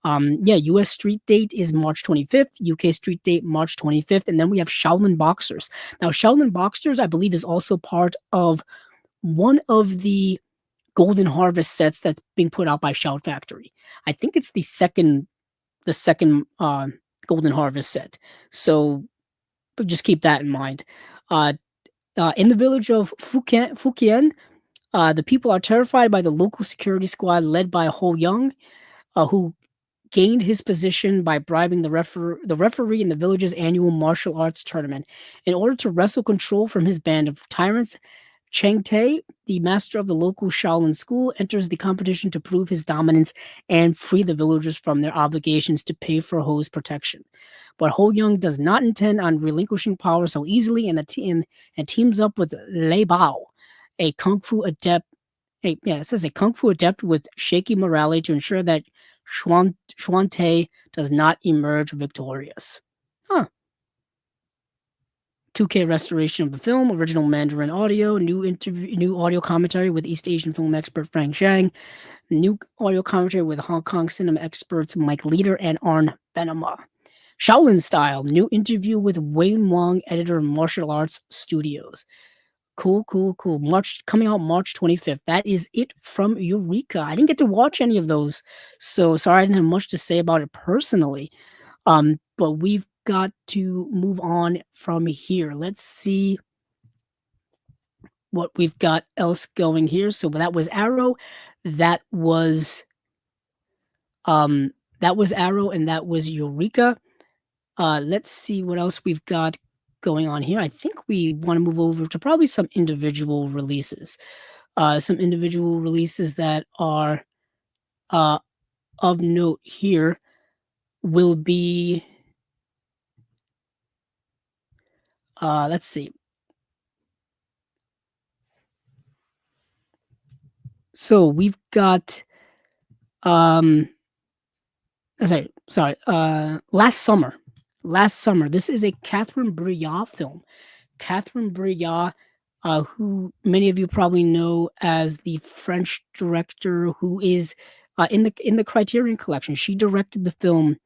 US street date is March 25th, UK street date March 25th, and then we have Shaolin Boxers. Now, Shaolin Boxers, I believe, is also part of one of the Golden Harvest sets that's being put out by Shout Factory. I think it's the second Golden Harvest set. So just keep that in mind. In the village of Fujian, the people are terrified by the local security squad led by Ho Young, who gained his position by bribing the referee in the village's annual martial arts tournament. In order to wrestle control from his band of tyrants, Chang Tae, the master of the local Shaolin school, enters the competition to prove his dominance and free the villagers from their obligations to pay for Ho's protection. But Ho Young does not intend on relinquishing power so easily and teams up with Lei Bao, a kung fu adept. A kung fu adept with shaky morality to ensure that Xuan Te does not emerge victorious. 2K restoration of the film, original Mandarin audio, new audio commentary with East Asian film expert Frank Zhang, new audio commentary with Hong Kong cinema experts Mike Leader and Arn Venema. Shaolin Style, new interview with Wayne Wong, editor of Martial Arts Studios. Cool. Coming out March 25th. That is it from Eureka. I didn't get to watch any of those, so sorry I didn't have much to say about it personally. But we've got to move on from here. Let's see what we've got else going here. So that was Arrow. That was Arrow, and that was Eureka. Let's see what else we've got going on here. I think we want to move over to probably some individual releases. Some individual releases that are uh, of note here will be, let's see. So we've got, um, last summer. This is a Catherine Breillat film. Catherine Breillat, who many of you probably know as the French director who is in the Criterion Collection. She directed the film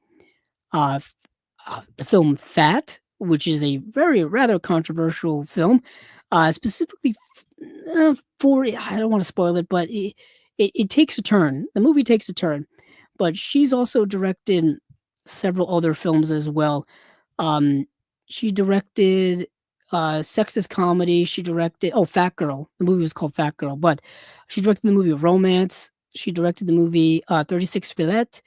Fat, which is a very rather controversial film, specifically for I don't want to spoil it, but it takes a turn. The movie takes a turn, but she's also directed several other films as well. Um, she directed sexist comedy. She directed Fat Girl. The movie was called Fat Girl, but she directed the movie Romance. She directed the movie 36 Filette,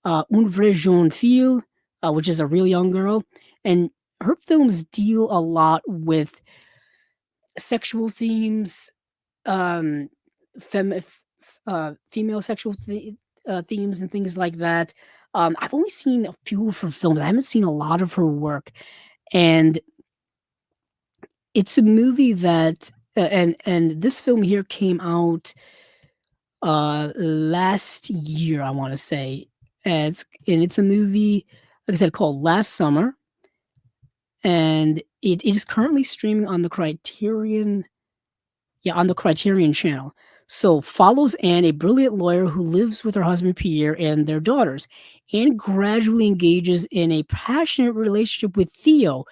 Un Vrai Jeune Fille, which is a real young girl, and her films deal a lot with sexual themes, um, female sexual themes and things like that. I've only seen a few of her films. I haven't seen a lot of her work, and it's a movie that and this film here came out last year, I want to say. And it's a movie, like I said, called Last Summer, and it is currently streaming on the Criterion channel. So follows Anne, a brilliant lawyer who lives with her husband Pierre and their daughters. Anne gradually engages in a passionate relationship with Theo,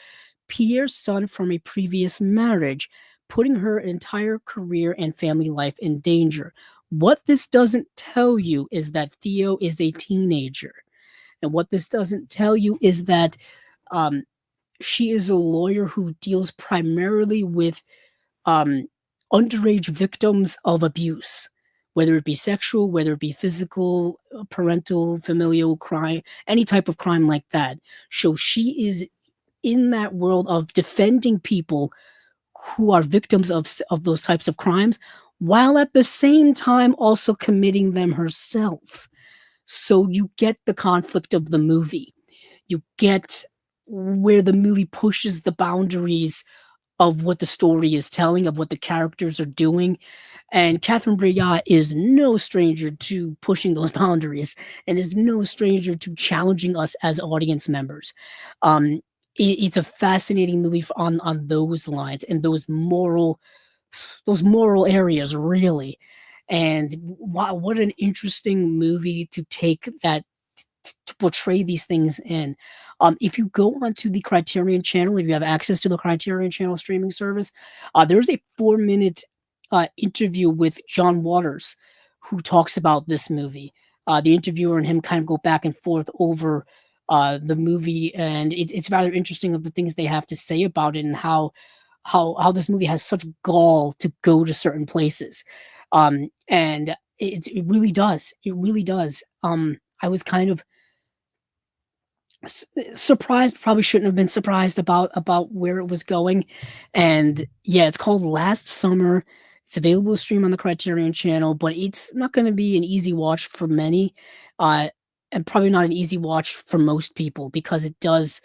Pierre's son from a previous marriage, putting her entire career and family life in danger. What this doesn't tell you is that Theo is a teenager. And what this doesn't tell you is that um, she is a lawyer who deals primarily with um, underage victims of abuse, whether it be sexual, whether it be physical, parental, familial crime, any type of crime like that. So she is in that world of defending people who are victims of those types of crimes, while at the same time also committing them herself. So you get the conflict of the movie. You get where the movie pushes the boundaries of what the story is telling, of what the characters are doing. And Catherine Breillat is no stranger to pushing those boundaries and is no stranger to challenging us as audience members. Um, it's a fascinating movie on those lines and those moral areas, really. And wow, what an interesting movie to take that to portray these things in. If you go onto the Criterion channel, if you have access to the Criterion channel streaming service, there's a 4-minute interview with John Waters who talks about this movie. The interviewer and him kind of go back and forth over the movie, and it's rather interesting of the things they have to say about it and how this movie has such gall to go to certain places. And it really does. It really does. I was kind of surprised, probably shouldn't have been surprised about where it was going. And yeah, it's called Last Summer. It's available to stream on the Criterion channel, but it's not going to be an easy watch for many, uh, and probably not an easy watch for most people because it does,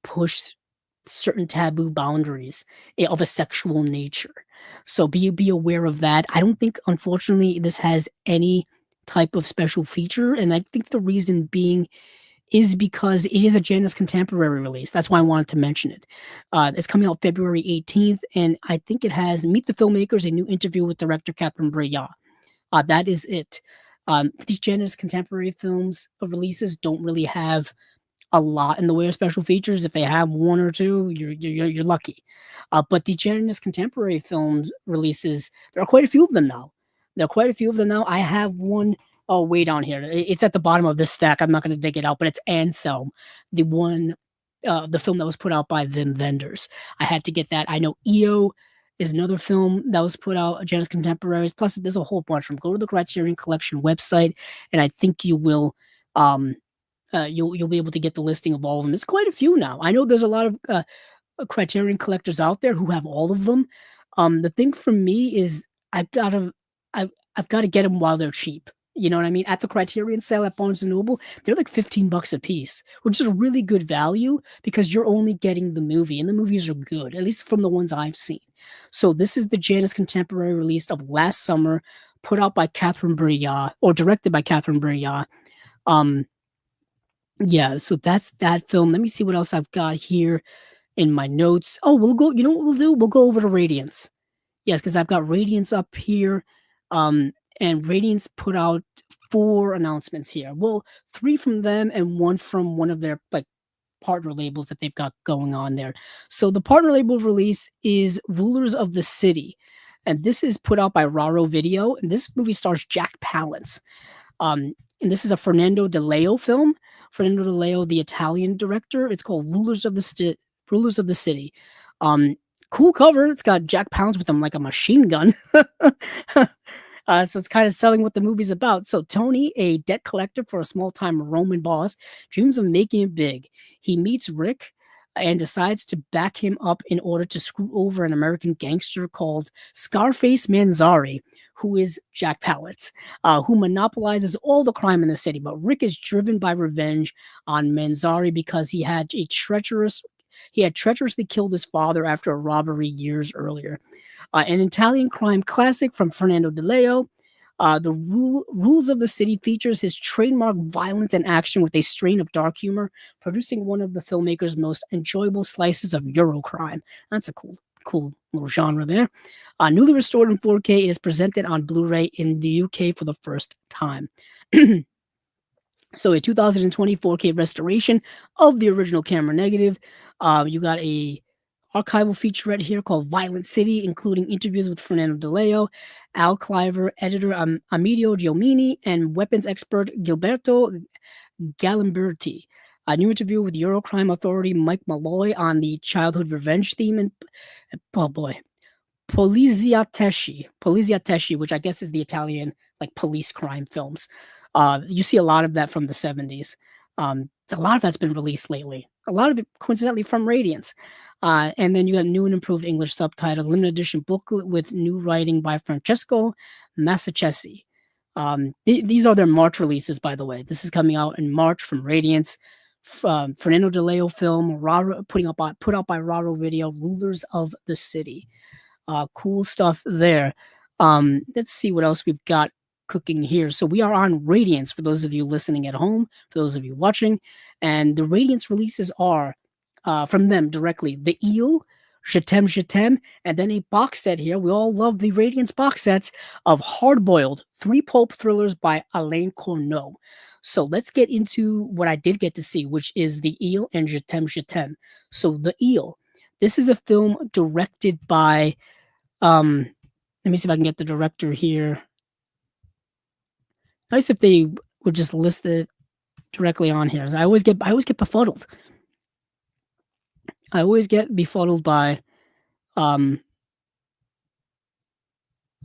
push certain taboo boundaries of a sexual nature. So be aware of that. I don't think, unfortunately, this has any type of special feature, and I think the reason being is because it is a Janus Contemporary release. That's why I wanted to mention it. It's coming out February 18th, and I think it has Meet the Filmmakers, a new interview with director Catherine Breillat. That is it. These Janus Contemporary films releases don't really have a lot in the way of special features. If they have one or two, you're lucky. But the Janus Contemporary films releases, there are quite a few of them now. There are quite a few of them now. I have one way down here. It's at the bottom of this stack. I'm not going to dig it out, but it's Anselm, the film that was put out by Vim Vendors. I had to get that. I know EO is another film that was put out, Janus Contemporaries. Plus, there's a whole bunch of them. Go to the Criterion Collection website, and I think you will. You'll be able to get the listing of all of them. It's quite a few now. I know there's a lot of Criterion collectors out there who have all of them. The thing for me is I've gotta I've gotta get them while they're cheap. You know what I mean? At the Criterion sale at Barnes& and Noble, they're like 15 bucks a piece, which is a really good value because you're only getting the movie, and the movies are good, at least from the ones I've seen. So this is the Janus contemporary release of last summer, put out by Catherine Breillat, or directed by Catherine Breillat. Um, yeah, so that's that film. Let me see what else I've got here in my notes. Oh, we'll go, you know what we'll do? We'll go over to Radiance. Yes, because I've got Radiance up here. And Radiance put out 4 announcements here. Well, 3 from them and 1 from one of their like partner labels that they've got going on there. So the partner label release is Rulers of the City. And this is put out by Raro Video. And this movie stars Jack Palance. And this is a Fernando De Leo film. Fernando De Leo, the Italian director. It's called Rulers of the City. Cool cover. It's got Jack Palance with him like a machine gun. So it's kind of selling what the movie's about. So Tony, a debt collector for a small-time Roman boss, dreams of making it big. He meets Rick and decides to back him up in order to screw over an American gangster called Scarface Manzari, who is Jack Palance, who monopolizes all the crime in the city. But Rick is driven by revenge on Manzari because he had treacherously killed his father after a robbery years earlier. An Italian crime classic from Fernando De Leo. The Rules of the City features his trademark violence and action with a strain of dark humor, producing one of the filmmaker's most enjoyable slices of Eurocrime. That's a cool little genre there. Newly restored in 4K, it is presented on Blu-ray in the UK for the first time. So a 2020 4K restoration of the original camera negative. You got a archival featurette here called Violent City, including interviews with Fernando De Leo, Al Cliver, editor Amidio Giomini, and weapons expert Gilberto Galimberti. A new interview with Eurocrime authority Mike Malloy on the childhood revenge theme, and oh boy, Poliziateschi, which I guess is the Italian like police crime films. You see a lot of that from the 70s. A lot of that's been released lately. A lot of it, coincidentally, from Radiance. And then you got new and improved English subtitle, limited edition booklet with new writing by Francesco Massacre. These are their March releases, by the way. This is coming out in March from Radiance. Fernando De Leo film, put out by Raro Video, Rulers of the City. Cool stuff there. Let's see what else we've got cooking here. So we are on Radiance for those of you listening at home, for those of you watching, and the Radiance releases are from them directly. The Eel, Je t'aime, and then a box set here. We all love the Radiance box sets of Hardboiled, 3 pulp thrillers by Alain Corneau. So let's get into what I did get to see, which is The Eel and Je t'aime. So The Eel, this is a film directed by, let me see if I can get the director here. Nice if they would just list it directly on here. I always get befuddled. I always get befuddled by, hold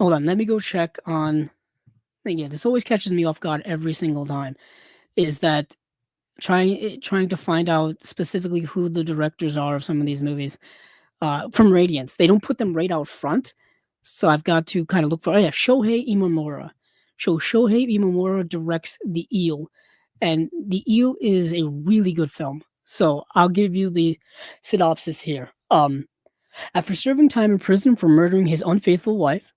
on, let me go check on, yeah, this always catches me off guard every single time, is that trying to find out specifically who the directors are of some of these movies, from Radiance. They don't put them right out front, so I've got to kind of look for, Shohei Imamura. Shohei Imamura directs The Eel, and The Eel is a really good film. So I'll give you the synopsis here. After serving time in prison for murdering his unfaithful wife,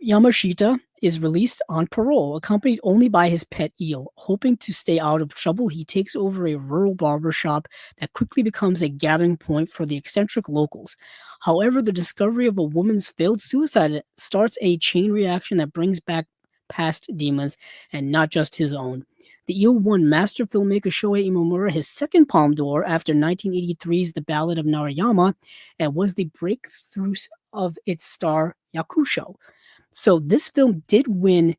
Yamashita is released on parole, accompanied only by his pet eel. Hoping to stay out of trouble, he takes over a rural barber shop that quickly becomes a gathering point for the eccentric locals. However, the discovery of a woman's failed suicide starts a chain reaction that brings back past demons, and not just his own. The Eel won master filmmaker Shohei Imamura his second Palme d'Or after 1983's The Ballad of Narayama, and was the breakthrough of its star Yakusho. So this film did win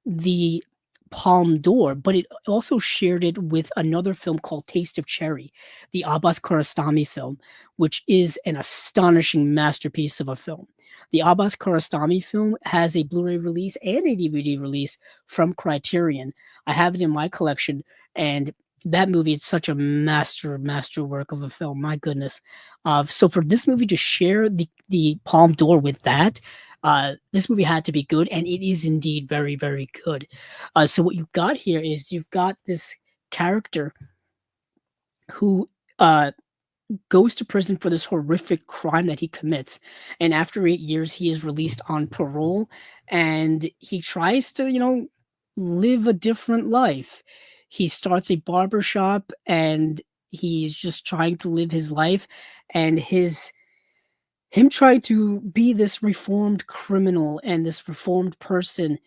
the Palme d'Or, but it also shared it with another film called Taste of Cherry, the Abbas Kiarostami film, which is an astonishing masterpiece of a film. The Abbas Kiarostami film has a Blu-ray release and a DVD release from Criterion. I have it in my collection, and that movie is such a masterwork of a film. My goodness. So for this movie to share the Palme d'Or with that, this movie had to be good, and it is indeed very good. So what you've got here is you've got this character who goes to prison for this horrific crime that he commits, and after 8 years, he is released on parole, and he tries to, live a different life. He starts a barber shop, and he's just trying to live his life, and him trying to be this reformed criminal and this reformed person,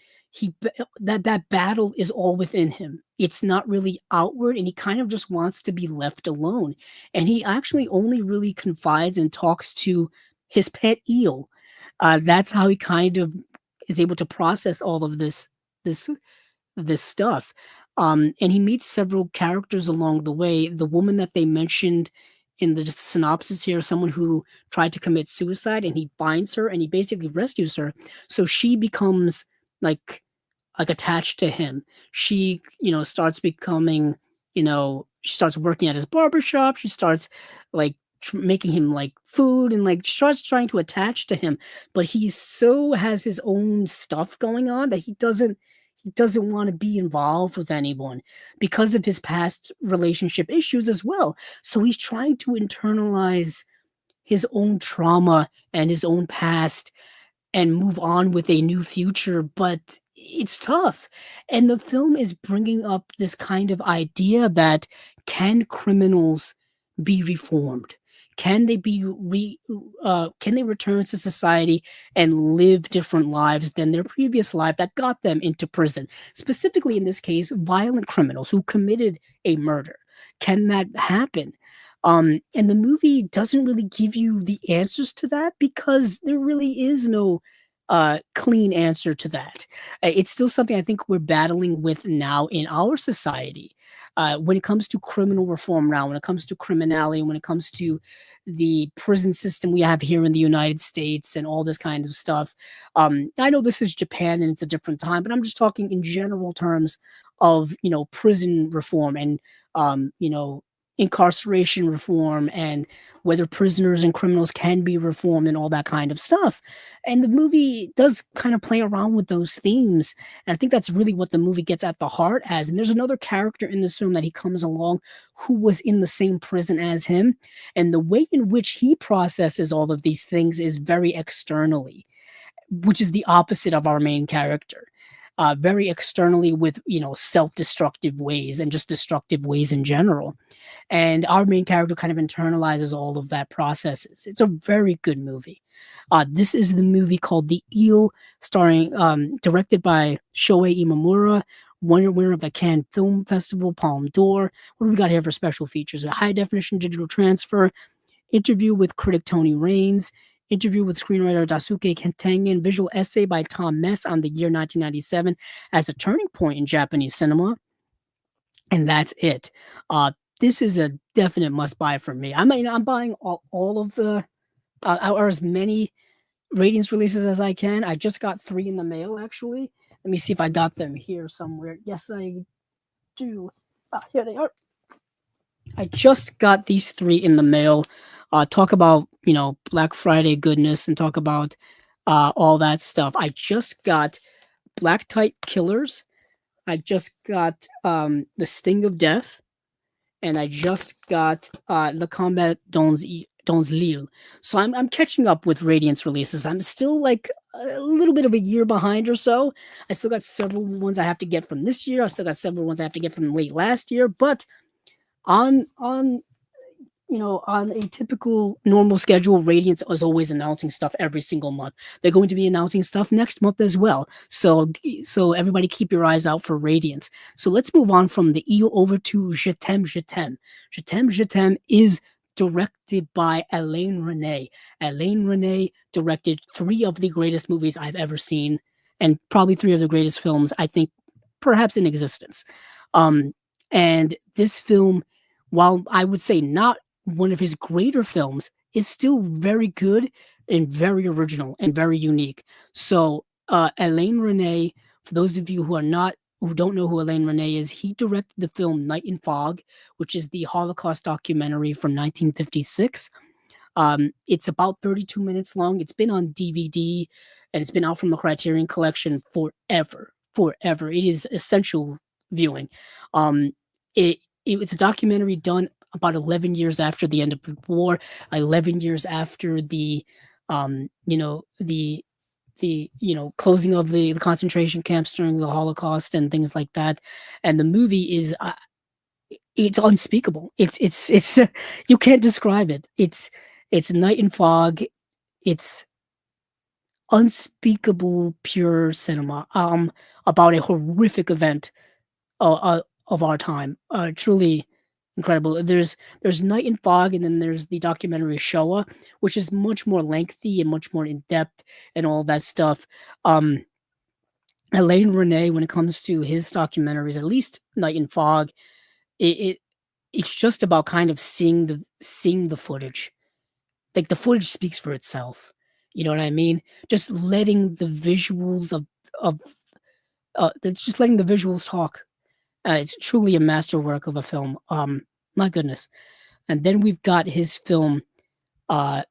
that battle is all within him. It's not really outward, and he kind of just wants to be left alone. And he actually only really confides and talks to his pet eel. That's how he kind of is able to process all of this this stuff. And he meets several characters along the way. The woman that they mentioned in the synopsis here, someone who tried to commit suicide, and he finds her and he basically rescues her. So she becomes like attached to him. She, starts becoming, she starts working at his barber shop. She starts like making him like food, and like starts trying to attach to him. But he so has his own stuff going on that he doesn't want to be involved with anyone because of his past relationship issues as well. So he's trying to internalize his own trauma and his own past and move on with a new future, but it's tough. And the film is bringing up this kind of idea that, can criminals be reformed? Can they can they return to society and live different lives than their previous life that got them into prison? Specifically, in this case, violent criminals who committed a murder. Can that happen? And the movie doesn't really give you the answers to that, because there really is no clean answer to that. It's still something I think we're battling with now in our society. When it comes to criminal reform now, when it comes to criminality, when it comes to the prison system we have here in the United States and all this kind of stuff. I know this is Japan and it's a different time, but I'm just talking in general terms of, prison reform and, incarceration reform, and whether prisoners and criminals can be reformed and all that kind of stuff. And the movie does kind of play around with those themes. And I think that's really what the movie gets at the heart as. And there's another character in this film that he comes along who was in the same prison as him. And the way in which he processes all of these things is very externally, which is the opposite of our main character. Very externally with, self-destructive ways and just destructive ways in general. And our main character kind of internalizes all of that processes. It's a very good movie. This is the movie called The Eel, directed by Shoei Imamura, winner of the Cannes Film Festival, Palme d'Or. What do we got here for special features? A high definition digital transfer, interview with critic Tony Raines, interview with screenwriter Daisuke Tengen, visual essay by Tom Mess on the year 1997 as a turning point in Japanese cinema. And that's it. This is a definite must-buy for me. I'm buying all of the, or as many Radiance releases as I can. I just got 3 in the mail, actually. Let me see if I got them here somewhere. Yes, I do. Here they are. I just got these 3 in the mail. Talk about, Black Friday goodness, and talk about all that stuff. I just got Black Type Killers. I just got The Sting of Death. And I just got Le Combat dans Lille. So I'm catching up with Radiance releases. I'm still like a little bit of a year behind or so. I still got several ones I have to get from this year. I still got several ones I have to get from late last year. But on on a typical normal schedule, Radiance is always announcing stuff every single month. They're going to be announcing stuff next month as well. So everybody keep your eyes out for Radiance. So let's move on from The Eel over to Je t'aime, Je t'aime. Je t'aime, Je t'aime is directed by Alain Resnais. Alain Resnais directed 3 of the greatest movies I've ever seen, and probably 3 of the greatest films, I think, perhaps in existence. And this film, while I would say not one of his greater films, is still very good and very original and very unique. So Alain Resnais, for those of you who are not who don't know who Alain Resnais is, he directed the film Night and Fog, which is the Holocaust documentary from 1956. It's about 32 minutes long. It's been on DVD and it's been out from the Criterion Collection forever. Forever. It is essential viewing. Um, it's a documentary done about 11 years after the end of the war, 11 years after the closing of the concentration camps during the Holocaust and things like that. And the movie is it's unspeakable. It's you can't describe it. It's Night and Fog. It's unspeakable pure cinema about a horrific event of our time. Truly incredible. There's Night and Fog, and then there's the documentary Showa, which is much more lengthy and much more in depth and all that stuff. Alain Resnais, when it comes to his documentaries, at least Night and Fog, it it's just about kind of seeing the footage. Like the footage speaks for itself. You know what I mean? Just letting the visuals of just letting the visuals talk. It's truly a masterwork of a film. My goodness. And then we've got his film, uh,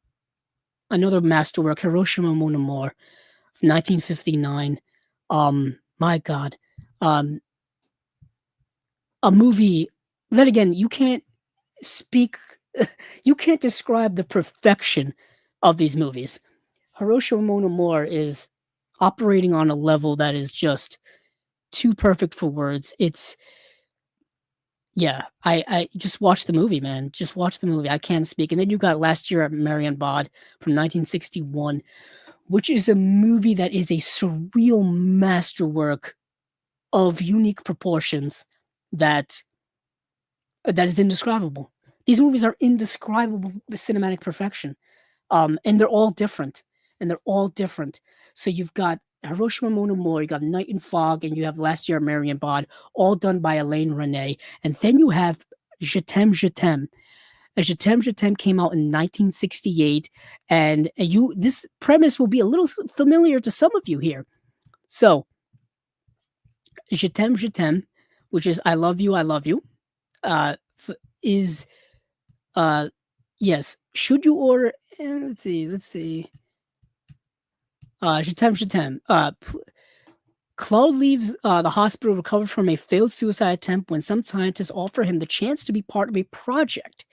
another masterwork, Hiroshima Mon Amour, 1959. My God. Um, a movie. Then again, speak, you can't describe the perfection of these movies. Hiroshima Mon Amour is operating on a level that is just too perfect for words. It's Yeah, I just watch the movie, man. Just watch the movie. I can't speak. And then you got Last Year at Marion Bod from 1961, which is a movie that is a surreal masterwork of unique proportions that that is indescribable. These movies are indescribable cinematic perfection. And they're all different. And they're all different. So you've got Hiroshima Mon Amour, you got Night and Fog, and you have Last Year at Marion Bod, all done by Alain Resnais. And then you have Je t'aime, Je t'aime. Je t'aime, Je t'aime came out in 1968, and this premise will be a little familiar to some of you here. So, Je t'aime, which is I love you, is yes. Should you order? Let's see. Je t'aime, Je t'aime. Claude leaves the hospital recovered from a failed suicide attempt when some scientists offer him the chance to be part of a project.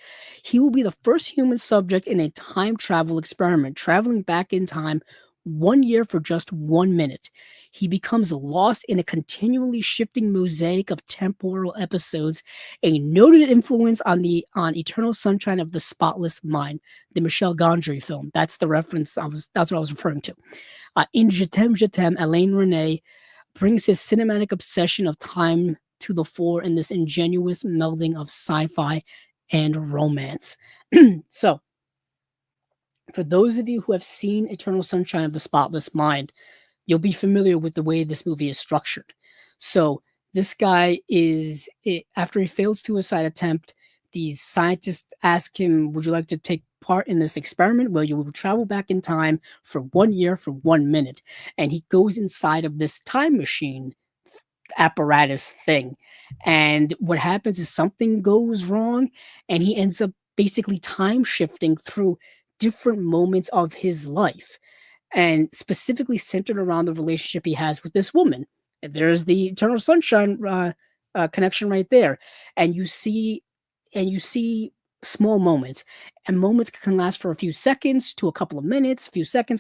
He will be the first human subject in a time travel experiment, traveling back in time 1 year for just 1 minute. He becomes lost in a continually shifting mosaic of temporal episodes, a noted influence on Eternal Sunshine of the Spotless Mind, the Michel Gondry film. That's the reference. That's what I was referring to. In Je t'aime, Alain Resnais brings his cinematic obsession of time to the fore in this ingenuous melding of sci-fi and romance. So, for those of you who have seen Eternal Sunshine of the Spotless Mind, you'll be familiar with the way this movie is structured. So, this guy after a failed suicide attempt, these scientists ask him, would you like to take part in this experiment? Well, you will travel back in time for 1 year for 1 minute. And he goes inside of this time machine apparatus thing. And what happens is something goes wrong, and he ends up basically time shifting through different moments of his life, and specifically centered around the relationship he has with this woman. And there's the Eternal Sunshine connection right there. And you see small moments, and moments can last for a few seconds to a couple of minutes,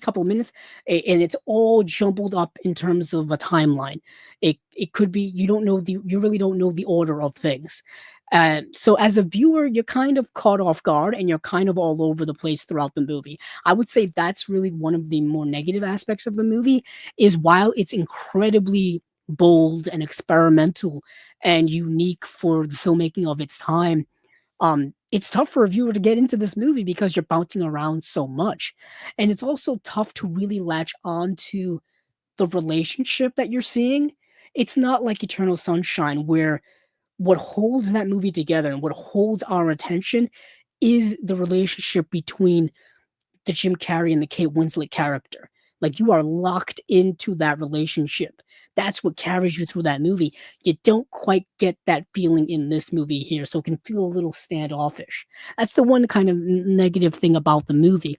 couple of minutes, and it's all jumbled up in terms of a timeline. It could be you really don't know the order of things. So as a viewer, you're kind of caught off guard, and you're kind of all over the place throughout the movie. I would say that's really one of the more negative aspects of the movie, is while it's incredibly bold and experimental and unique for the filmmaking of its time, it's tough for a viewer to get into this movie because you're bouncing around so much. And it's also tough to really latch on to the relationship that you're seeing. It's not like Eternal Sunshine, where what holds that movie together and what holds our attention is the relationship between the Jim Carrey and the Kate Winslet character. Like, you are locked into that relationship. That's what carries you through that movie. You don't quite get that feeling in this movie here, so it can feel a little standoffish. That's the one kind of negative thing about the movie.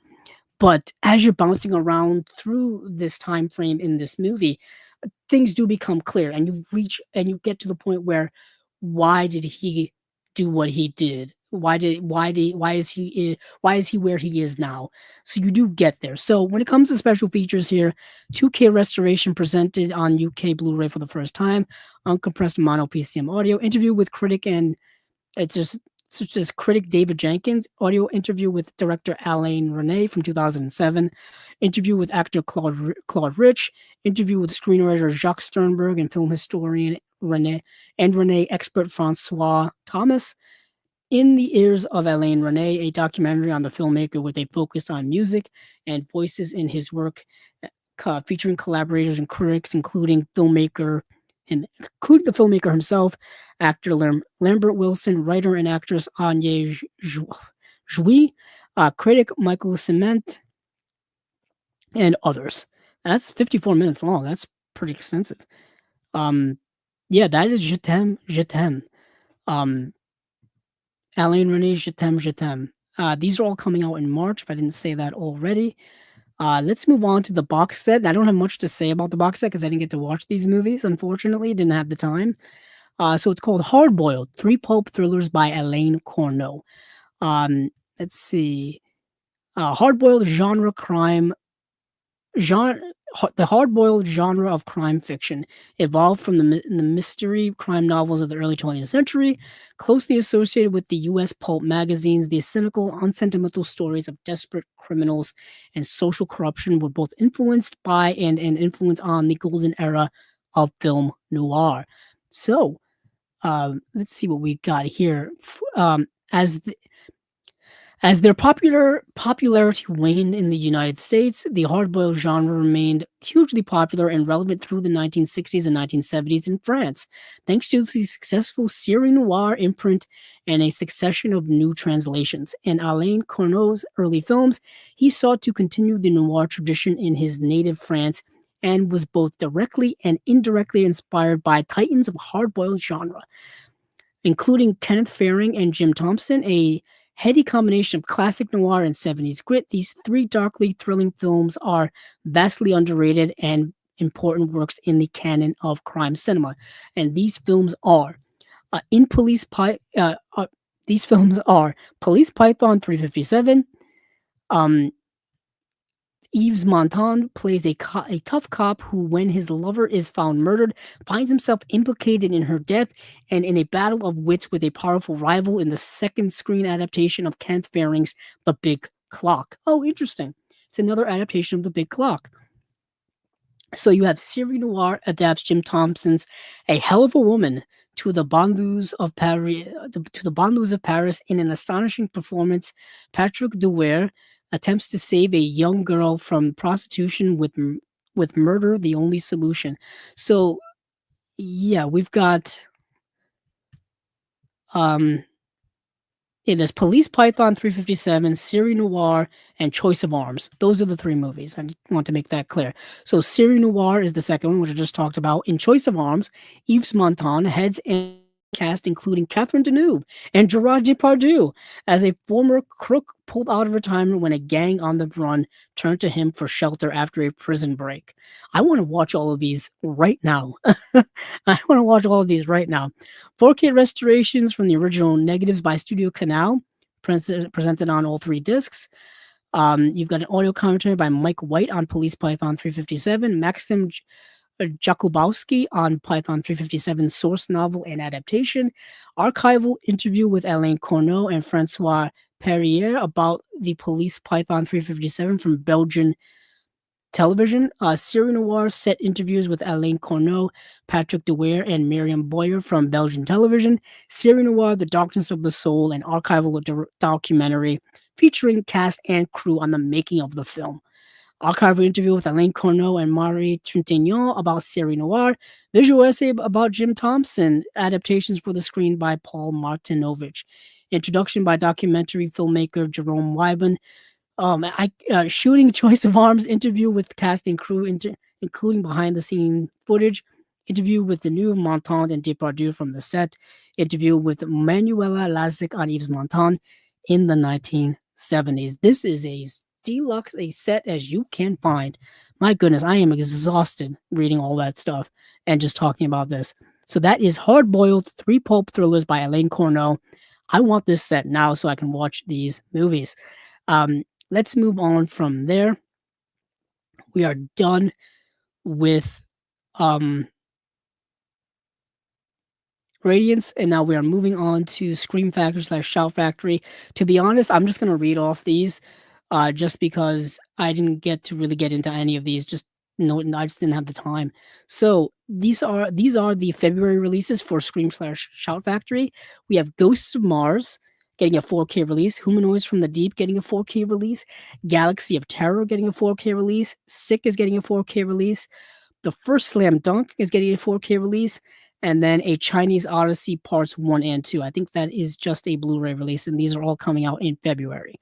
But as you're bouncing around through this time frame in this movie, things do become clear, and you reach and you get to the point where why did he do what he did? Why is he where he is now? So you do get there. So when it comes to special features here, 2K restoration presented on UK Blu-ray for the first time, uncompressed mono PCM audio, interview with critic and it's just such as critic David Jenkins, audio interview with director Alain René from 2007, interview with actor Claude Rich, interview with screenwriter Jacques Sternberg and film historian René expert Francois Thomas. In the Ears of Alain René, a documentary on the filmmaker with a focus on music and voices in his work, featuring collaborators and critics, including the filmmaker himself, actor Lambert Wilson, writer and actress Anya Jouy, critic Michael Cement, and others. That's 54 minutes long. That's pretty extensive. Um, yeah, that is Je t'aime, Je t'aime. Um, Alain René, Je t'aime, Je t'aime. These are all coming out in March, if I didn't say that already. Let's move on to the box set. I don't have much to say about the box set because I didn't get to watch these movies, unfortunately. Didn't have the time. So it's called Hardboiled, three pulp thrillers by Alain Corneau. Let's see. Hardboiled genre crime genre the hard-boiled genre of crime fiction evolved from the mystery crime novels of the early 20th century, closely associated with the U.S. pulp magazines. The cynical, unsentimental stories of desperate criminals and social corruption were both influenced by and an influence on the golden era of film noir. So, let's see what we got here. As the, as their popularity waned in the United States, the hardboiled genre remained hugely popular and relevant through the 1960s and 1970s in France, thanks to the successful série noir imprint and a succession of new translations. In Alain Corneau's early films, he sought to continue the noir tradition in his native France and was both directly and indirectly inspired by titans of hardboiled genre, including Kenneth Fearing and Jim Thompson, a heady combination of classic noir and 70s grit. These three darkly thrilling films are vastly underrated and important works in the canon of crime cinema. And these films are these films are Police Python 357. Yves Montand plays a tough cop who, when his lover is found murdered, finds himself implicated in her death and in a battle of wits with a powerful rival in the second screen adaptation of Kenneth Fearing's The Big Clock. Oh, interesting. It's another adaptation of The Big Clock. So you have série noir adapts Jim Thompson's A Hell of a Woman to the banlieues of Paris in an astonishing performance. Patrick Dewar attempts to save a young girl from prostitution with murder the only solution. So yeah, we've got there's Police Python 357, série noir, and Choice of Arms. Those are the three movies. I just want to make that clear. So série noir is the second one, which I just talked about. In Choice of Arms, Yves Montand heads and cast including Catherine Deneuve and Gerard Depardieu as a former crook pulled out of retirement when a gang on the run turned to him for shelter after a prison break. I want to watch all of these right now. 4K restorations from the original negatives by Studio Canal, presented on all three discs. You've got an audio commentary by Mike White on Police Python 357, Maxim Jakubowski on Python 357 source novel and adaptation, archival interview with Alain Corneau and Francois Perrier about the Police Python 357 from Belgian television, série noir set interviews with Alain Corneau, Patrick Dewar, and Miriam Boyer from Belgian television, série noir The Darkness of the Soul, an archival documentary featuring cast and crew on the making of the film. Archival interview with Alain Corneau and Marie Trintignant about série noir, visual essay about Jim Thompson, adaptations for the screen by Paul Martinovich, introduction by documentary filmmaker Jerome Wyman, Shooting choice of arms interview with cast and crew, including behind the scene footage. Interview with the new Montand and Depardieu from the set. Interview with Manuela Lazic on Yves Montand in the 1970s. This is a deluxe a set as you can find. My goodness, I am exhausted reading all that stuff and just talking about this. So that is Hardboiled, three pulp thrillers by Alain Corneau. I want this set now so I can watch these movies. Um, let's move on from there. We are done with um, Radiance, and now we are moving on to Scream Factory / Shout Factory. To be honest, I'm just gonna read off these, just because I didn't get to really get into any of these. Just no, I just didn't have the time. So these are the February releases for Scream / Shout Factory. We have Ghosts of Mars getting a 4K release, Humanoids from the Deep getting a 4K release, Galaxy of Terror getting a 4K release, Sick is getting a 4K release, the first Slam Dunk is getting a 4K release, and then a Chinese Odyssey Parts 1 and 2. I think that is just a Blu ray release, and these are all coming out in February.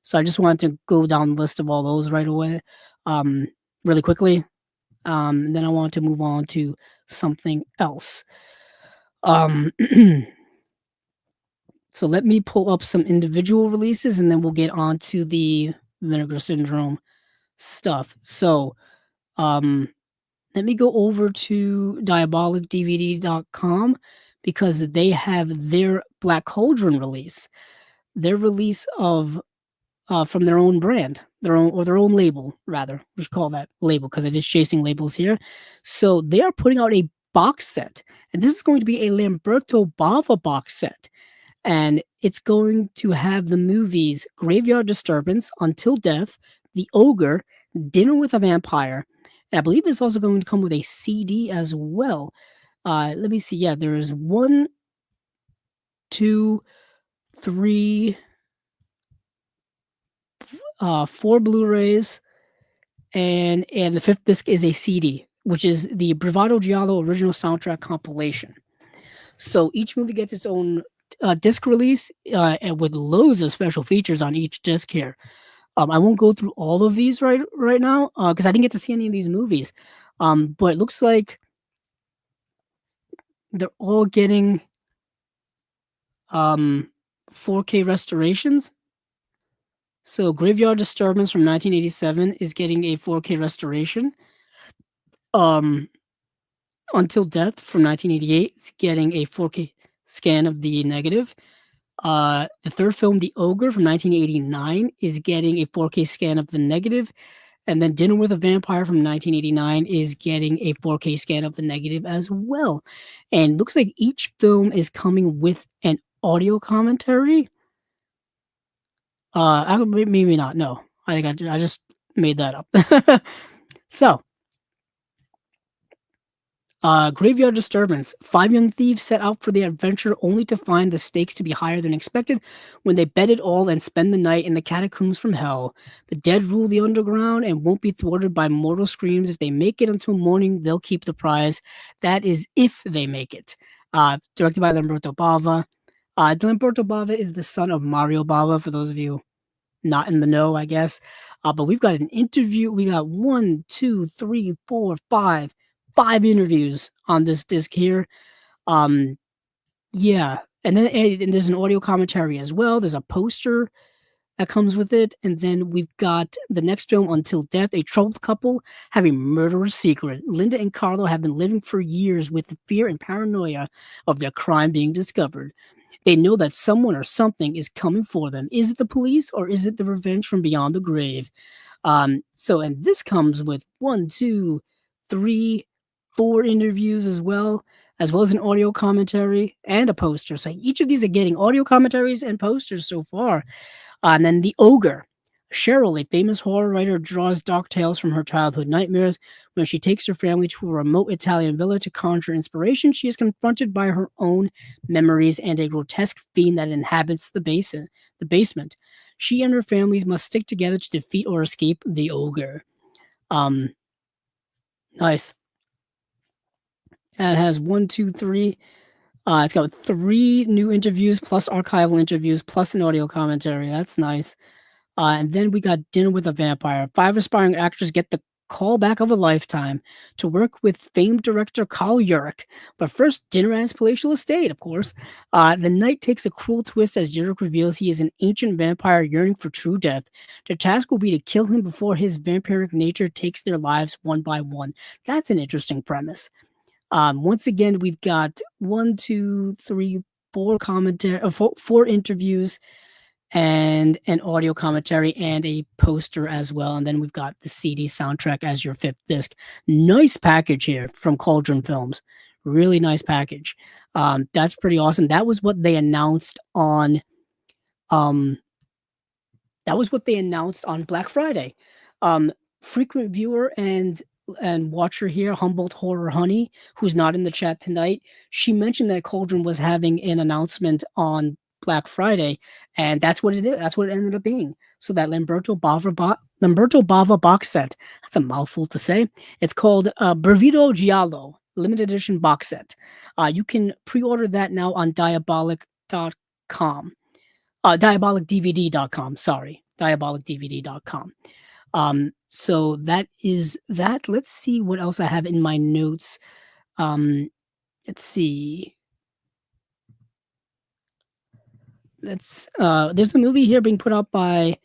So I just wanted to go down the list of all those right away, um, really quickly. And then I want to move on to something else. Um, so let me pull up some individual releases, and then we'll get on to the Vinegar Syndrome stuff. So, um, let me go over to diabolicdvd.com because they have their Black Cauldron release. Their release of from their own brand, their own label rather. We should call that label because it is chasing labels here. So they are putting out a box set, and this is going to be a Lamberto Bava box set, and it's going to have the movies Graveyard Disturbance, Until Death, The Ogre, Dinner with a Vampire. And I believe it's also going to come with a CD as well. Let me see. Yeah, there's 1, 2, 3, 4 Blu-rays, and the fifth disc is a CD, which is the Bravado Giallo original soundtrack compilation. So each movie gets its own disc release, and with loads of special features on each disc here. I won't go through all of these right now because I didn't get to see any of these movies. But it looks like they're all getting 4K restorations. So Graveyard Disturbance from 1987 is getting a 4K restoration. Until Death from 1988 is getting a 4K scan of the negative. The third film, The Ogre from 1989, is getting a 4K scan of the negative. And then Dinner with a Vampire from 1989 is getting a 4K scan of the negative as well. And looks like each film is coming with an audio commentary. Maybe not. No, I think I just made that up. So, Graveyard Disturbance. 5 young thieves set out for their adventure only to find the stakes to be higher than expected when they bet it all and spend the night in the catacombs from hell. The dead rule the underground and won't be thwarted by mortal screams. If they make it until morning, they'll keep the prize. That is if they make it. Directed by Lamberto Bava. Lamberto Bava is the son of Mario Bava, for those of you not in the know, I guess. But we've got an interview. We got 1, 2, 3, 4, 5 interviews on this disc here. Yeah. And then and there's an audio commentary as well. There's a poster that comes with it. And then we've got the next film, Until Death. A troubled couple have a murderous secret. Linda and Carlo have been living for years with the fear and paranoia of their crime being discovered. They know that someone or something is coming for them. Is it the police or is it the revenge from beyond the grave? And this comes with 1, 2, 3, 4 interviews as well as an audio commentary and a poster. So each of these are getting audio commentaries and posters so far. And then The Ogre. Cheryl, a famous horror writer, draws dark tales from her childhood nightmares. When she takes her family to a remote Italian villa to conjure inspiration, she is confronted by her own memories and a grotesque fiend that inhabits the basement. She and her families must stick together to defeat or escape the ogre. Nice. And it has 1, 2, 3. It's got 3 new interviews plus archival interviews plus an audio commentary. That's nice. And then we got Dinner with a Vampire. 5 aspiring actors get the callback of a lifetime to work with famed director Carl Urich. But first, dinner at his palatial estate, of course. The night takes a cruel twist as Urich reveals he is an ancient vampire yearning for true death. The task will be to kill him before his vampiric nature takes their lives one by one. That's an interesting premise. Once again, we've got one, two, three, four commentary, four interviews, and an audio commentary and a poster as well. And then we've got the CD soundtrack as your fifth disc. Nice package here from Cauldron Films. Really nice package. That's pretty awesome. That was what they announced on. Um, that was what they announced on Black Friday. Frequent viewer and watcher here, Humboldt Horror Honey, who's not in the chat tonight, she mentioned that Cauldron was having an announcement on Black Friday, and that's what it is. That's what it ended up being. So that Lamberto Bava box set. That's a mouthful to say. It's called Brevido Giallo limited edition box set. You can pre-order that now on diabolic.com. Diabolicdvd.com. Sorry, diabolicdvd.com. So that is that. Let's see what else I have in my notes. Let's see. There's a movie here being put out by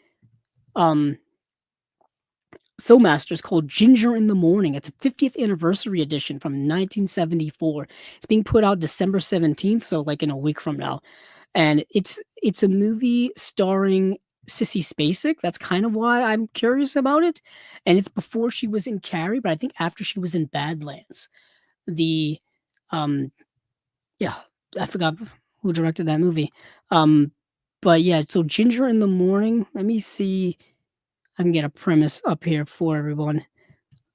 Filmmasters called Ginger in the Morning. It's a 50th anniversary edition from 1974. It's being put out December 17th, so like in a week from now. And it's a movie starring Sissy Spacek. That's kind of why I'm curious about it. And it's before she was in Carrie, but I think after she was in Badlands. The yeah, I forgot who directed that movie. But yeah, so Ginger in the Morning. Let me see. I can get a premise up here for everyone.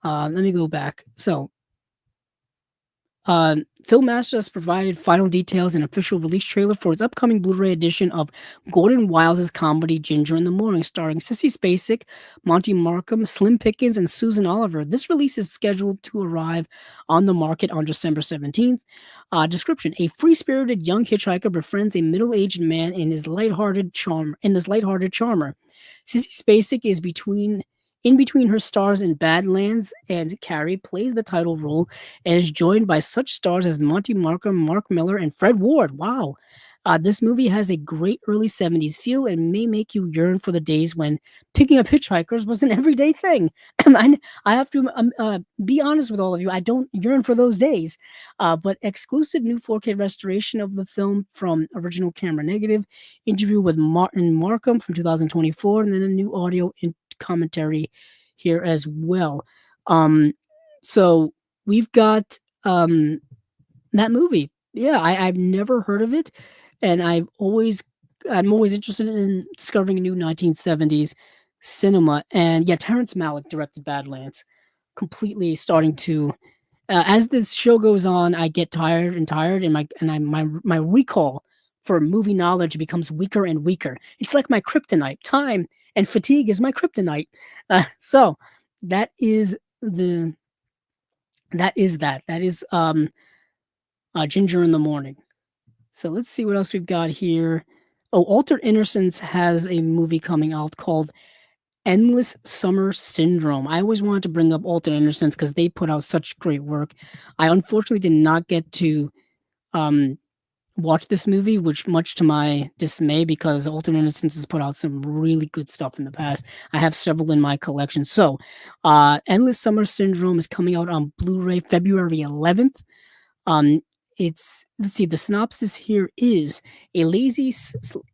Let me go back. So, Filmmaster has provided final details and official release trailer for its upcoming Blu-ray edition of Gordon Wiles's comedy Ginger in the Morning, starring Sissy Spacek, Monty Markham, Slim Pickens, and Susan Oliver. This release is scheduled to arrive on the market on December 17th. Description: a free-spirited young hitchhiker befriends a middle-aged man in this lighthearted charmer. Sissy Spacek is in between her stars in Badlands and Carrie, plays the title role, and is joined by such stars as Monty Markham, Mark Miller, and Fred Ward. Wow. This movie has a great early 70s feel and may make you yearn for the days when picking up hitchhikers was an everyday thing. I have to be honest with all of you, I don't yearn for those days. But exclusive new 4K restoration of the film from original camera negative, interview with Martin Markham from 2024, and then a new audio commentary here as well. So we've got that movie. Yeah, I've never heard of it, and I'm always interested in discovering new 1970s cinema. And yeah, Terrence Malick directed Badlands. Completely starting to as this show goes on, I get tired, and my recall for movie knowledge becomes weaker and weaker. It's like my kryptonite. Time and fatigue is my kryptonite. So that is that is Ginger in the Morning. So let's see what else we've got here. Oh, Altered Innocence has a movie coming out called Endless Summer Syndrome. I always wanted to bring up Altered Innocence because they put out such great work. I unfortunately did not get to watch this movie, which much to my dismay, because Altered Innocence has put out some really good stuff in the past. I have several in my collection. So, Endless Summer Syndrome is coming out on Blu-ray February 11th. Let's see, the synopsis here is a lazy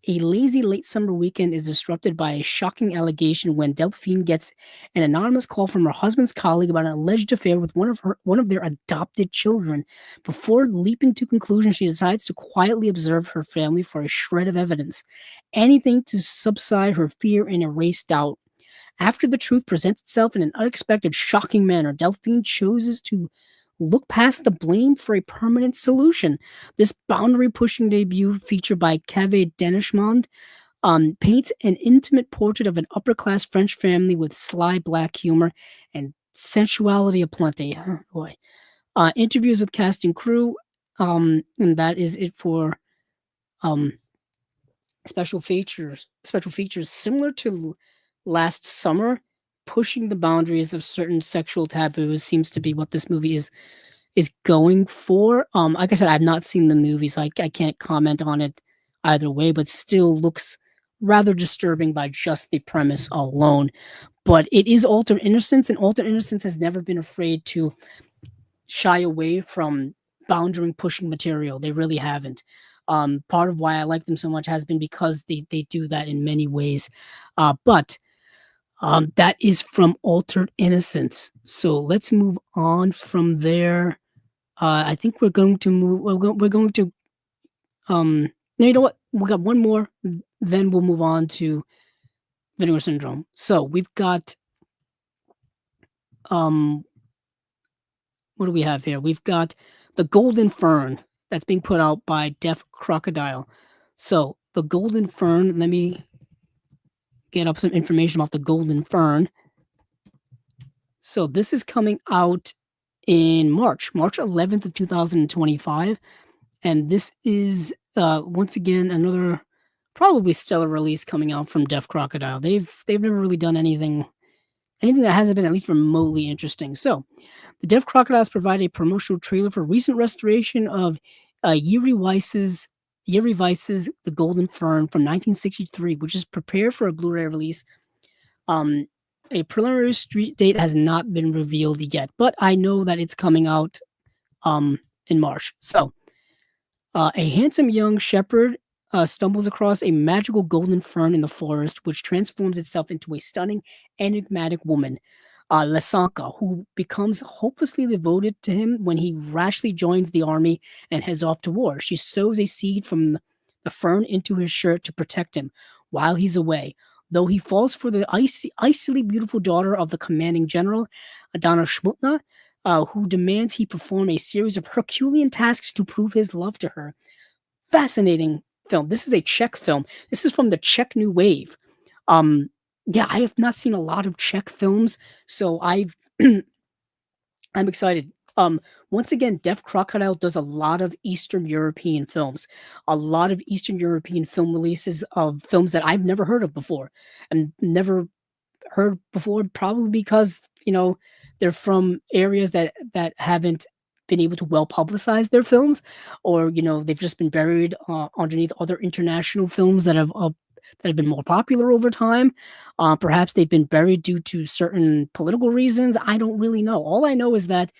late summer weekend is disrupted by a shocking allegation when Delphine gets an anonymous call from her husband's colleague about an alleged affair with one of their adopted children. Before leaping to conclusion, she decides to quietly observe her family for a shred of evidence, anything to subside her fear and erase doubt. After the truth presents itself in an unexpected, shocking manner, Delphine chooses to look past the blame for a permanent solution. This boundary-pushing debut, featured by Cave Denishmond, paints an intimate portrait of an upper-class French family with sly black humor and sensuality aplenty. Oh, boy. Interviews with cast and crew, and that is it for special features similar to last summer, pushing the boundaries of certain sexual taboos seems to be what this movie is going for. Like I said, I've not seen the movie, so I can't comment on it either way, but still looks rather disturbing by just the premise alone. But it is Altered Innocence, and Altered Innocence has never been afraid to shy away from boundary pushing material. They really haven't. Part of why I like them so much has been because they do that in many ways. But that is from Altered Innocence. So let's move on from there. I think we're going to move. We're going to. No, you know what? We got one more. Then we'll move on to Vinegar Syndrome. So we've got. Um, what do we have here? We've got the Golden Fern that's being put out by Deaf Crocodile. So the Golden Fern. Let me get up some information about the Golden Fern. So this is coming out in March 11th of 2025, and this is once again another probably stellar release coming out from Deaf Crocodile. They've never really done anything that hasn't been at least remotely interesting. So the Deaf Crocodiles provide a promotional trailer for recent restoration of Yuri Weiss's The Golden Fern from 1963, which is prepared for a Blu-ray release. Um, a preliminary street date has not been revealed yet, but I know that it's coming out in March. So, a handsome young shepherd stumbles across a magical golden fern in the forest, which transforms itself into a stunning, enigmatic woman, Lasanka, who becomes hopelessly devoted to him when he rashly joins the army and heads off to war. She sows a seed from the fern into his shirt to protect him while he's away. Though he falls for the icily beautiful daughter of the commanding general, Adana Shmutna, who demands he perform a series of Herculean tasks to prove his love to her. Fascinating film. This is a Czech film. This is from the Czech New Wave. Um, yeah, I have not seen a lot of Czech films, so I'm excited. Once again, Deaf Crocodile does a lot of Eastern European films, a lot of Eastern European film releases of films that I've never heard of before, and never heard before, probably because they're from areas that haven't been able to well publicize their films, or they've just been buried underneath other international films that have been more popular over time. Perhaps they've been buried due to certain political reasons. I don't really know. All I know is that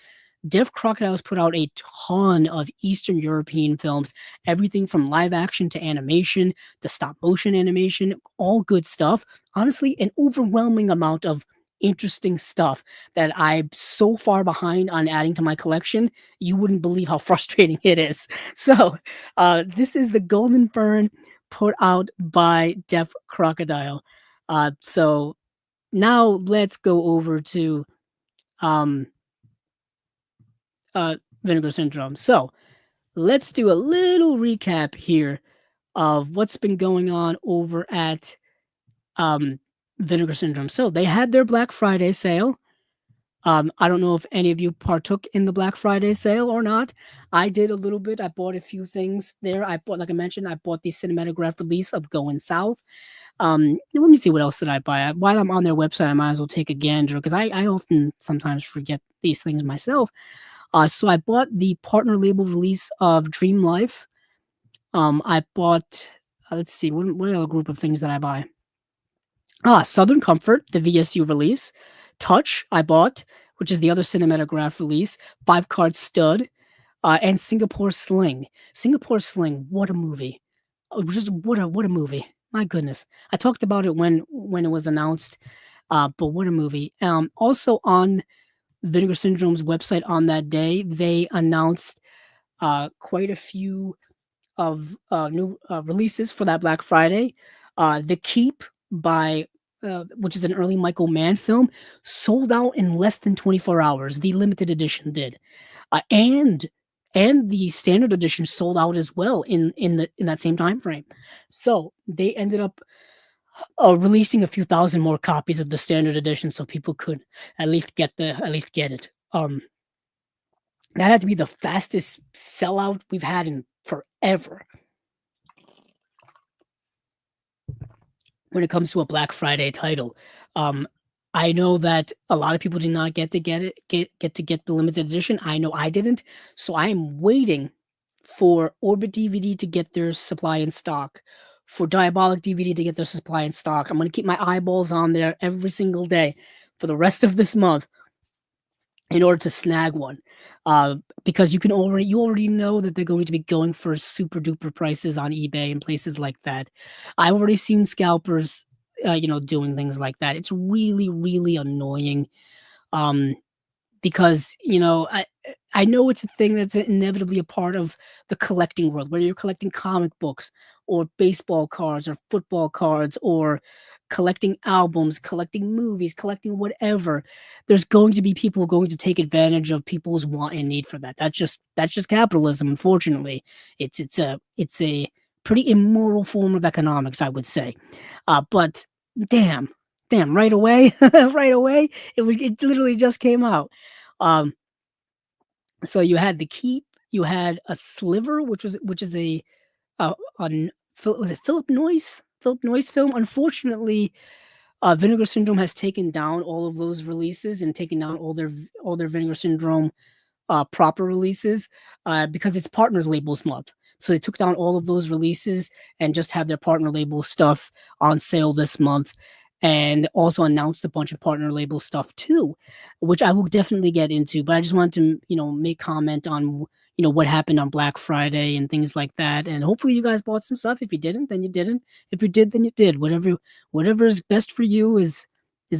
Deaf Crocodiles put out a ton of Eastern European films, everything from live action to animation to stop motion animation, all good stuff. Honestly, an overwhelming amount of interesting stuff that I'm so far behind on adding to my collection, you wouldn't believe how frustrating it is. So, this is the Golden Fern put out by Deaf Crocodile. So now let's go over to um, Vinegar Syndrome. So let's do a little recap here of what's been going on over at um, Vinegar Syndrome. So they had their Black Friday sale. I don't know if any of you partook in the Black Friday sale or not. I did a little bit. I bought a few things there. Like I mentioned, I bought the cinematograph release of Going South. Let me see what else did I buy. While I'm on their website, I might as well take a gander because I often sometimes forget these things myself. So I bought the partner label release of Dream Life. I bought, let's see, what other group of things did I buy? Southern Comfort, the VSU release. Touch, I bought, which is the other cinematograph release. 5 Card Stud, and Singapore Sling. Singapore Sling, what a movie! Just what a movie! My goodness, I talked about it when it was announced, but what a movie! Also on Vinegar Syndrome's website on that day, they announced quite a few of new releases for that Black Friday. The Keep by which is an early Michael Mann film, sold out in less than 24 hours. The limited edition did, and the standard edition sold out as well in that same time frame. So they ended up releasing a few thousand more copies of the standard edition, so people could at least get it. That had to be the fastest sellout we've had in forever. when it comes to a Black Friday title. Um, I know that a lot of people did not get the limited edition. I know I didn't, so I am waiting for Orbit DVD to get their supply in stock, for Diabolic DVD to get their supply in stock. I'm gonna keep my eyeballs on there every single day for the rest of this month in order to snag one. Because you already know that they're going to be going for super duper prices on eBay and places like that. I've already seen scalpers, doing things like that. It's really, really annoying. Um, because I know it's a thing that's inevitably a part of the collecting world, whether you're collecting comic books or baseball cards or football cards or collecting albums, collecting movies, collecting whatever. There's going to be people going to take advantage of people's want and need for that. That's just capitalism. Unfortunately, it's a pretty immoral form of economics, I would say. But damn, damn, right away, right away, it literally just came out. Um, so you had the keep, you had a sliver, which is was it Philip Noyce film. Unfortunately, Vinegar Syndrome has taken down all of those releases and taken down all their Vinegar Syndrome proper releases because it's partners labels month. So they took down all of those releases and just have their partner label stuff on sale this month. And also announced a bunch of partner label stuff too, which I will definitely get into. But I just wanted to, make comment on, what happened on Black Friday and things like that. And hopefully you guys bought some stuff. If you didn't, then you didn't. If you did, then you did. Whatever is best for you is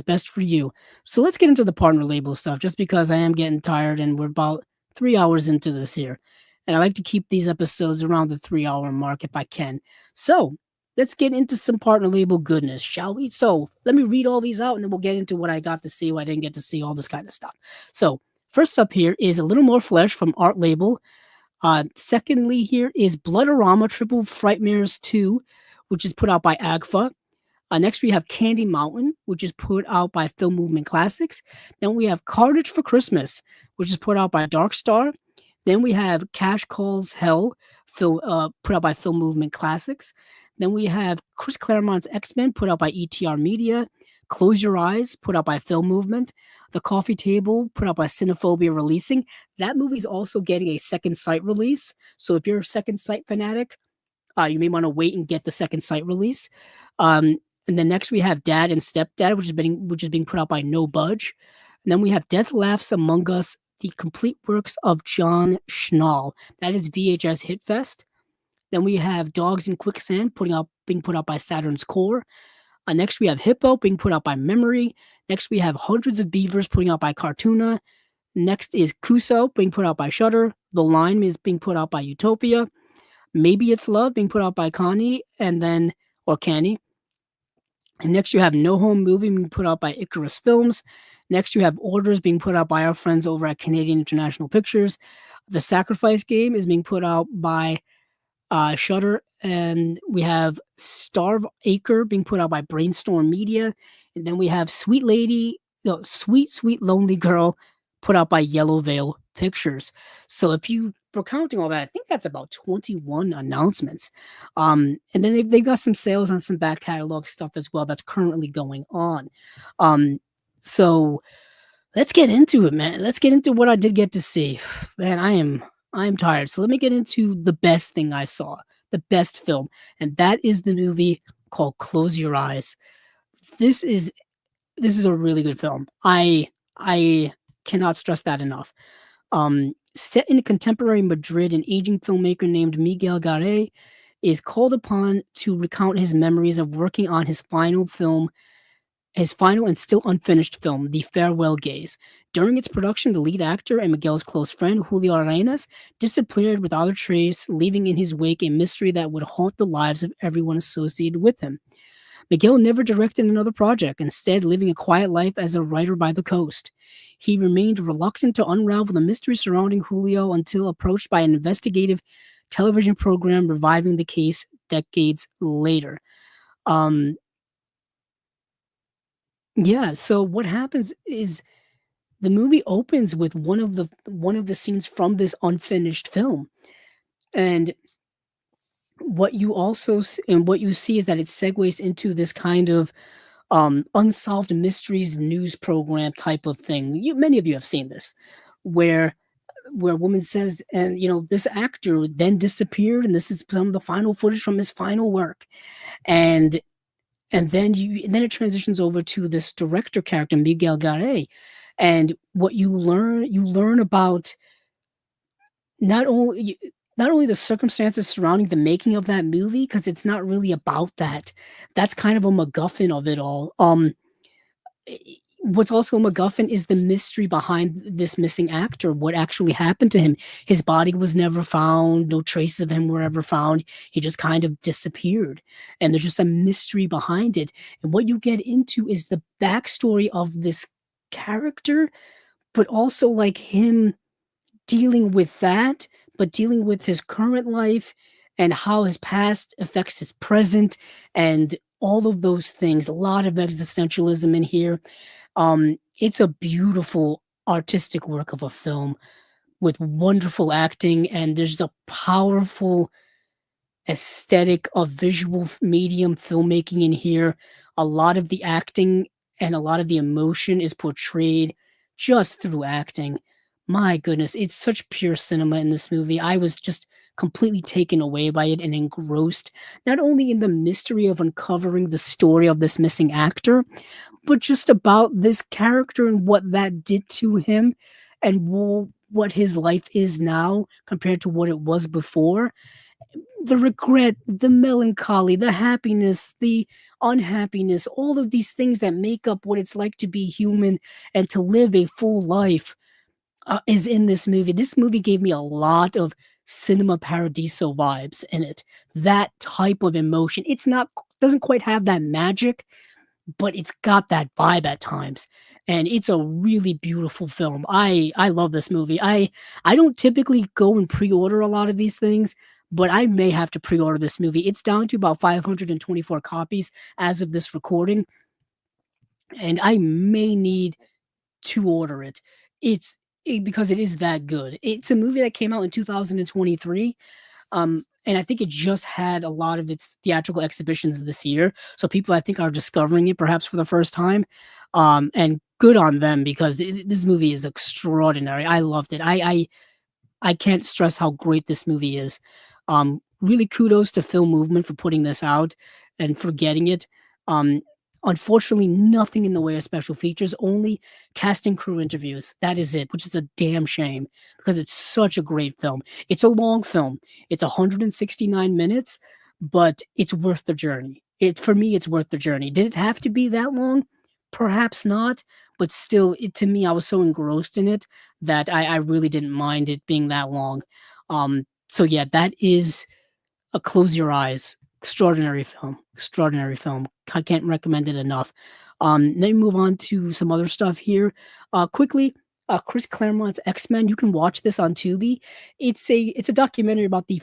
best for you. So let's get into the partner label stuff, just because I am getting tired and we're about 3 hours into this here. And I like to keep these episodes around the 3 hour mark if I can. So let's get into some partner label goodness, shall we? So let me read all these out and then we'll get into what I got to see, what I didn't get to see, all this kind of stuff. So first up here is A Little More Flesh from Art Label. Secondly, here is Bloodorama Triple Frightmares 2, which is put out by AGFA. Next, we have Candy Mountain, which is put out by Film Movement Classics. Then we have Carnage for Christmas, which is put out by Dark Star. Then we have Cash Calls Hell, put out by Film Movement Classics. Then we have Chris Claremont's X-Men, put out by ETR Media. Close Your Eyes, put out by Film Movement. The Coffee Table, put out by Cinephobia Releasing. That movie is also getting a second sight release. So if you're a second sight fanatic, you may want to wait and get the second sight release. And then next we have Dad and Stepdad, which is being put out by No Budge. And then we have Death Laughs Among Us, the complete works of John Schnall. That is VHS Hitfest. Then we have Dogs in Quicksand being put out by Saturn's Core. Next we have Hippo being put out by Memory. Next we have Hundreds of Beavers putting out by Cartoona. Next is Kuso being put out by Shudder. The Line is being put out by Utopia. Maybe It's Love being put out by Connie or Canny. And next you have No Home Movie being put out by Icarus Films. Next you have Orders being put out by our friends over at Canadian International Pictures. The Sacrifice Game is being put out by Shudder. And we have Starve Acre being put out by Brainstorm Media. And then we have Sweet Sweet Lonely Girl put out by Yellow Veil Pictures. So if you were counting all that, I think that's about 21 announcements. And then they've got some sales on some back catalog stuff as well that's currently going on. So let's get into it, man. Let's get into what I did get to see. Man, I'm tired. So let me get into the best thing I saw, the best film, and that is the movie called Close Your Eyes. This is a really good film. I cannot stress that enough. Set in contemporary Madrid, an aging filmmaker named Miguel Garay is called upon to recount his memories of working on his final and still unfinished film, The Farewell Gaze. During its production, the lead actor and Miguel's close friend, Julio Arenas, disappeared without a trace, leaving in his wake a mystery that would haunt the lives of everyone associated with him. Miguel never directed another project, instead living a quiet life as a writer by the coast. He remained reluctant to unravel the mystery surrounding Julio until approached by an investigative television program reviving the case decades later. So what happens is the movie opens with one of the scenes from this unfinished film. And what you also and what you see is that it segues into this kind of unsolved mysteries news program type of thing. Many of you have seen this, where a woman says, and this actor then disappeared, and this is some of the final footage from his final work, and and then it transitions over to this director character, Miguel Garay, and what you learn about not only the circumstances surrounding the making of that movie, because it's not really about that. That's kind of a MacGuffin of it all. I What's also a MacGuffin is the mystery behind this missing actor. What actually happened to him? His body was never found. No traces of him were ever found. He just kind of disappeared, and there's just a mystery behind it. And what you get into is the backstory of this character, but also like him dealing with that, but dealing with his current life and how his past affects his present and all of those things. A lot of existentialism in here. It's a beautiful artistic work of a film with wonderful acting, and there's a powerful aesthetic of visual medium filmmaking in here. A lot of the acting and a lot of the emotion is portrayed just through acting. My goodness, it's such pure cinema in this movie. I was just completely taken away by it and engrossed, not only in the mystery of uncovering the story of this missing actor, but just about this character and what that did to him and what his life is now compared to what it was before. The regret, the melancholy, the happiness, the unhappiness, all of these things that make up what it's like to be human and to live a full life is in this movie. This movie gave me a lot of cinema paradiso vibes in it. That type of emotion. It's not doesn't quite have that magic, but it's got that vibe at times, and it's a really beautiful film. I love this movie. I don't typically go and pre-order a lot of these things, but I may have to pre-order this movie. It's down to about 524 copies as of this recording, and I may need to order it. Because it is that good. It's a movie that came out in 2023. And I think it just had a lot of its theatrical exhibitions this year. So people I think are discovering it perhaps for the first time. And good on them because this movie is extraordinary. I loved it. I can't stress how great this movie is. Really kudos to Film Movement for putting this out and for getting it. Um, Unfortunately, nothing in the way of special features, only cast and crew interviews. That is it, which is a damn shame because it's such a great film. It's a long film. It's 169 minutes, but it's worth the journey. For me, it's worth the journey. Did it have to be that long? Perhaps not, but still, to me, I was so engrossed in it that I really didn't mind it being that long. So yeah, that is a Close Your Eyes. Extraordinary film. Extraordinary film. I can't recommend it enough. Let me move on to some other stuff here. Quickly, Chris Claremont's X-Men. You can watch this on Tubi. It's a documentary about the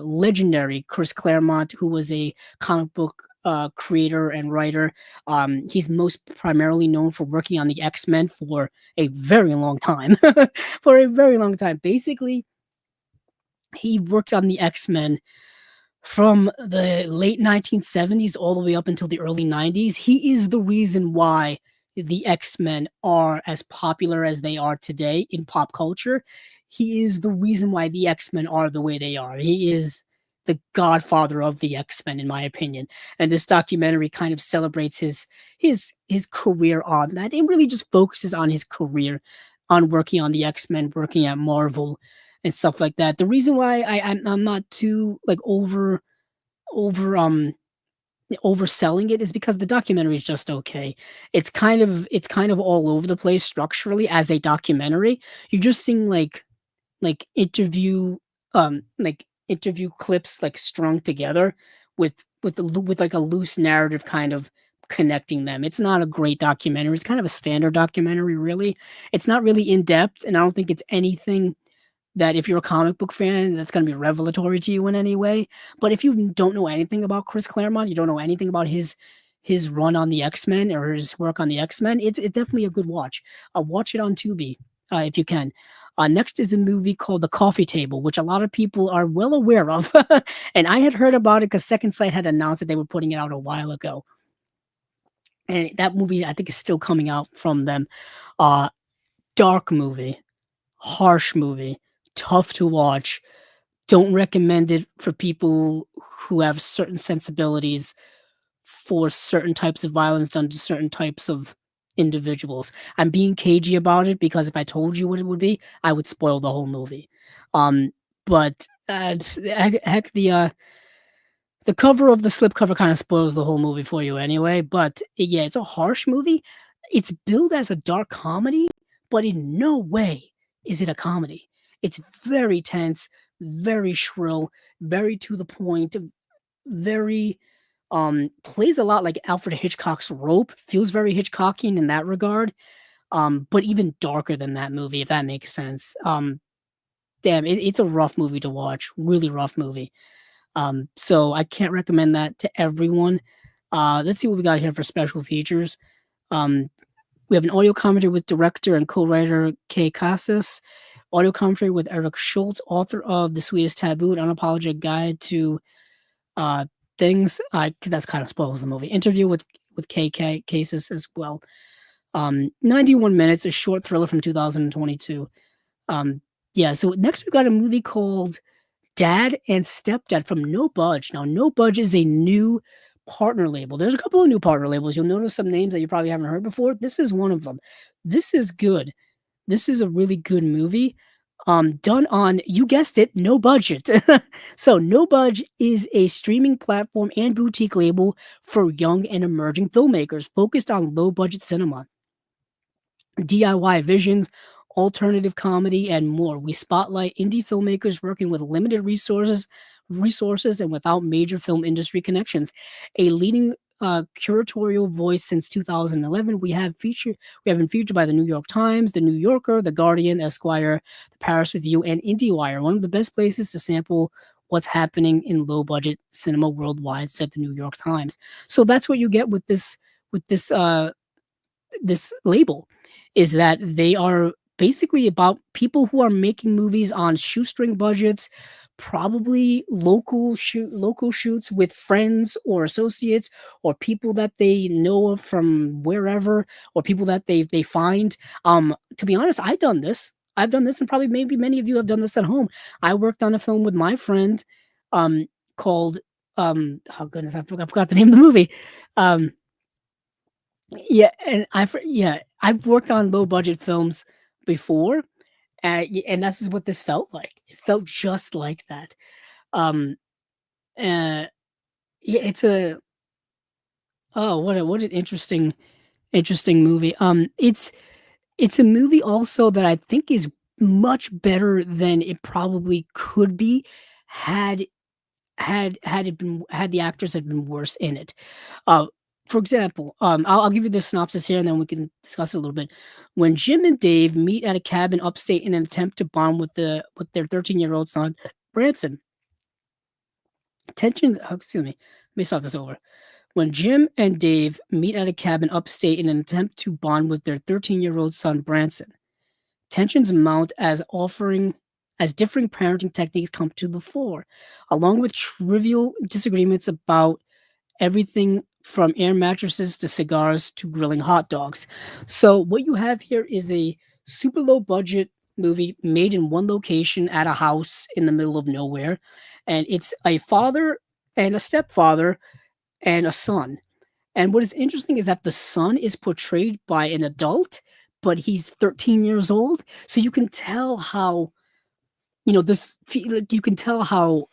legendary Chris Claremont, who was a comic book creator and writer. He's most primarily known for working on the X-Men for a very long time. For a very long time. Basically, he worked on the X-Men from the late 1970s all the way up until the early 90s. He is the reason why the X-Men are as popular as they are today in pop culture. He is the reason why the X-Men are the way they are. He is the godfather of the X-Men, in my opinion. And this documentary kind of celebrates his career on that. It really just focuses on his career, on working on the X-Men, working at Marvel, and stuff like that. The reason why I'm not too like over overselling it is because the documentary is just okay. It's kind of all over the place structurally as a documentary. You're just seeing like interview interview clips like strung together with like a loose narrative kind of connecting them. It's not a great documentary. It's kind of a standard documentary, really. It's not really in depth, and I don't think it's anything that if you're a comic book fan, that's going to be revelatory to you in any way. But if you don't know anything about Chris Claremont, you don't know anything about his run on the X-Men or his work on the X-Men, it's definitely a good watch. Watch it on Tubi if you can. Next is a movie called The Coffee Table, which a lot of people are well aware of, and I had heard about it because Second Sight had announced that they were putting it out a while ago, and that movie I think is still coming out from them. Uh, Dark movie, harsh movie, tough to watch. Don't recommend it for people who have certain sensibilities for certain types of violence done to certain types of individuals. I'm being cagey about it because if I told you what it would be, I would spoil the whole movie. Um, but heck, the cover of the slipcover kind of spoils the whole movie for you anyway. But yeah, it's a harsh movie. It's billed as a dark comedy, but in no way is it a comedy. It's very tense, very shrill, very to the point, very plays a lot like Alfred Hitchcock's Rope, feels very Hitchcockian in that regard, but even darker than that movie, if that makes sense. Damn, it's a rough movie to watch, really rough movie. So I can't recommend that to everyone. Let's see what we got here for special features. Um, we have an audio commentary with director and co-writer Kay Casas, audio commentary with Eric Schultz, author of The Sweetest Taboo, an unapologetic guide to uh, things. 'Cause that's kind of spoils the movie. Interview with KK Cases as well. 91 minutes, a short thriller from 2022. Yeah. So next we got a movie called Dad and Stepdad from No Budge. Now, No Budge is a new partner label. There's a couple of new partner labels. You'll notice some names that you probably haven't heard before. This is one of them. This is good. This is a really good movie. Done on, you guessed it, no budget. So No Budge is a streaming platform and boutique label for young and emerging filmmakers focused on low budget cinema, DIY visions, alternative comedy, and more. We spotlight indie filmmakers working with limited resources and without major film industry connections. A leading curatorial voice since 2011, we have been featured by the New York Times, the New Yorker, the Guardian, Esquire, the Paris Review, and IndieWire. One of the best places to sample what's happening in low budget cinema worldwide, said the New York Times. So that's what you get with this label, is that they are basically about people who are making movies on shoestring budgets, probably local shoots with friends or associates or people that they know of from wherever, or people that they find. To be honest, I've done this, and probably maybe many of you have done this at home. I worked on a film with my friend, um called, oh goodness, I forgot the name of the movie. um yeah, and I've worked on low budget films before, and this is what this felt like. It felt just like that. Um, uh, yeah, it's a oh, what an interesting movie. It's a movie also that I think is much better than it probably could be had had the actors had been worse in it. Uh, for example, I'll give you the synopsis here, and then we can discuss it a little bit. When Jim and Dave meet at a cabin upstate in an attempt to bond with their 13-year-old son, Branson, tensions. Oh, excuse me. Let me start this over. When Jim and Dave meet at a cabin upstate in an attempt to bond with their 13-year-old son, Branson, tensions mount as differing parenting techniques come to the fore, along with trivial disagreements about everything from air mattresses to cigars to grilling hot dogs. So what you have here is a super low budget movie made in one location at a house in the middle of nowhere, and it's a father and a stepfather and a son. And what is interesting is that the son is portrayed by an adult, but he's 13 years old. So you can tell how, like, you can tell how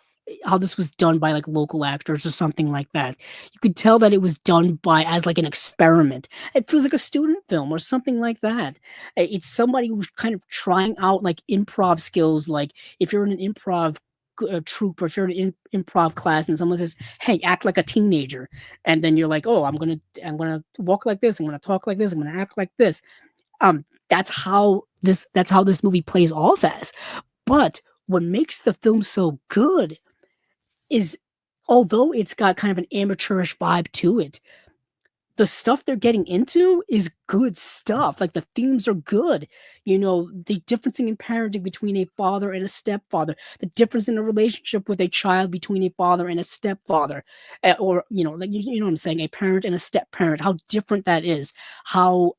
this was done by like local actors or something like that. You could tell that it was done by as like an experiment. It feels like a student film or something like that. It's somebody who's kind of trying out like improv skills. Like if you're in an improv troupe, or if you're in an improv class and someone says, "Hey, act like a teenager," and then you're like, "Oh, I'm gonna walk like this. I'm gonna talk like this. I'm gonna act like this." That's how this movie plays off as. But what makes the film so good is, although it's got kind of an amateurish vibe to it, the stuff they're getting into is good stuff. Like the themes are good. The differencing in parenting between a father and a stepfather, the difference in a relationship with a child between a father and a stepfather, or like you know what I'm saying, a parent and a step parent. How different that is. How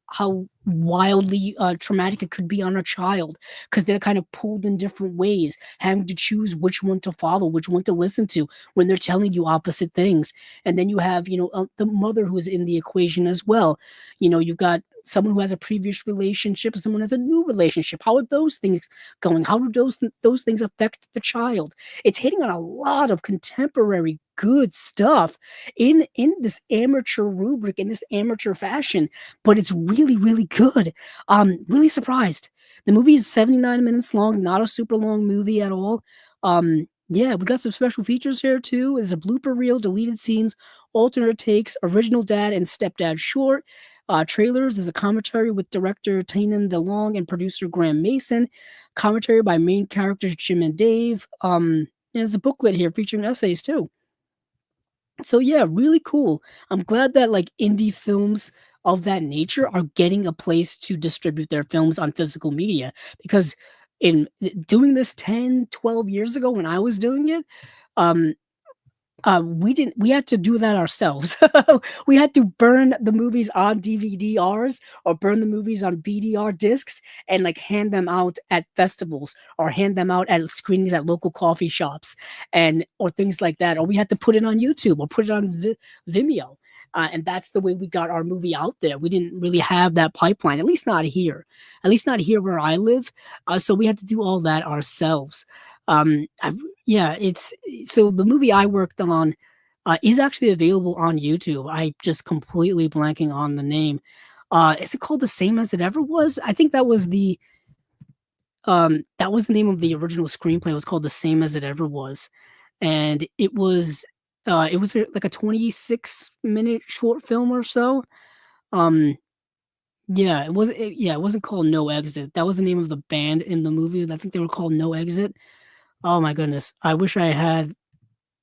wildly traumatic it could be on a child because they're kind of pulled in different ways, having to choose which one to follow, which one to listen to when they're telling you opposite things. And then you have, the mother who's in the equation as well. You've got someone who has a previous relationship, someone has a new relationship. How are those things going? How do those things affect the child? It's hitting on a lot of contemporary good stuff in this amateur rubric, in this amateur fashion, but it's really, really good. Really surprised. The movie is 79 minutes long, not a super long movie at all. Yeah, we got some special features here too. There's a blooper reel, deleted scenes, alternate takes, original dad and stepdad short, trailers. There's a commentary with director Tainan DeLong and producer Graham Mason. Commentary by main characters Jim and Dave. There's a booklet here featuring essays too. So yeah, really cool. I'm glad that like indie films of that nature are getting a place to distribute their films on physical media because in doing this 10, 12 years ago when I was doing it, um we had to do that ourselves. We had to burn the movies on DVD-Rs or burn the movies on BDR discs and like hand them out at festivals or hand them out at screenings at local coffee shops and or things like that. Or we had to put it on YouTube or put it on Vimeo. And that's the way we got our movie out there. We didn't really have that pipeline, at least not here where I live. So we had to do all that ourselves. I Yeah, it's so the movie I worked on, is actually available on YouTube. I just completely blanking on the name. Is it called The Same as It Ever Was? I think that was the name of the original screenplay. It was called The Same as It Ever Was, and it was like a 26-minute short film or so. Um, yeah, it wasn't called No Exit. That was the name of the band in the movie. I think they were called No Exit. Oh my goodness. I wish I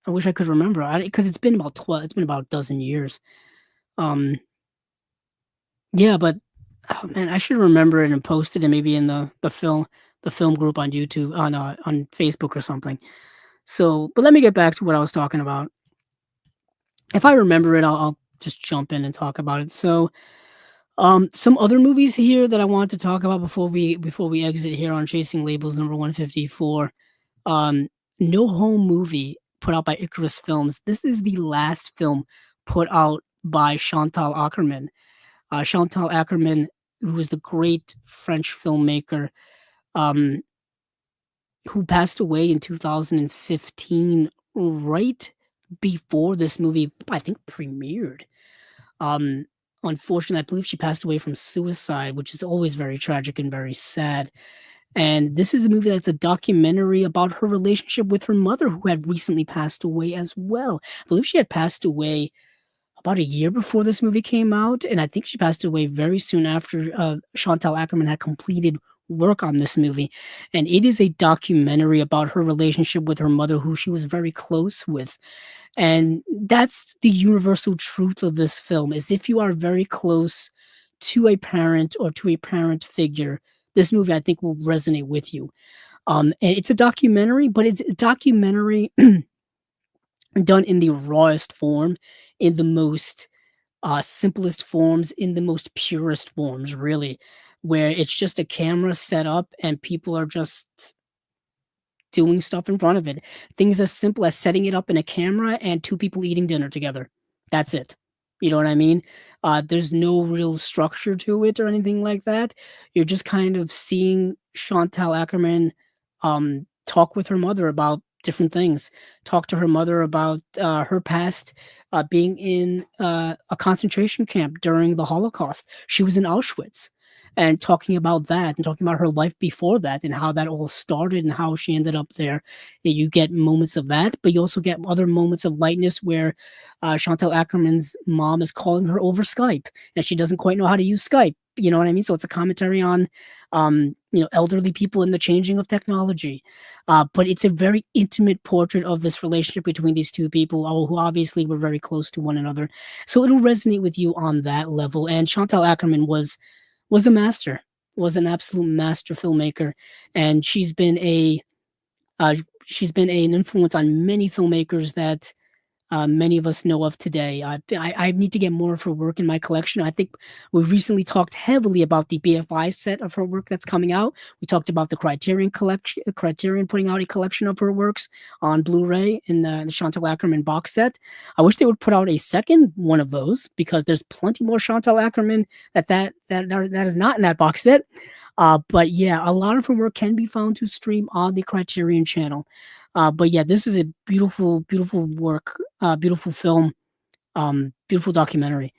could remember. Because it's been about a dozen years. Um, yeah, but oh man, I should remember it and post it and maybe in the film group on YouTube on Facebook or something. So, but let me get back to what I was talking about. If I remember it, I'll just jump in and talk about it. So, some other movies here that I wanted to talk about before we exit here on Chasing Labels number 154. Um, No Home Movie put out by Icarus Films. This is the last film put out by Chantal Akerman. Chantal Akerman, who was the great French filmmaker, um, who passed away in 2015, right before this movie, I think, premiered. Um, Unfortunately, I believe she passed away from suicide, which is always very tragic and very sad. And this is a movie that's a documentary about her relationship with her mother, who had recently passed away as well. I believe she had passed away about a year before this movie came out, and I think she passed away very soon after Chantal Akerman had completed work on this movie. And it is a documentary about her relationship with her mother, who she was very close with. And that's the universal truth of this film, is if you are very close to a parent or to a parent figure, this movie I think will resonate with you. And it's a documentary, but it's a documentary done in the rawest form, in the most simplest forms, in the most purest forms, really, where it's just a camera set up and people are just doing stuff in front of it. Things as simple as setting it up in a camera and two people eating dinner together. That's it. You know what I mean? There's no real structure to it or anything like that. You're just kind of seeing Chantal Akerman talk with her mother about different things. Talk to her mother about her past, being in a concentration camp during the Holocaust. She was in Auschwitz. and talking about that and talking about her life before that and how that all started and how she ended up there. You get moments of that, but you also get other moments of lightness where Chantal Ackerman's mom is calling her over Skype and she doesn't quite know how to use Skype. You know what I mean? So it's a commentary on, elderly people and the changing of technology. But it's a very intimate portrait of this relationship between these two people who obviously were very close to one another. So it'll resonate with you on that level. And Chantal Ackerman was a master, was an absolute master filmmaker, and uh, she's been an influence on many filmmakers that many of us know of today. I need to get more of her work in my collection. I think we recently talked heavily about the BFI set of her work that's coming out. We talked about the Criterion collection, Criterion putting out a collection of her works on Blu-ray in the Chantal Ackerman box set. I wish they would put out a second one of those because there's plenty more Chantal Ackerman that is not in that box set. But yeah, a lot of her work can be found to stream on the Criterion channel. But yeah, this is a beautiful, beautiful work, beautiful film, beautiful documentary.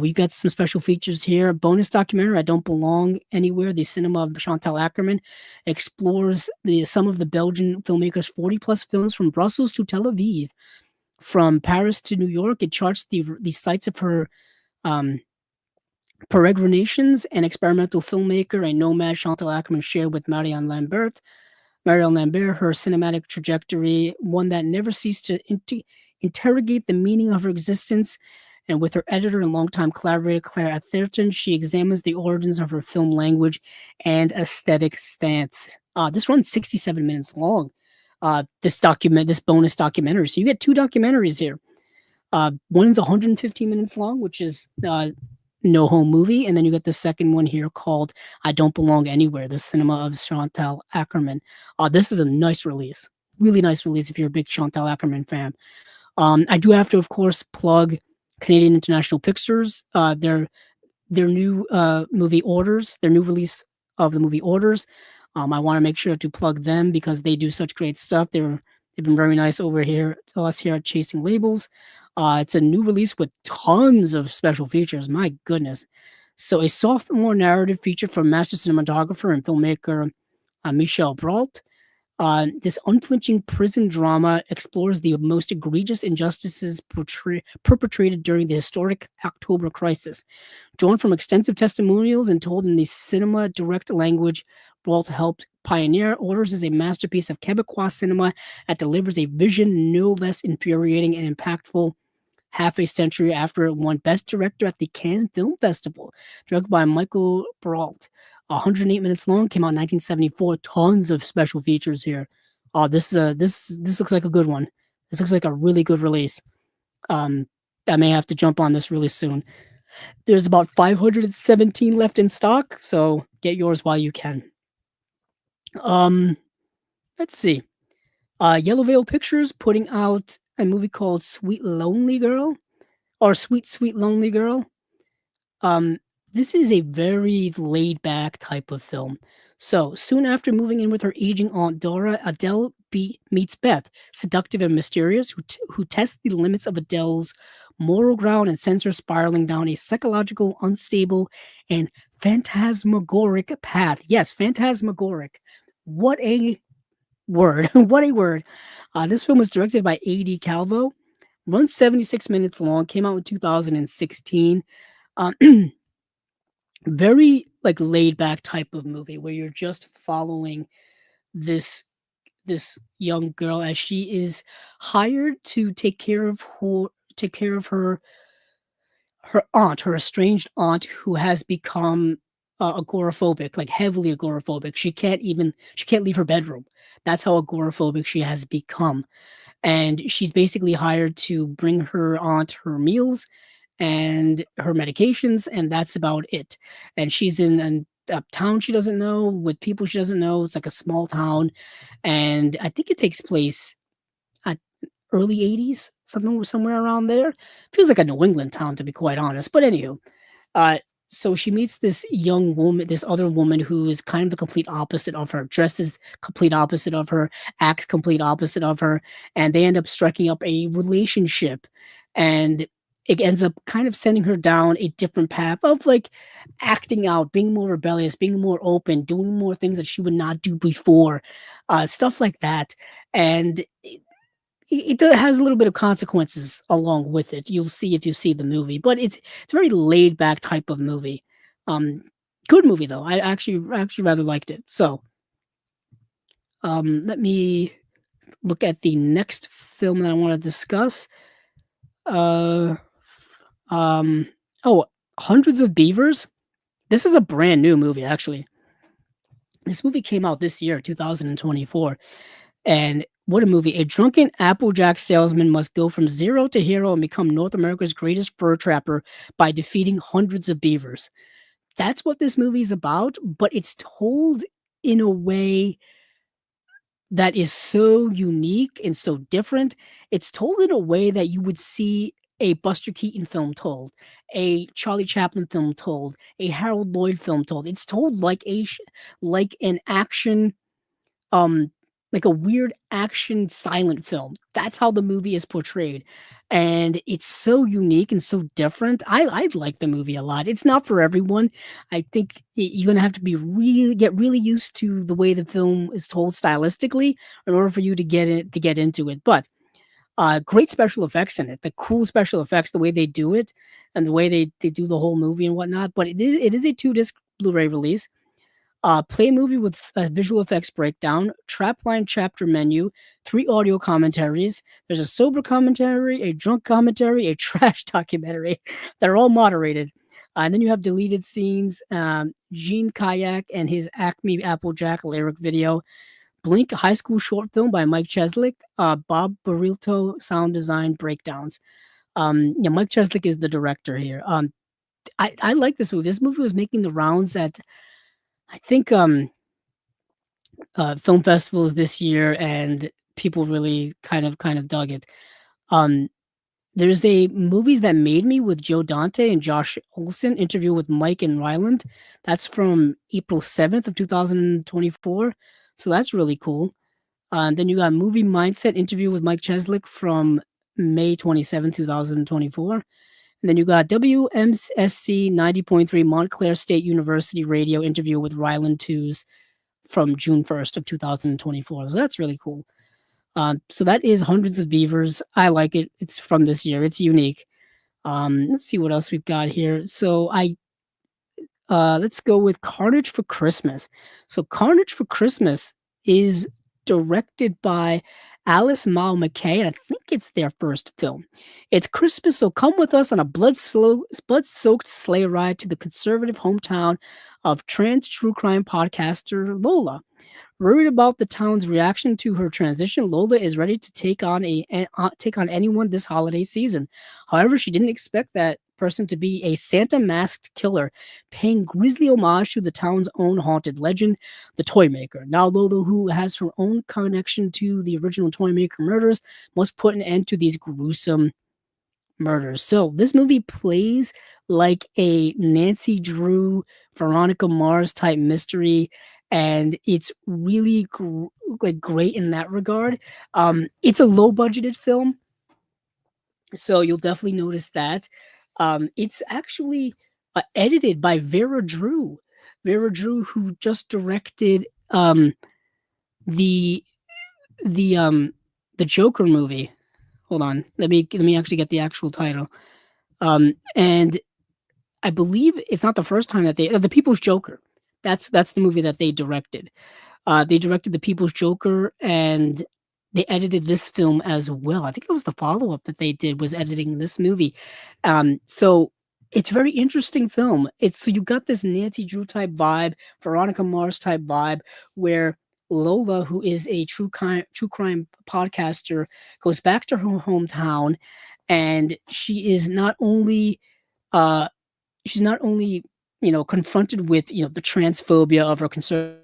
We got some special features here. Bonus documentary, I Don't Belong Anywhere. The cinema of Chantal Ackerman explores some of the Belgian filmmakers' 40 plus films from Brussels to Tel Aviv, from Paris to New York. It charts the sites of her um, peregrinations and experimental filmmaker and nomad Chantal Ackerman shared with Marianne Lambert, her cinematic trajectory, one that never ceased to interrogate the meaning of her existence. And with her editor and longtime collaborator, Claire Atherton, she examines the origins of her film language and aesthetic stance. This runs 67 minutes long. This bonus documentary. So you get two documentaries here. One is 115 minutes long, which is No Home Movie, and then you get the second one here called I Don't Belong Anywhere, the cinema of Chantal Ackerman. This is a nice release, really nice release if you're a big Chantal Ackerman fan. I do have to, of course, plug Canadian International Pictures, their new movie Orders, their new release of the movie Orders. I want to make sure to plug them because they do such great stuff. They've been very nice over here to us here at Chasing Labels. It's a new release with tons of special features. My goodness. So a sophomore narrative feature from master cinematographer and filmmaker Michel Brault. This unflinching prison drama explores the most egregious injustices perpetrated during the historic October crisis. Drawn from extensive testimonials and told in the cinema direct language, Brault helped pioneer. Orders is a masterpiece of Quebecois cinema that delivers a vision no less infuriating and impactful half a century after it won Best Director at the Cannes Film Festival. Directed by Michael Brault. 108 minutes long, came out in 1974. Tons of special features here. This looks like a good one. This looks like a really good release. I may have to jump on this really soon. There's about 517 left in stock, so get yours while you can. Let's see. Yellow Veil Pictures putting out a movie called Sweet Lonely Girl, or Sweet Sweet Lonely Girl. This is a very laid back type of film. So soon after moving in with her aging aunt Dora, Adele meets Beth, seductive and mysterious, who tests the limits of Adele's moral ground and sends her spiraling down a psychological, unstable, and phantasmagoric path. Yes, phantasmagoric. What a word. What a word. This film was directed by A.D. Calvo, runs 76 minutes long, came out in 2016. Very like laid back type of movie where you're just following this young girl as she is hired to take care of her aunt, her estranged aunt, who has become agoraphobic, like heavily agoraphobic. She can't leave her bedroom. That's how agoraphobic she has become. And she's basically hired to bring her aunt her meals and her medications, and that's about it. And she's in a town she doesn't know with people she doesn't know. It's like a small town, and I think it takes place at early 80s, somewhere around there. Feels like a New England town, to be quite honest. But anywho, so she meets this young woman, this other woman who is kind of the complete opposite of her, dresses complete opposite of her, acts complete opposite of her, and they end up striking up a relationship. And it ends up kind of sending her down a different path of like acting out, being more rebellious, being more open, doing more things that she would not do before, stuff like that. And it has a little bit of consequences along with it. You'll see if you see the movie, but it's a very laid back type of movie. Um, Good movie though. I actually rather liked it. So let me look at the next film that I want to discuss. Uh, um, oh, Hundreds of Beavers. This is a brand new movie, actually. This movie came out this year, 2024. And what a movie. A drunken Applejack salesman must go from zero to hero and become North America's greatest fur trapper by defeating hundreds of beavers. That's what this movie is about, but it's told in a way that is so unique and so different. It's told in a way that you would see a Buster Keaton film told, a Charlie Chaplin film told, a Harold Lloyd film told. It's told like like an action, um, like a weird action silent film. That's how the movie is portrayed, and it's so unique and so different. I like the movie a lot. It's not for everyone. I think you're gonna have to be really used to the way the film is told stylistically in order for you to get into it. But great special effects in it. The cool special effects, the way they do it, and the way they do the whole movie and whatnot. But it is a 2 disc Blu-ray release. Play movie with visual effects breakdown, trapline chapter menu, 3 audio commentaries. There's a sober commentary, a drunk commentary, a trash documentary. They're all moderated. And then you have deleted scenes, Gene Kayak and his Acme Applejack lyric video, Blink, a high school short film by Mike Cheslick, Bob Barilto sound design breakdowns. Yeah, Mike Cheslick is the director here. I like this movie. This movie was making the rounds at I think film festivals this year, and people really kind of dug it. Um, there's a Movies That Made Me with Joe Dante and Josh Olson interview with Mike and Ryland. That's from April 7th of 2024. So that's really cool. And then you got Movie Mindset interview with Mike Cheslick from May 27th, 2024. And then you got WMSC 90.3 Montclair State University radio interview with Ryland Twos from June 1st of 2024. So that's really cool. So that is Hundreds of Beavers. I like it. It's from this year. It's unique. Let's see what else we've got here. So let's go with Carnage for Christmas. So Carnage for Christmas is directed by Alice Mao McKay, and I think it's their first film. It's Christmas, so come with us on a blood-soaked sleigh ride to the conservative hometown of trans true crime podcaster Lola. Worried about the town's reaction to her transition, Lola is ready to take on anyone this holiday season. However, she didn't expect that person to be a Santa masked killer, paying grisly homage to the town's own haunted legend, the Toymaker. Now, Lola, who has her own connection to the original Toymaker murders, must put an end to these gruesome murders. So this movie plays like a Nancy Drew, Veronica Mars type mystery, and it's really like great in that regard. It's a low budgeted film, so you'll definitely notice that. It's actually edited by Vera Drew. Vera Drew, who just directed the the um the Joker movie. Hold on, let me actually get the actual title. And I believe it's not the first time that The People's Joker. That's the movie that they directed. They directed The People's Joker, and they edited this film as well. I think it was the follow-up that they did was editing this movie. So it's a very interesting film. So you got this Nancy Drew type vibe, Veronica Mars type vibe, where Lola, who is a true crime podcaster, goes back to her hometown, and uh, she's not only confronted with the transphobia of her conservative.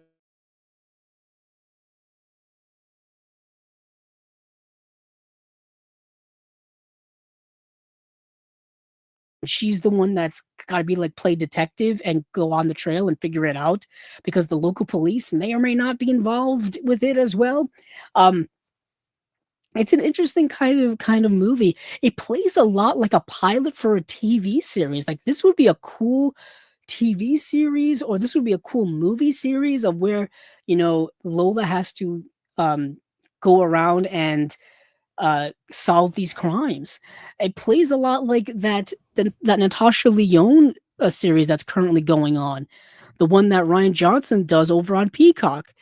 She's the one that's gotta be, like, play detective and go on the trail and figure it out because the local police may or may not be involved with it as well. Um, It's an interesting kind of movie. It plays a lot like a pilot for a TV series. Like this would be a cool TV series, or this would be a cool movie series of where, Lola has to um go around and solve these crimes. It plays a lot like that Natasha Lyonne series that's currently going on, the one that Ryan Johnson does over on Peacock.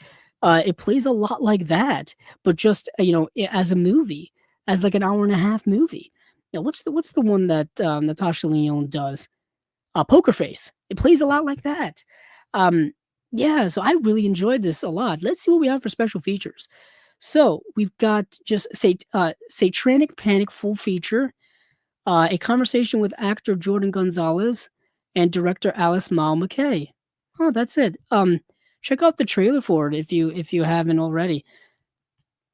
It plays a lot like that, but just as a movie, as like an hour and a half movie. What's the one that Natasha Lyonne does? Poker Face. It plays a lot like that. Um, yeah, so I really enjoyed this a lot. Let's see what we have for special features. So we've got just Satanic Panic full feature, a conversation with actor Jordan Gonzalez and director Alice Mal McKay. Oh, that's it. Check out the trailer for it if you haven't already.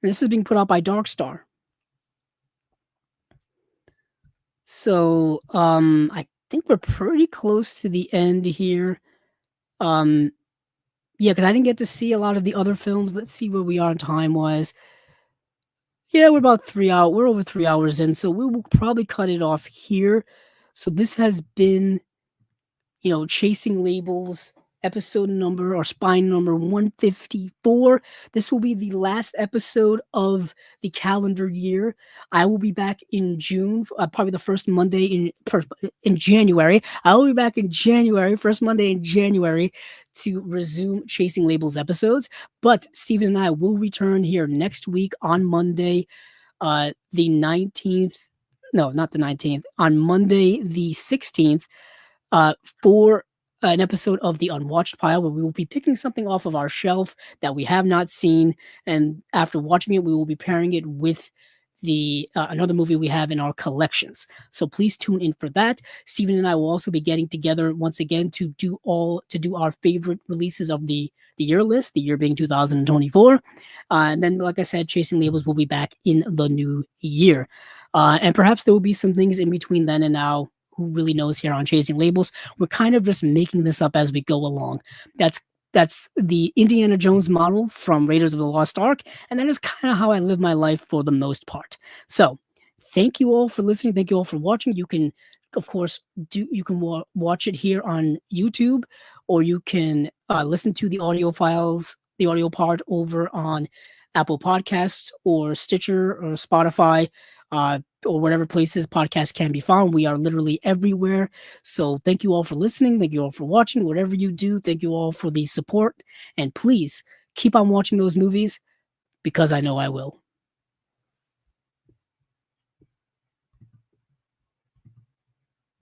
And this is being put out by Darkstar. So I think we're pretty close to the end here. Um, yeah, because I didn't get to see a lot of the other films. Let's see where we are time wise. Yeah, we're about 3 hours. We're over 3 hours in, so we will probably cut it off here. So this has been, Chasing Labels episode number or spine number 154. This will be the last episode of the calendar year. I will be back in June, probably the first Monday in January. I will be back in January, first Monday in January, to resume Chasing Labels episodes. But Steven and I will return here next week on Monday, the 19th. No, not the 19th. On Monday, the 16th, for an episode of the Unwatched Pile, where we will be picking something off of our shelf that we have not seen, and after watching it, we will be pairing it with the another movie we have in our collections. So please tune in for that. Steven and I will also be getting together once again to do our favorite releases of the year list, the year being 2024. And then, like I said, Chasing Labels will be back in the new year. And perhaps there will be some things in between then and now. Who really knows here on Chasing Labels? We're kind of just making this up as we go along. That's the Indiana Jones model from Raiders of the Lost Ark, and that is kind of how I live my life for the most part. So, thank you all for listening. Thank you all for watching. You can, of course, watch it here on YouTube, or you can listen to the audio files, the audio part over on Apple Podcasts or Stitcher or Spotify. Or whatever places podcasts can be found. We are literally everywhere. So thank you all for listening. Thank you all for watching. Whatever you do, thank you all for the support. And please keep on watching those movies because I know I will.